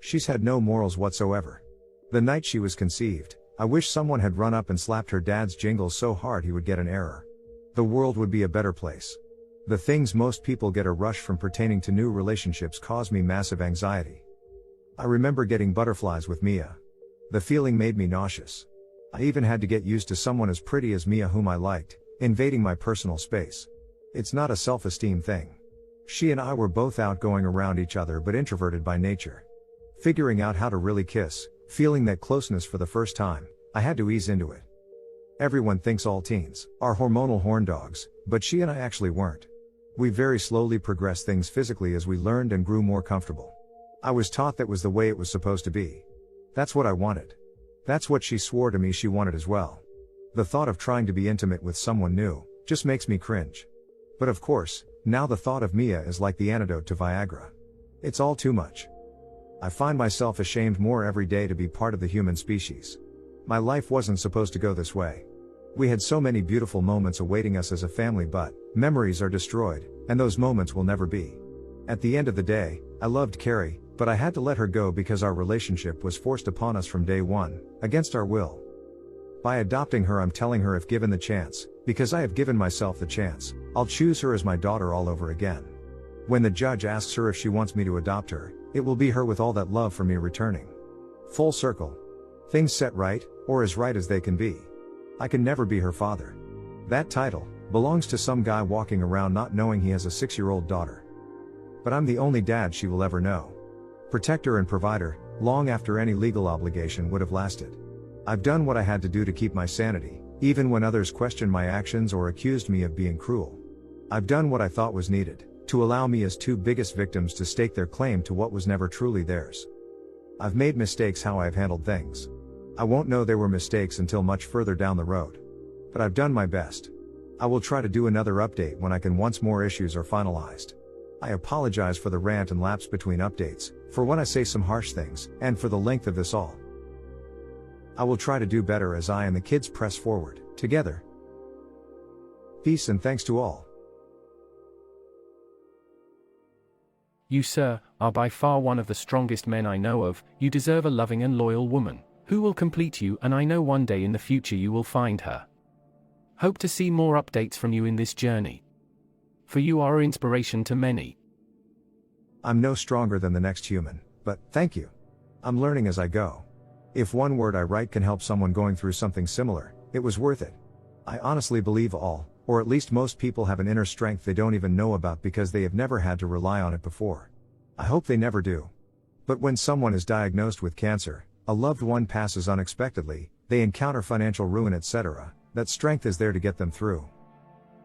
She's had no morals whatsoever. The night she was conceived, I wish someone had run up and slapped her dad's jingles so hard he would get an error. The world would be a better place. The things most people get a rush from pertaining to new relationships cause me massive anxiety. I remember getting butterflies with Mia. The feeling made me nauseous. I even had to get used to someone as pretty as Mia whom I liked, invading my personal space. It's not a self-esteem thing. She and I were both outgoing around each other but introverted by nature. Figuring out how to really kiss, feeling that closeness for the first time, I had to ease into it. Everyone thinks all teens are hormonal horn dogs, but she and I actually weren't. We very slowly progressed things physically as we learned and grew more comfortable. I was taught that was the way it was supposed to be. That's what I wanted. That's what she swore to me she wanted as well. The thought of trying to be intimate with someone new just makes me cringe. But of course, now the thought of Mia is like the antidote to Viagra. It's all too much. I find myself ashamed more every day to be part of the human species. My life wasn't supposed to go this way. We had so many beautiful moments awaiting us as a family, but memories are destroyed, and those moments will never be. At the end of the day, I loved Carrie, but I had to let her go because our relationship was forced upon us from day one, against our will. By adopting her, I'm telling her if given the chance, because I have given myself the chance, I'll choose her as my daughter all over again. When the judge asks her if she wants me to adopt her, it will be her with all that love for me returning. Full circle. Things set right, or as right as they can be. I can never be her father. That title belongs to some guy walking around not knowing he has a 6-year-old daughter. But I'm the only dad she will ever know. Protector and provider, long after any legal obligation would have lasted. I've done what I had to do to keep my sanity, even when others questioned my actions or accused me of being cruel. I've done what I thought was needed, to allow Mia's 2 biggest victims to stake their claim to what was never truly theirs. I've made mistakes how I've handled things. I won't know they were mistakes until much further down the road. But I've done my best. I will try to do another update when I can once more issues are finalized. I apologize for the rant and lapse between updates, for when I say some harsh things, and for the length of this all. I will try to do better as I and the kids press forward, together. Peace and thanks to all. You, sir, are by far one of the strongest men I know of. You deserve a loving and loyal woman, who will complete you, and I know one day in the future you will find her. Hope to see more updates from you in this journey. For you are an inspiration to many. I'm no stronger than the next human, but thank you. I'm learning as I go. If one word I write can help someone going through something similar, it was worth it. I honestly believe all, or at least most people have an inner strength they don't even know about because they have never had to rely on it before. I hope they never do. But when someone is diagnosed with cancer, a loved one passes unexpectedly, they encounter financial ruin, etc., that strength is there to get them through.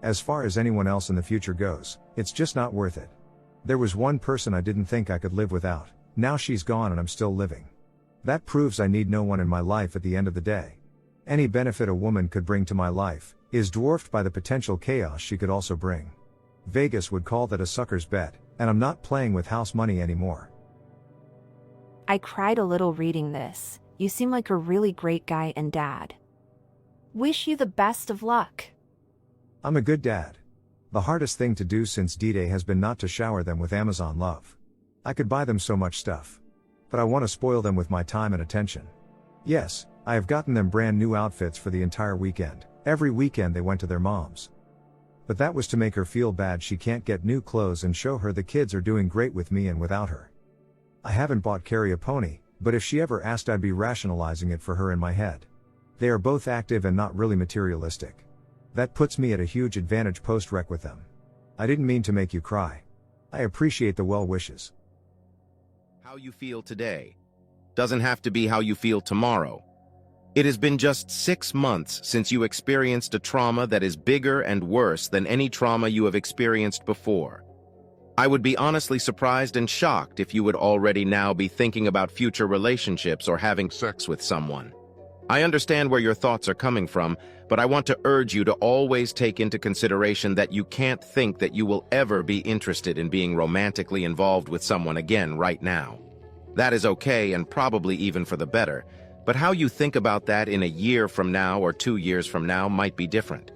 As far as anyone else in the future goes, it's just not worth it. There was one person I didn't think I could live without, now she's gone and I'm still living. That proves I need no one in my life at the end of the day. Any benefit a woman could bring to my life, is dwarfed by the potential chaos she could also bring. Vegas would call that a sucker's bet, and I'm not playing with house money anymore. I cried a little reading this. You seem like a really great guy and dad. Wish you the best of luck. I'm a good dad. The hardest thing to do since D-Day has been not to shower them with Amazon love. I could buy them so much stuff. But I want to spoil them with my time and attention. Yes, I have gotten them brand new outfits for the entire weekend. Every weekend they went to their mom's. But that was to make her feel bad she can't get new clothes and show her the kids are doing great with me and without her. I haven't bought Carrie a pony, but if she ever asked I'd be rationalizing it for her in my head. They are both active and not really materialistic. That puts me at a huge advantage post-rec with them. I didn't mean to make you cry. I appreciate the well wishes. How you feel today doesn't have to be how you feel tomorrow. It has been just 6 months since you experienced a trauma that is bigger and worse than any trauma you have experienced before. I would be honestly surprised and shocked if you would already now be thinking about future relationships or having sex with someone. I understand where your thoughts are coming from, but I want to urge you to always take into consideration that you can't think that you will ever be interested in being romantically involved with someone again right now. That is okay and probably even for the better, but how you think about that in a year from now or 2 years from now might be different.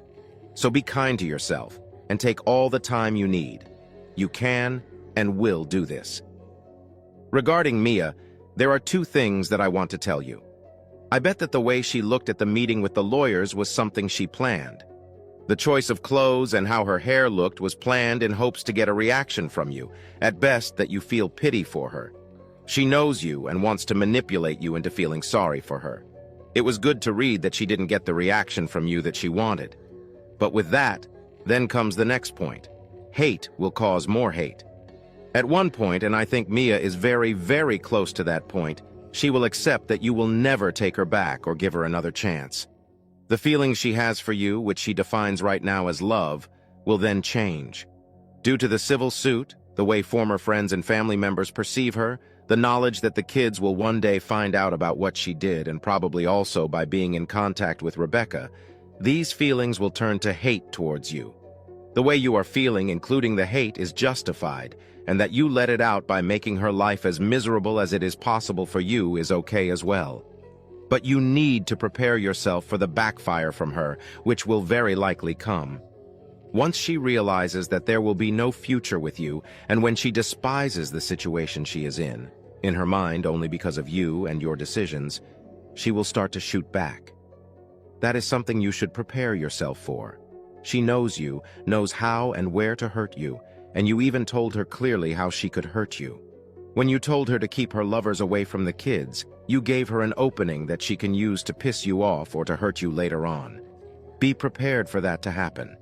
So be kind to yourself and take all the time you need. You can and will do this. Regarding Mia, there are 2 things that I want to tell you. I bet that the way she looked at the meeting with the lawyers was something she planned. The choice of clothes and how her hair looked was planned in hopes to get a reaction from you, at best that you feel pity for her. She knows you and wants to manipulate you into feeling sorry for her. It was good to read that she didn't get the reaction from you that she wanted. But with that, then comes the next point. Hate will cause more hate. At one point, and I think Mia is very, very close to that point, she will accept that you will never take her back or give her another chance. The feelings she has for you, which she defines right now as love, will then change. Due to the civil suit, the way former friends and family members perceive her, the knowledge that the kids will one day find out about what she did, and probably also by being in contact with Rebecca, these feelings will turn to hate towards you. The way you are feeling, including the hate, is justified, and that you let it out by making her life as miserable as it is possible for you is okay as well. But you need to prepare yourself for the backfire from her, which will very likely come. Once she realizes that there will be no future with you, and when she despises the situation she is in her mind only because of you and your decisions, she will start to shoot back. That is something you should prepare yourself for. She knows you, knows how and where to hurt you, and you even told her clearly how she could hurt you. When you told her to keep her lovers away from the kids, you gave her an opening that she can use to piss you off or to hurt you later on. Be prepared for that to happen.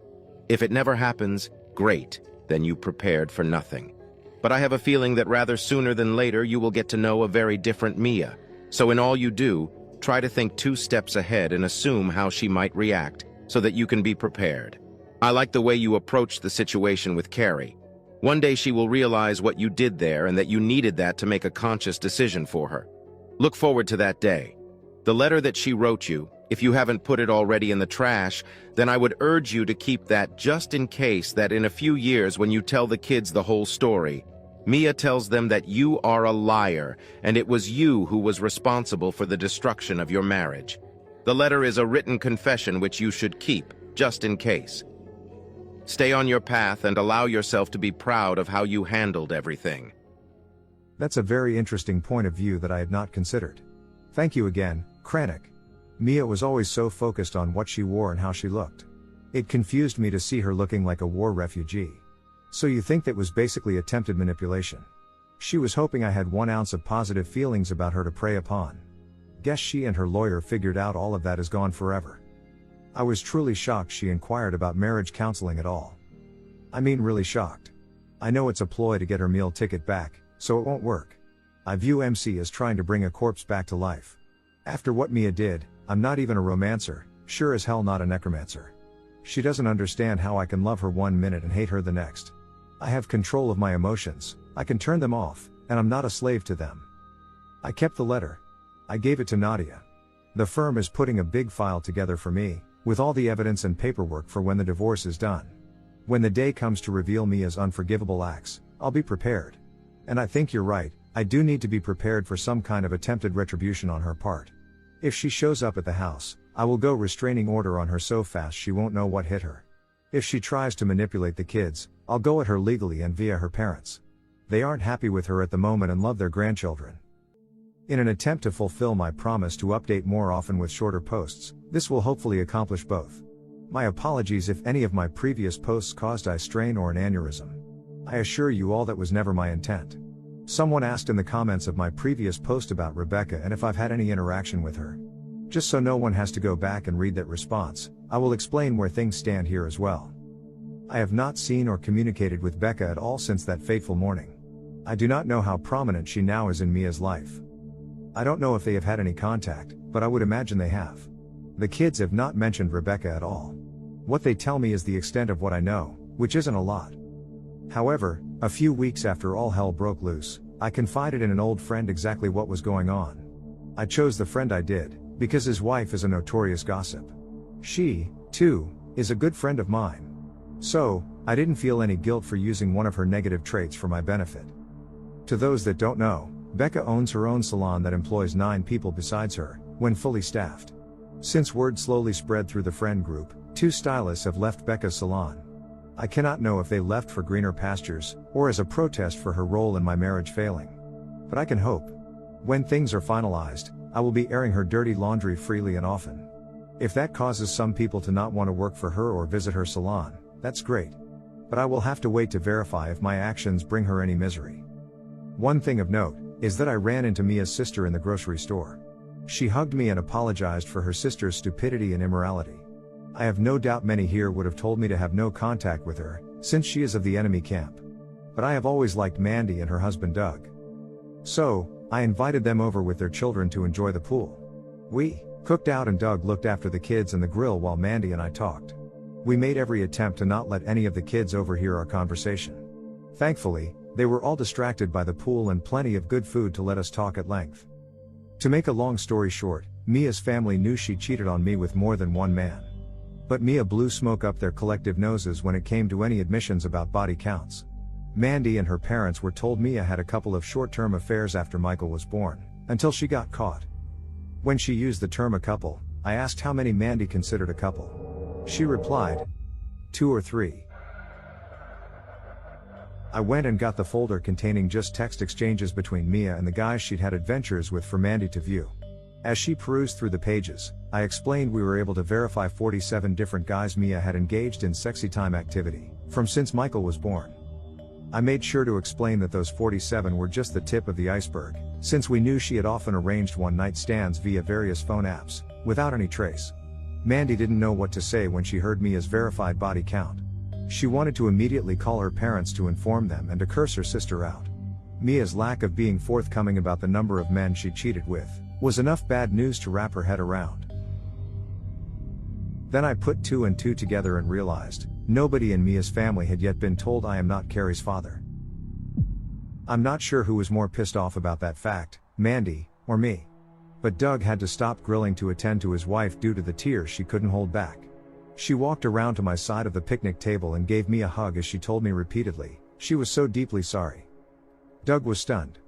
If it never happens, great, then you prepared for nothing. But I have a feeling that rather sooner than later you will get to know a very different Mia. So in all you do, try to think 2 steps ahead and assume how she might react, so that you can be prepared. I like the way you approached the situation with Carrie. One day she will realize what you did there and that you needed that to make a conscious decision for her. Look forward to that day. The letter that she wrote you, if you haven't put it already in the trash, then I would urge you to keep that just in case that in a few years when you tell the kids the whole story, Mia tells them that you are a liar and it was you who was responsible for the destruction of your marriage. The letter is a written confession which you should keep, just in case. Stay on your path and allow yourself to be proud of how you handled everything. That's a very interesting point of view that I had not considered. Thank you again, Kranich. Mia was always so focused on what she wore and how she looked. It confused me to see her looking like a war refugee. So you think that was basically attempted manipulation? She was hoping I had 1 ounce of positive feelings about her to prey upon. Guess she and her lawyer figured out all of that is gone forever. I was truly shocked she inquired about marriage counseling at all. I mean really shocked. I know it's a ploy to get her meal ticket back, so it won't work. I view MC as trying to bring a corpse back to life. After what Mia did, I'm not even a romancer, sure as hell not a necromancer. She doesn't understand how I can love her 1 minute and hate her the next. I have control of my emotions, I can turn them off, and I'm not a slave to them. I kept the letter. I gave it to Nadia. The firm is putting a big file together for me, with all the evidence and paperwork for when the divorce is done. When the day comes to reveal Mia's unforgivable acts, I'll be prepared. And I think you're right, I do need to be prepared for some kind of attempted retribution on her part. If she shows up at the house, I will go restraining order on her so fast she won't know what hit her. If she tries to manipulate the kids, I'll go at her legally and via her parents. They aren't happy with her at the moment and love their grandchildren. In an attempt to fulfill my promise to update more often with shorter posts, this will hopefully accomplish both. My apologies if any of my previous posts caused eye strain or an aneurysm. I assure you all that was never my intent. Someone asked in the comments of my previous post about Rebecca and if I've had any interaction with her. Just so no one has to go back and read that response, I will explain where things stand here as well. I have not seen or communicated with Becca at all since that fateful morning. I do not know how prominent she now is in Mia's life. I don't know if they have had any contact, but I would imagine they have. The kids have not mentioned Rebecca at all. What they tell me is the extent of what I know, which isn't a lot. However, a few weeks after all hell broke loose, I confided in an old friend exactly what was going on. I chose the friend I did, because his wife is a notorious gossip. She, too, is a good friend of mine. So, I didn't feel any guilt for using one of her negative traits for my benefit. To those that don't know, Becca owns her own salon that employs 9 people besides her, when fully staffed. Since word slowly spread through the friend group, 2 stylists have left Becca's salon. I cannot know if they left for greener pastures, or as a protest for her role in my marriage failing. But I can hope. When things are finalized, I will be airing her dirty laundry freely and often. If that causes some people to not want to work for her or visit her salon, that's great. But I will have to wait to verify if my actions bring her any misery. One thing of note, is that I ran into Mia's sister in the grocery store. She hugged me and apologized for her sister's stupidity and immorality. I have no doubt many here would have told me to have no contact with her, since she is of the enemy camp. But I have always liked Mandy and her husband Doug. So, I invited them over with their children to enjoy the pool. We cooked out and Doug looked after the kids and the grill while Mandy and I talked. We made every attempt to not let any of the kids overhear our conversation. Thankfully, they were all distracted by the pool and plenty of good food to let us talk at length. To make a long story short, Mia's family knew she cheated on me with more than one man. But Mia blew smoke up their collective noses when it came to any admissions about body counts. Mandy and her parents were told Mia had a couple of short-term affairs after Michael was born, until she got caught. When she used the term a couple, I asked how many Mandy considered a couple. She replied, 2 or 3. I went and got the folder containing just text exchanges between Mia and the guys she'd had adventures with for Mandy to view. As she perused through the pages, I explained we were able to verify 47 different guys Mia had engaged in sexy time activity, from since Michael was born. I made sure to explain that those 47 were just the tip of the iceberg, since we knew she had often arranged one-night stands via various phone apps, without any trace. Mandy didn't know what to say when she heard Mia's verified body count. She wanted to immediately call her parents to inform them and to curse her sister out. Mia's lack of being forthcoming about the number of men she cheated with was enough bad news to wrap her head around. Then I put 2 and 2 together and realized, nobody in Mia's family had yet been told I am not Carrie's father. I'm not sure who was more pissed off about that fact, Mandy, or me. But Doug had to stop grilling to attend to his wife due to the tears she couldn't hold back. She walked around to my side of the picnic table and gave me a hug as she told me repeatedly, she was so deeply sorry. Doug was stunned.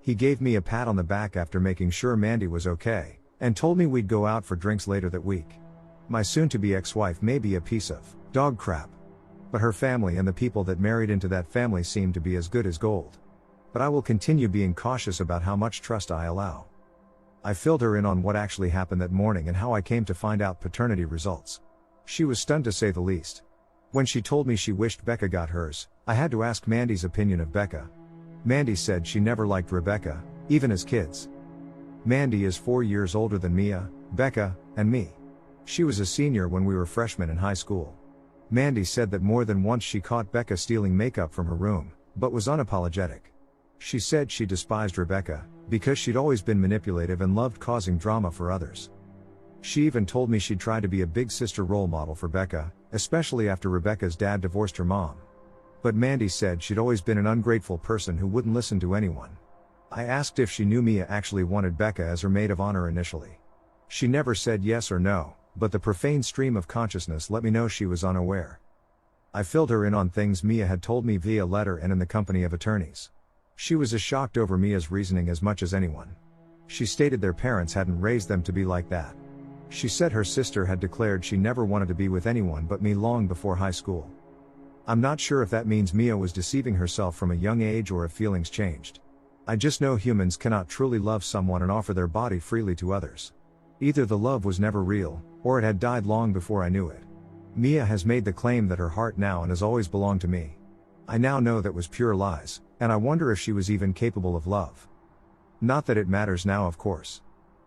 He gave me a pat on the back after making sure Mandy was okay, and told me we'd go out for drinks later that week. My soon-to-be ex-wife may be a piece of dog crap. But her family and the people that married into that family seem to be as good as gold. But I will continue being cautious about how much trust I allow. I filled her in on what actually happened that morning and how I came to find out paternity results. She was stunned to say the least. When she told me she wished Becca got hers, I had to ask Mandy's opinion of Becca. Mandy said she never liked Rebecca, even as kids. Mandy is 4 years older than Mia, Becca, and me. She was a senior when we were freshmen in high school. Mandy said that more than once she caught Becca stealing makeup from her room, but was unapologetic. She said she despised Rebecca, because she'd always been manipulative and loved causing drama for others. She even told me she'd try to be a big sister role model for Becca, especially after Rebecca's dad divorced her mom. But Mandy said she'd always been an ungrateful person who wouldn't listen to anyone. I asked if she knew Mia actually wanted Becca as her maid of honor initially. She never said yes or no, but the profane stream of consciousness let me know she was unaware. I filled her in on things Mia had told me via letter and in the company of attorneys. She was as shocked over Mia's reasoning as much as anyone. She stated their parents hadn't raised them to be like that. She said her sister had declared she never wanted to be with anyone but me long before high school. I'm not sure if that means Mia was deceiving herself from a young age or if feelings changed. I just know humans cannot truly love someone and offer their body freely to others. Either the love was never real, or it had died long before I knew it. Mia has made the claim that her heart now and has always belonged to me. I now know that was pure lies, and I wonder if she was even capable of love. Not that it matters now, of course.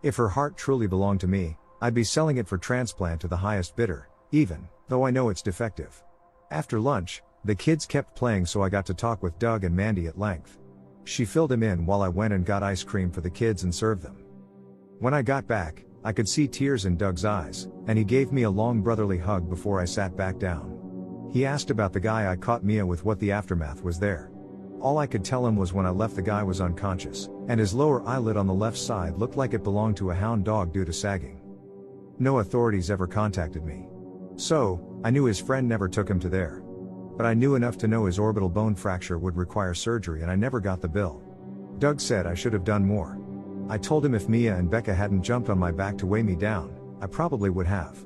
If her heart truly belonged to me, I'd be selling it for transplant to the highest bidder, even though I know it's defective. After lunch, the kids kept playing, so I got to talk with Doug and Mandy at length. She filled him in while I went and got ice cream for the kids and served them. When I got back, I could see tears in Doug's eyes, and he gave me a long brotherly hug before I sat back down. He asked about the guy I caught Mia with, what the aftermath was there. All I could tell him was when I left the guy was unconscious, and his lower eyelid on the left side looked like it belonged to a hound dog due to sagging. No authorities ever contacted me. So, I knew his friend never took him to there. But I knew enough to know his orbital bone fracture would require surgery, and I never got the bill. Doug said I should have done more. I told him if Mia and Becca hadn't jumped on my back to weigh me down, I probably would have.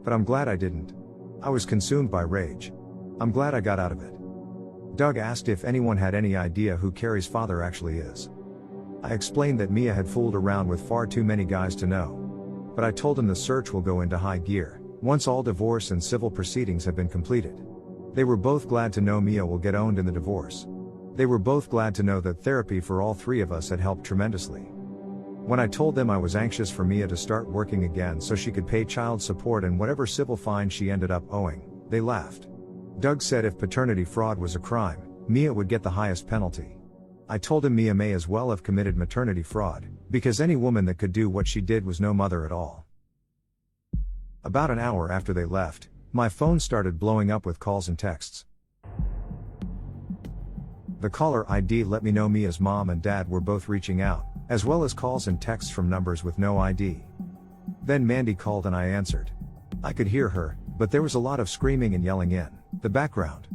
But I'm glad I didn't. I was consumed by rage. I'm glad I got out of it. Doug asked if anyone had any idea who Carrie's father actually is. I explained that Mia had fooled around with far too many guys to know. But I told him the search will go into high gear once all divorce and civil proceedings have been completed. They were both glad to know Mia will get owned in the divorce. They were both glad to know that therapy for all three of us had helped tremendously. When I told them I was anxious for Mia to start working again so she could pay child support and whatever civil fine she ended up owing, they laughed. Doug said if paternity fraud was a crime, Mia would get the highest penalty. I told him Mia may as well have committed maternity fraud, because any woman that could do what she did was no mother at all. About an hour after they left, my phone started blowing up with calls and texts. The caller ID let me know Mia's mom and dad were both reaching out, as well as calls and texts from numbers with no ID. Then Mandy called and I answered. I could hear her, but there was a lot of screaming and yelling in the background.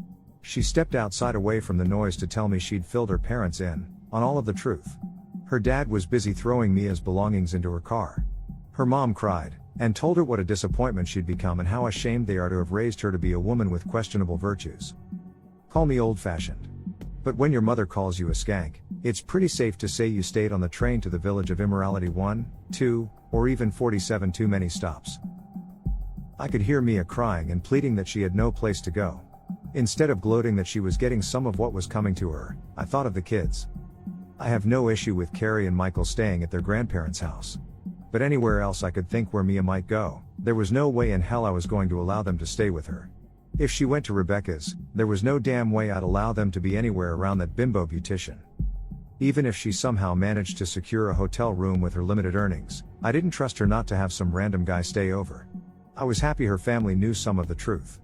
She stepped outside away from the noise to tell me she'd filled her parents in on all of the truth. Her dad was busy throwing Mia's belongings into her car. Her mom cried and told her what a disappointment she'd become and how ashamed they are to have raised her to be a woman with questionable virtues. Call me old-fashioned. But when your mother calls you a skank, it's pretty safe to say you stayed on the train to the village of immorality 1, 2, or even 47 too many stops. I could hear Mia crying and pleading that she had no place to go. Instead of gloating that she was getting some of what was coming to her, I thought of the kids. I have no issue with Carrie and Michael staying at their grandparents' house. But anywhere else I could think where Mia might go, there was no way in hell I was going to allow them to stay with her. If she went to Rebecca's, there was no damn way I'd allow them to be anywhere around that bimbo beautician. Even if she somehow managed to secure a hotel room with her limited earnings, I didn't trust her not to have some random guy stay over. I was happy her family knew some of the truth.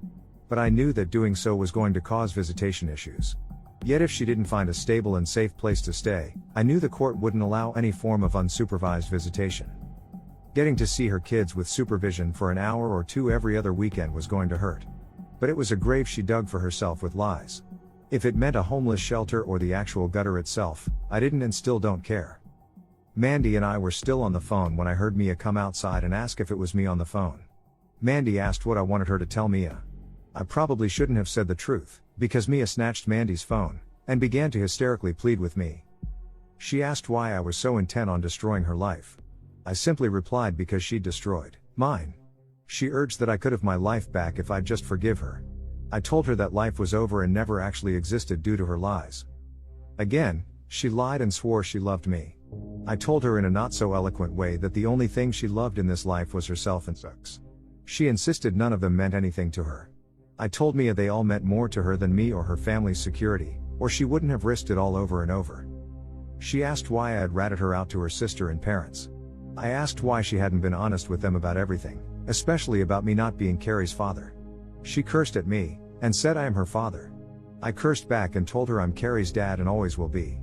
But I knew that doing so was going to cause visitation issues. Yet if she didn't find a stable and safe place to stay, I knew the court wouldn't allow any form of unsupervised visitation. Getting to see her kids with supervision for an hour or two every other weekend was going to hurt. But it was a grave she dug for herself with lies. If it meant a homeless shelter or the actual gutter itself, I didn't and still don't care. Mandy and I were still on the phone when I heard Mia come outside and ask if it was me on the phone. Mandy asked what I wanted her to tell Mia. I probably shouldn't have said the truth, because Mia snatched Mandy's phone and began to hysterically plead with me. She asked why I was so intent on destroying her life. I simply replied because she'd destroyed mine. She urged that I could have my life back if I'd just forgive her. I told her that life was over and never actually existed due to her lies. Again, she lied and swore she loved me. I told her in a not so eloquent way that the only thing she loved in this life was herself and sex. She insisted none of them meant anything to her. I told Mia they all meant more to her than me or her family's security, or she wouldn't have risked it all over and over. She asked why I had ratted her out to her sister and parents. I asked why she hadn't been honest with them about everything, especially about me not being Carrie's father. She cursed at me, and said I am her father. I cursed back and told her I'm Carrie's dad and always will be.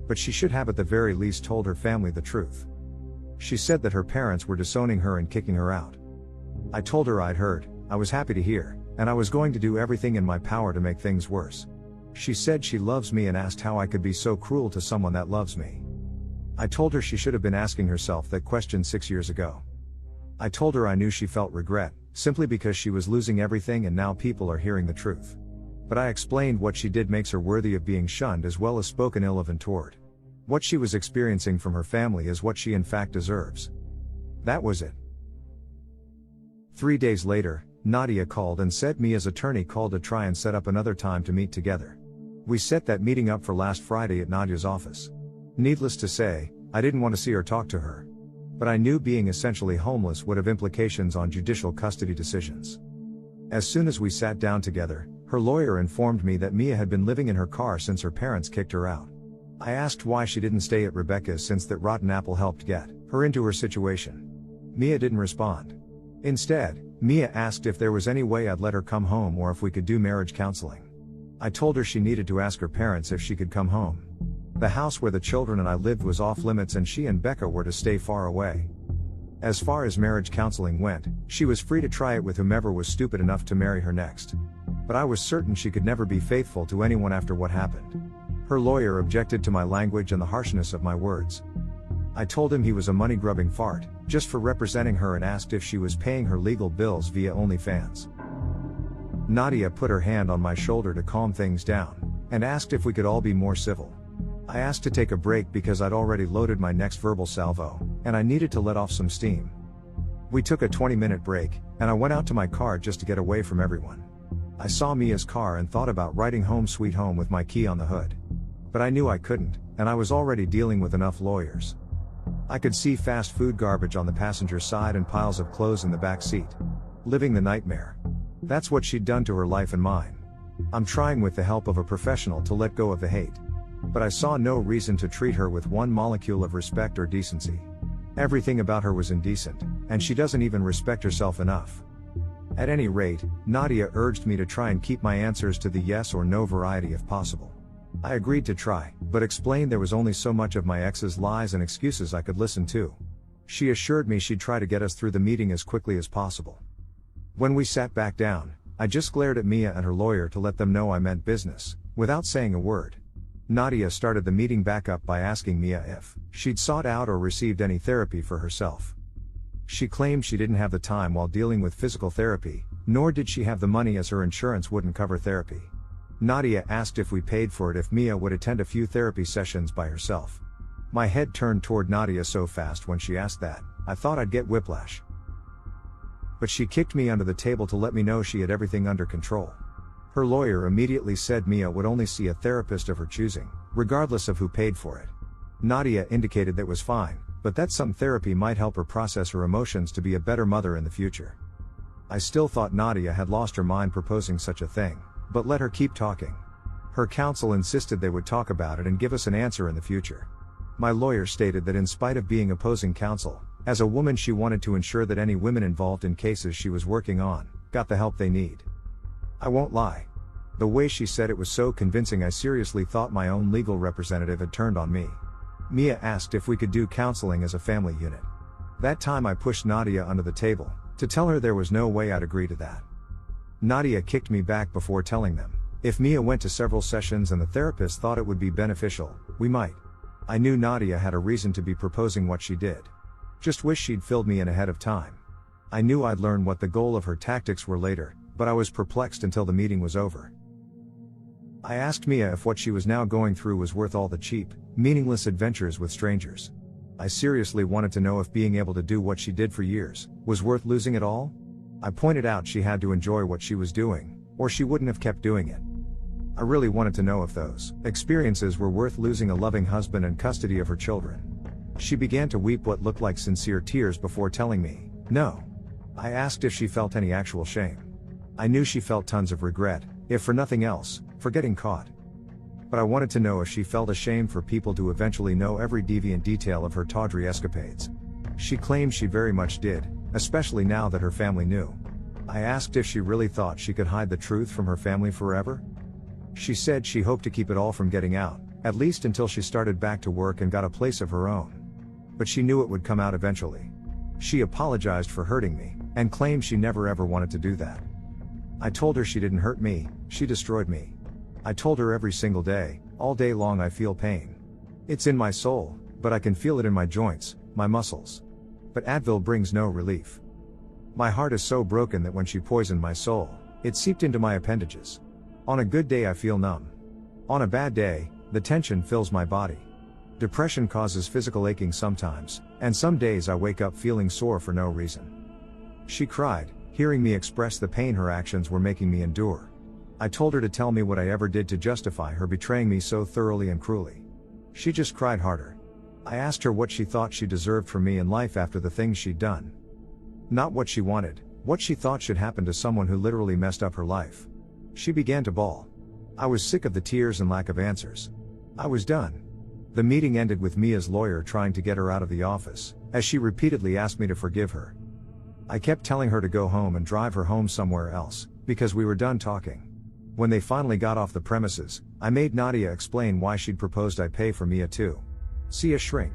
But she should have at the very least told her family the truth. She said that her parents were disowning her and kicking her out. I told her I'd heard, I was happy to hear, and I was going to do everything in my power to make things worse. She said she loves me and asked how I could be so cruel to someone that loves me. I told her she should have been asking herself that question 6 years ago. I told her I knew she felt regret, simply because she was losing everything and now people are hearing the truth. But I explained what she did makes her worthy of being shunned as well as spoken ill of and toward. What she was experiencing from her family is what she in fact deserves. That was it. 3 days later, Nadia called and said Mia's attorney called to try and set up another time to meet together. We set that meeting up for last Friday at Nadia's office. Needless to say, I didn't want to see or talk to her. But I knew being essentially homeless would have implications on judicial custody decisions. As soon as we sat down together, her lawyer informed me that Mia had been living in her car since her parents kicked her out. I asked why she didn't stay at Rebecca's since that rotten apple helped get her into her situation. Mia didn't respond. Instead, Mia asked if there was any way I'd let her come home or if we could do marriage counseling. I told her she needed to ask her parents if she could come home. The house where the children and I lived was off limits and she and Becca were to stay far away. As far as marriage counseling went, she was free to try it with whomever was stupid enough to marry her next. But I was certain she could never be faithful to anyone after what happened. Her lawyer objected to my language and the harshness of my words. I told him he was a money-grubbing fart, just for representing her, and asked if she was paying her legal bills via OnlyFans. Nadia put her hand on my shoulder to calm things down, and asked if we could all be more civil. I asked to take a break because I'd already loaded my next verbal salvo, and I needed to let off some steam. We took a 20-minute break, and I went out to my car just to get away from everyone. I saw Mia's car and thought about writing "Home Sweet Home" with my key on the hood. But I knew I couldn't, and I was already dealing with enough lawyers. I could see fast food garbage on the passenger side and piles of clothes in the back seat. Living the nightmare. That's what she'd done to her life and mine. I'm trying with the help of a professional to let go of the hate. But I saw no reason to treat her with one molecule of respect or decency. Everything about her was indecent, and she doesn't even respect herself enough. At any rate, Nadia urged me to try and keep my answers to the yes or no variety if possible. I agreed to try, but explained there was only so much of my ex's lies and excuses I could listen to. She assured me she'd try to get us through the meeting as quickly as possible. When we sat back down, I just glared at Mia and her lawyer to let them know I meant business, without saying a word. Nadia started the meeting back up by asking Mia if she'd sought out or received any therapy for herself. She claimed she didn't have the time while dealing with physical therapy, nor did she have the money as her insurance wouldn't cover therapy. Nadia asked if we paid for it if Mia would attend a few therapy sessions by herself. My head turned toward Nadia so fast when she asked that, I thought I'd get whiplash. But she kicked me under the table to let me know she had everything under control. Her lawyer immediately said Mia would only see a therapist of her choosing, regardless of who paid for it. Nadia indicated that was fine, but that some therapy might help her process her emotions to be a better mother in the future. I still thought Nadia had lost her mind proposing such a thing, but let her keep talking. Her counsel insisted they would talk about it and give us an answer in the future. My lawyer stated that in spite of being opposing counsel, as a woman she wanted to ensure that any women involved in cases she was working on got the help they need. I won't lie. The way she said it was so convincing I seriously thought my own legal representative had turned on me. Mia asked if we could do counseling as a family unit. That time I pushed Nadia under the table, to tell her there was no way I'd agree to that. Nadia kicked me back before telling them, if Mia went to several sessions and the therapist thought it would be beneficial, we might. I knew Nadia had a reason to be proposing what she did. Just wish she'd filled me in ahead of time. I knew I'd learn what the goal of her tactics were later, but I was perplexed until the meeting was over. I asked Mia if what she was now going through was worth all the cheap, meaningless adventures with strangers. I seriously wanted to know if being able to do what she did for years was worth losing it all. I pointed out she had to enjoy what she was doing, or she wouldn't have kept doing it. I really wanted to know if those experiences were worth losing a loving husband and custody of her children. She began to weep what looked like sincere tears before telling me, no. I asked if she felt any actual shame. I knew she felt tons of regret, if for nothing else, for getting caught. But I wanted to know if she felt ashamed for people to eventually know every deviant detail of her tawdry escapades. She claimed she very much did, especially now that her family knew. I asked if she really thought she could hide the truth from her family forever. She said she hoped to keep it all from getting out, at least until she started back to work and got a place of her own. But she knew it would come out eventually. She apologized for hurting me, and claimed she never ever wanted to do that. I told her she didn't hurt me, she destroyed me. I told her every single day, all day long I feel pain. It's in my soul, but I can feel it in my joints, my muscles. But Advil brings no relief. My heart is so broken that when she poisoned my soul, it seeped into my appendages. On a good day I feel numb. On a bad day, the tension fills my body. Depression causes physical aching sometimes, and some days I wake up feeling sore for no reason. She cried, hearing me express the pain her actions were making me endure. I told her to tell me what I ever did to justify her betraying me so thoroughly and cruelly. She just cried harder. I asked her what she thought she deserved from me in life after the things she'd done. Not what she wanted, what she thought should happen to someone who literally messed up her life. She began to bawl. I was sick of the tears and lack of answers. I was done. The meeting ended with Mia's lawyer trying to get her out of the office, as she repeatedly asked me to forgive her. I kept telling her to go home and drive her home somewhere else, because we were done talking. When they finally got off the premises, I made Nadia explain why she'd proposed I pay for Mia to see a shrink.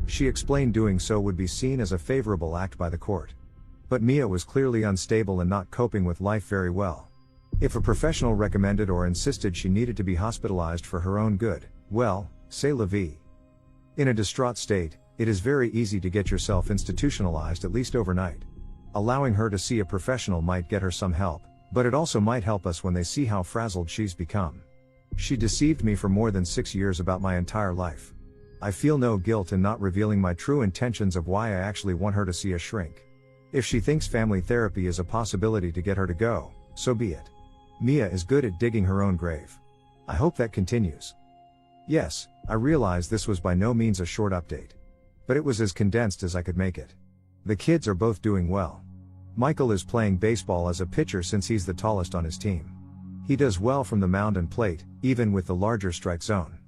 She explained doing so would be seen as a favorable act by the court. But Mia was clearly unstable and not coping with life very well. If a professional recommended or insisted she needed to be hospitalized for her own good, well, c'est la vie. In a distraught state, it is very easy to get yourself institutionalized at least overnight. Allowing her to see a professional might get her some help, but it also might help us when they see how frazzled she's become. She deceived me for more than 6 years about my entire life. I feel no guilt in not revealing my true intentions of why I actually want her to see a shrink. If she thinks family therapy is a possibility to get her to go, so be it. Mia is good at digging her own grave. I hope that continues. Yes, I realize this was by no means a short update. But it was as condensed as I could make it. The kids are both doing well. Michael is playing baseball as a pitcher since he's the tallest on his team. He does well from the mound and plate, even with the larger strike zone.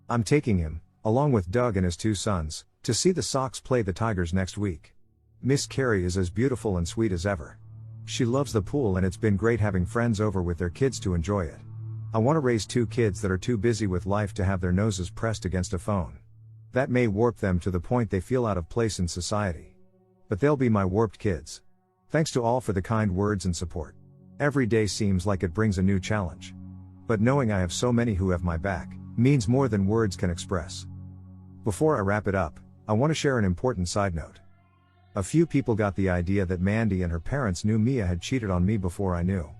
I'm taking him, along with Doug and his 2 sons, to see the Sox play the Tigers next week. Miss Carrie is as beautiful and sweet as ever. She loves the pool and it's been great having friends over with their kids to enjoy it. I want to raise 2 kids that are too busy with life to have their noses pressed against a phone. That may warp them to the point they feel out of place in society. But they'll be my warped kids. Thanks to all for the kind words and support. Every day seems like it brings a new challenge. But knowing I have so many who have my back, means more than words can express. Before I wrap it up, I want to share an important side note. A few people got the idea that Mandy and her parents knew Mia had cheated on me before I knew.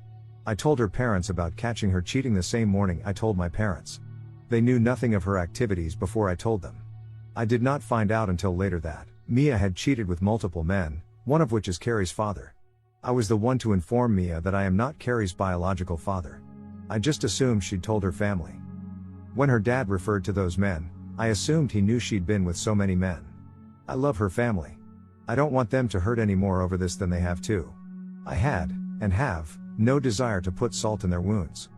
I told her parents about catching her cheating the same morning I told my parents. They knew nothing of her activities before I told them. I did not find out until later that Mia had cheated with multiple men, one of which is Carrie's father. I was the one to inform Mia that I am not Carrie's biological father. I just assumed she'd told her family. When her dad referred to those men, I assumed he knew she'd been with so many men. I love her family. I don't want them to hurt any more over this than they have too. I had, and have, no desire to put salt in their wounds.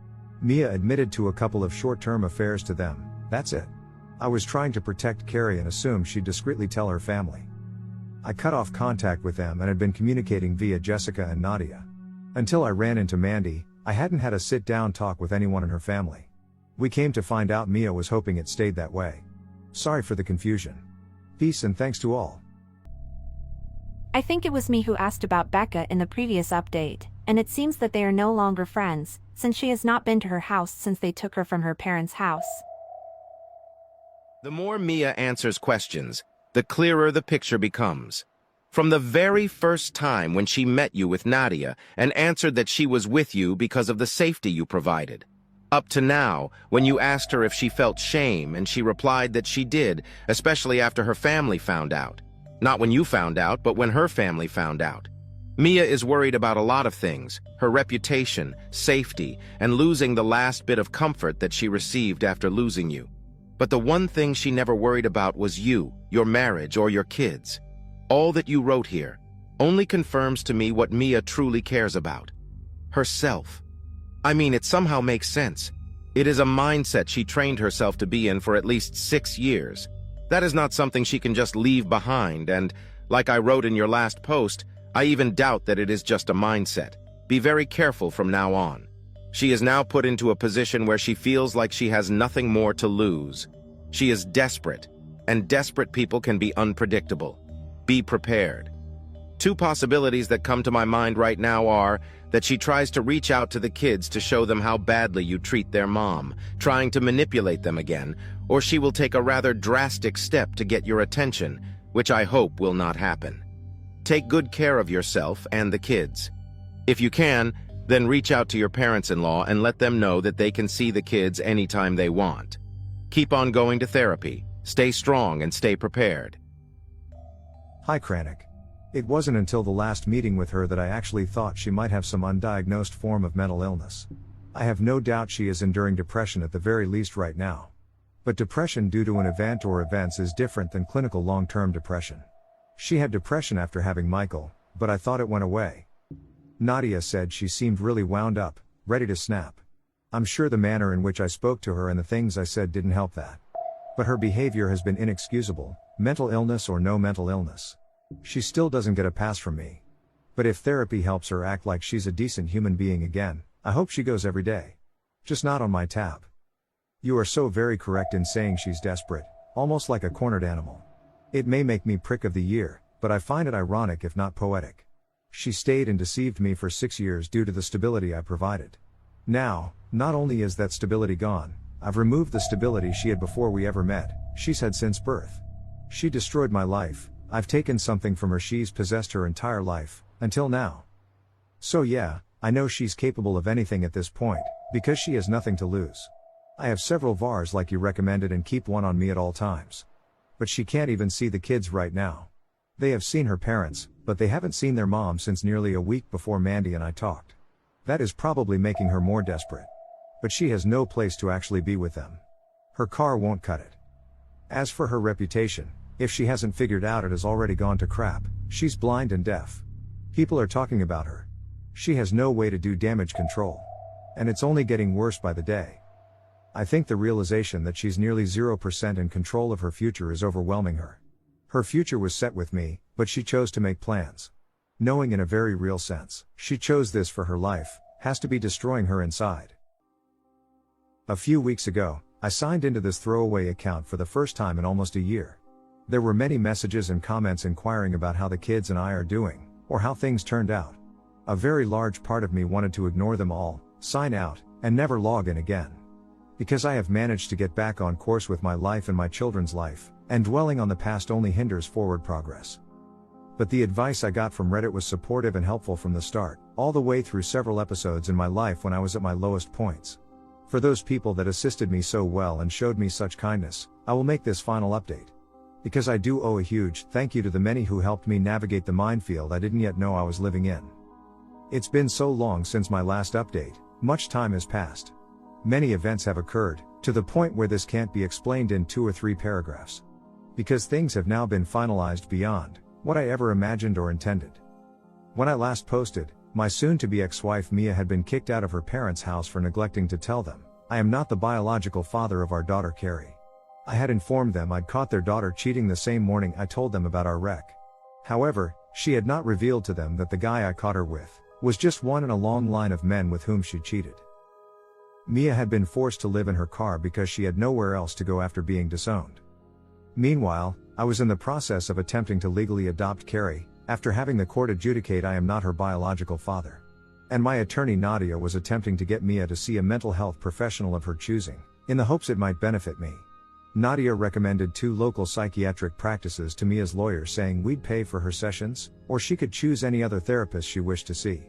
Mia admitted to a couple of short-term affairs to them, that's it. I was trying to protect Carrie and assumed she'd discreetly tell her family. I cut off contact with them and had been communicating via Jessica and Nadia. Until I ran into Mandy, I hadn't had a sit-down talk with anyone in her family. We came to find out Mia was hoping it stayed that way. Sorry for the confusion. Peace and thanks to all. I think it was me who asked about Becca in the previous update, and it seems that they are no longer friends, since she has not been to her house since they took her from her parents' house. The more Mia answers questions, the clearer the picture becomes. From the very first time when she met you with Nadia and answered that she was with you because of the safety you provided, up to now, when you asked her if she felt shame and she replied that she did, especially after her family found out. Not when you found out, but when her family found out. Mia is worried about a lot of things, her reputation, safety, and losing the last bit of comfort that she received after losing you. But the one thing she never worried about was you, your marriage, or your kids. All that you wrote here only confirms to me what Mia truly cares about. Herself. I mean, it somehow makes sense. It is a mindset she trained herself to be in for at least 6 years. That is not something she can just leave behind, and, like I wrote in your last post, I even doubt that it is just a mindset. Be very careful from now on. She is now put into a position where she feels like she has nothing more to lose. She is desperate, and desperate people can be unpredictable. Be prepared. Two possibilities that come to my mind right now are that she tries to reach out to the kids to show them how badly you treat their mom, trying to manipulate them again, or she will take a rather drastic step to get your attention, which I hope will not happen. Take good care of yourself and the kids. If you can, then reach out to your parents-in-law and let them know that they can see the kids anytime they want. Keep on going to therapy. Stay strong and stay prepared. Hi Kranik. It wasn't until the last meeting with her that I actually thought she might have some undiagnosed form of mental illness. I have no doubt she is enduring depression at the very least right now. But depression due to an event or events is different than clinical long-term depression. She had depression after having Michael, but I thought it went away. Nadia said she seemed really wound up, ready to snap. I'm sure the manner in which I spoke to her and the things I said didn't help that. But her behavior has been inexcusable, mental illness or no mental illness. She still doesn't get a pass from me. But if therapy helps her act like she's a decent human being again, I hope she goes every day. Just not on my tab. You are so very correct in saying she's desperate, almost like a cornered animal. It may make me prick of the year, but I find it ironic if not poetic. She stayed and deceived me for 6 years due to the stability I provided. Now, not only is that stability gone, I've removed the stability she had before we ever met, she's had since birth. She destroyed my life. I've taken something from her she's possessed her entire life, until now. So yeah, I know she's capable of anything at this point, because she has nothing to lose. I have several VARs like you recommended and keep one on me at all times. But she can't even see the kids right now. They have seen her parents, but they haven't seen their mom since nearly a week before Mandy and I talked. That is probably making her more desperate. But she has no place to actually be with them. Her car won't cut it. As for her reputation, if she hasn't figured out it has already gone to crap, she's blind and deaf. People are talking about her. She has no way to do damage control. And it's only getting worse by the day. I think the realization that she's nearly 0% in control of her future is overwhelming her. Her future was set with me, but she chose to make plans. Knowing in a very real sense, she chose this for her life, has to be destroying her inside. A few weeks ago, I signed into this throwaway account for the first time in almost a year. There were many messages and comments inquiring about how the kids and I are doing, or how things turned out. A very large part of me wanted to ignore them all, sign out, and never log in again. Because I have managed to get back on course with my life and my children's life, and dwelling on the past only hinders forward progress. But the advice I got from Reddit was supportive and helpful from the start, all the way through several episodes in my life when I was at my lowest points. For those people that assisted me so well and showed me such kindness, I will make this final update. Because I do owe a huge thank you to the many who helped me navigate the minefield I didn't yet know I was living in. It's been so long since my last update, much time has passed. Many events have occurred, to the point where this can't be explained in 2 or 3 paragraphs. Because things have now been finalized beyond what I ever imagined or intended. When I last posted, my soon-to-be ex-wife Mia had been kicked out of her parents' house for neglecting to tell them, I am not the biological father of our daughter Carrie. I had informed them I'd caught their daughter cheating the same morning I told them about our wreck. However, she had not revealed to them that the guy I caught her with was just one in a long line of men with whom she cheated. Mia had been forced to live in her car because she had nowhere else to go after being disowned. Meanwhile, I was in the process of attempting to legally adopt Carrie, after having the court adjudicate I am not her biological father. And my attorney Nadia was attempting to get Mia to see a mental health professional of her choosing, in the hopes it might benefit me. Nadia recommended 2 local psychiatric practices to Mia's lawyer, saying we'd pay for her sessions, or she could choose any other therapist she wished to see.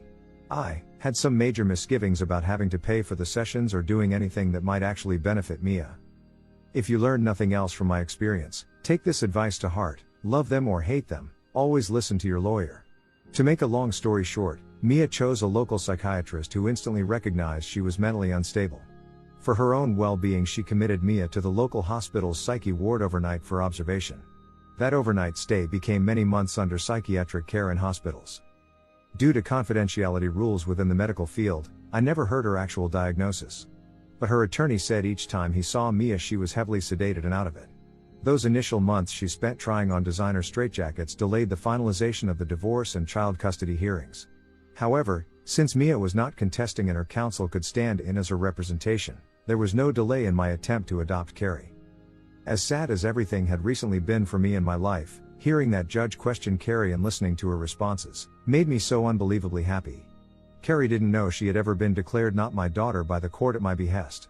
I had some major misgivings about having to pay for the sessions or doing anything that might actually benefit Mia. If you learn nothing else from my experience, take this advice to heart: love them or hate them, always listen to your lawyer. To make a long story short, Mia chose a local psychiatrist who instantly recognized she was mentally unstable. For her own well-being, she committed Mia to the local hospital's psyche ward overnight for observation. That overnight stay became many months under psychiatric care in hospitals. Due to confidentiality rules within the medical field, I never heard her actual diagnosis. But her attorney said each time he saw Mia she was heavily sedated and out of it. Those initial months she spent trying on designer straitjackets delayed the finalization of the divorce and child custody hearings. However, since Mia was not contesting and her counsel could stand in as her representation, there was no delay in my attempt to adopt Carrie. As sad as everything had recently been for me in my life, hearing that judge question Carrie and listening to her responses made me so unbelievably happy. Carrie didn't know she had ever been declared not my daughter by the court at my behest.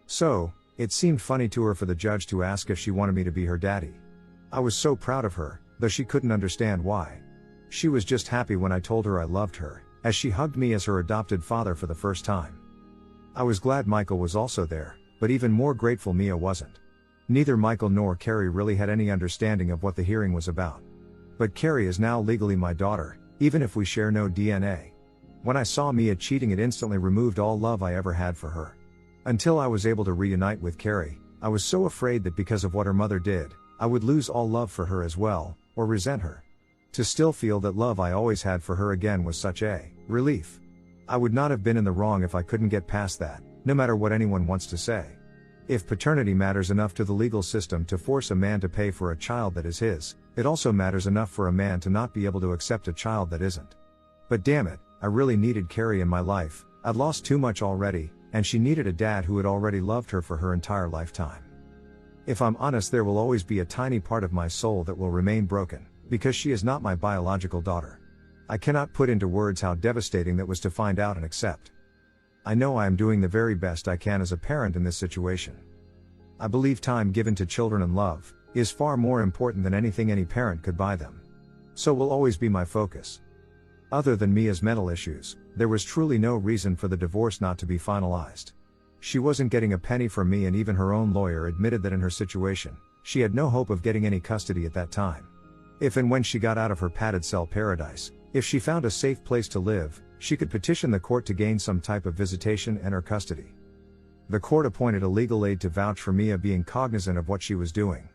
So, it seemed funny to her for the judge to ask if she wanted me to be her daddy. I was so proud of her, though she couldn't understand why. She was just happy when I told her I loved her, as she hugged me as her adopted father for the first time. I was glad Michael was also there, but even more grateful Mia wasn't. Neither Michael nor Carrie really had any understanding of what the hearing was about. But Carrie is now legally my daughter, even if we share no DNA. When I saw Mia cheating, it instantly removed all love I ever had for her. Until I was able to reunite with Carrie, I was so afraid that because of what her mother did, I would lose all love for her as well, or resent her. To still feel that love I always had for her again was such a relief. I would not have been in the wrong if I couldn't get past that, no matter what anyone wants to say. If paternity matters enough to the legal system to force a man to pay for a child that is his, it also matters enough for a man to not be able to accept a child that isn't. But damn it, I really needed Carrie in my life. I'd lost too much already, and she needed a dad who had already loved her for her entire lifetime. If I'm honest, there will always be a tiny part of my soul that will remain broken, because she is not my biological daughter. I cannot put into words how devastating that was to find out and accept. I know I am doing the very best I can as a parent in this situation. I believe time given to children and love is far more important than anything any parent could buy them. So will always be my focus. Other than Mia's mental issues, there was truly no reason for the divorce not to be finalized. She wasn't getting a penny from me, and even her own lawyer admitted that in her situation, she had no hope of getting any custody at that time. If and when she got out of her padded cell paradise, if she found a safe place to live, she could petition the court to gain some type of visitation and her custody. The court appointed a legal aid to vouch for Mia being cognizant of what she was doing.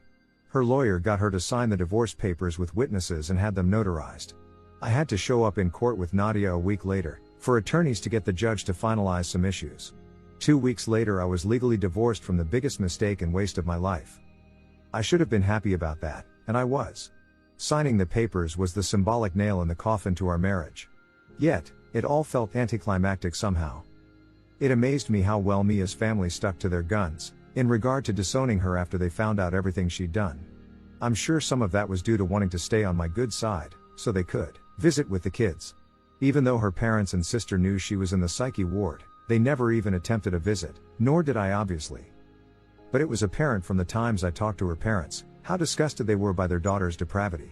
Her lawyer got her to sign the divorce papers with witnesses and had them notarized. I had to show up in court with Nadia a week later, for attorneys to get the judge to finalize some issues. 2 weeks later, I was legally divorced from the biggest mistake and waste of my life. I should have been happy about that, and I was. Signing the papers was the symbolic nail in the coffin to our marriage. Yet, it all felt anticlimactic somehow. It amazed me how well Mia's family stuck to their guns, in regard to disowning her after they found out everything she'd done. I'm sure some of that was due to wanting to stay on my good side, so they could visit with the kids. Even though her parents and sister knew she was in the psyche ward, they never even attempted a visit, nor did I obviously. But it was apparent from the times I talked to her parents, how disgusted they were by their daughter's depravity.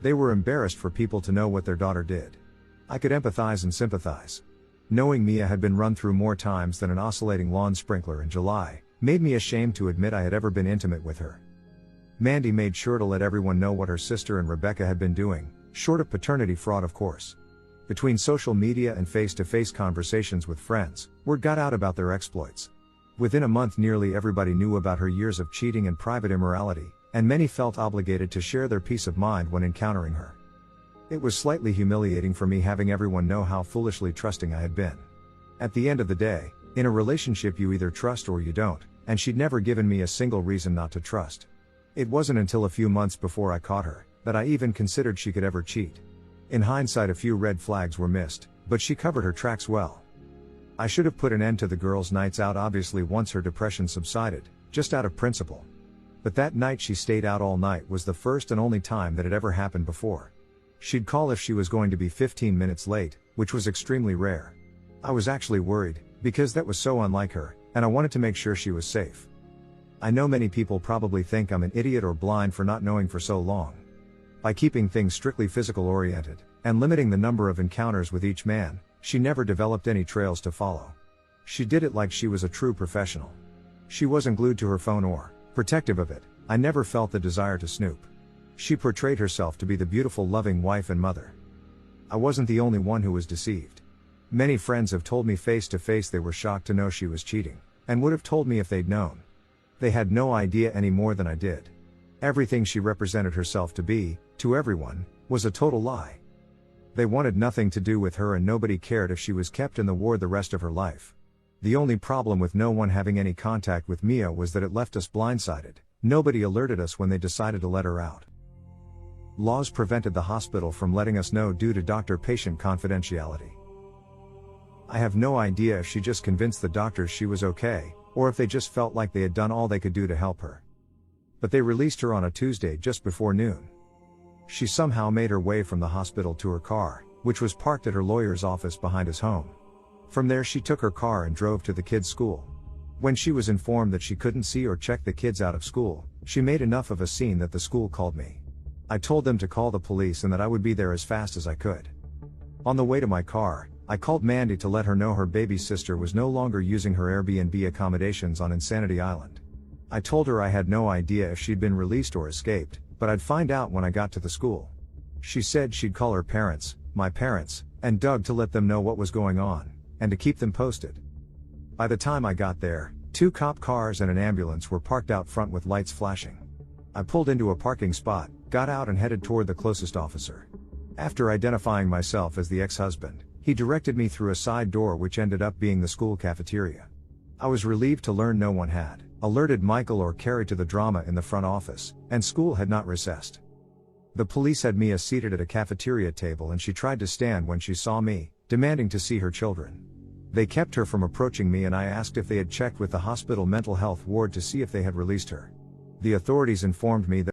They were embarrassed for people to know what their daughter did. I could empathize and sympathize. Knowing Mia had been run through more times than an oscillating lawn sprinkler in July, made me ashamed to admit I had ever been intimate with her. Mandy made sure to let everyone know what her sister and Rebecca had been doing, short of paternity fraud of course. Between social media and face-to-face conversations with friends, word got out about their exploits. Within a month, nearly everybody knew about her years of cheating and private immorality, and many felt obligated to share their peace of mind when encountering her. It was slightly humiliating for me having everyone know how foolishly trusting I had been. At the end of the day, in a relationship you either trust or you don't, and she'd never given me a single reason not to trust. It wasn't until a few months before I caught her, that I even considered she could ever cheat. In hindsight, a few red flags were missed, but she covered her tracks well. I should have put an end to the girls' nights out obviously once her depression subsided, just out of principle. But that night she stayed out all night was the first and only time that had ever happened before. She'd call if she was going to be 15 minutes late, which was extremely rare. I was actually worried, because that was so unlike her, and I wanted to make sure she was safe. I know many people probably think I'm an idiot or blind for not knowing for so long. By keeping things strictly physical oriented, and limiting the number of encounters with each man, she never developed any trails to follow. She did it like she was a true professional. She wasn't glued to her phone or protective of it. I never felt the desire to snoop. She portrayed herself to be the beautiful, loving wife and mother. I wasn't the only one who was deceived. Many friends have told me face to face they were shocked to know she was cheating, and would have told me if they'd known. They had no idea any more than I did. Everything she represented herself to be, to everyone, was a total lie. They wanted nothing to do with her, and nobody cared if she was kept in the ward the rest of her life. The only problem with no one having any contact with Mia was that it left us blindsided. Nobody alerted us when they decided to let her out. Laws prevented the hospital from letting us know due to doctor-patient confidentiality. I have no idea if she just convinced the doctors she was okay, or if they just felt like they had done all they could do to help her. but they released her on a Tuesday just before noon. She somehow made her way from the hospital to her car, which was parked at her lawyer's office behind his home. From there she took her car and drove to the kids' school. When she was informed that she couldn't see or check the kids out of school, she made enough of a scene that the school called me. I told them to call the police and that I would be there as fast as I could. On the way to my car, I called Mandy to let her know her baby sister was no longer using her Airbnb accommodations on Insanity Island. I told her I had no idea if she'd been released or escaped, but I'd find out when I got to the school. She said she'd call her parents, my parents, and Doug to let them know what was going on, and to keep them posted. By the time I got there, 2 cop cars and an ambulance were parked out front with lights flashing. I pulled into a parking spot, got out and headed toward the closest officer. After identifying myself as the ex-husband, he directed me through a side door which ended up being the school cafeteria. I was relieved to learn no one had alerted Michael or Carrie to the drama in the front office, and school had not recessed. The police had Mia seated at a cafeteria table and she tried to stand when she saw me, demanding to see her children. They kept her from approaching me and I asked if they had checked with the hospital mental health ward to see if they had released her. The authorities informed me that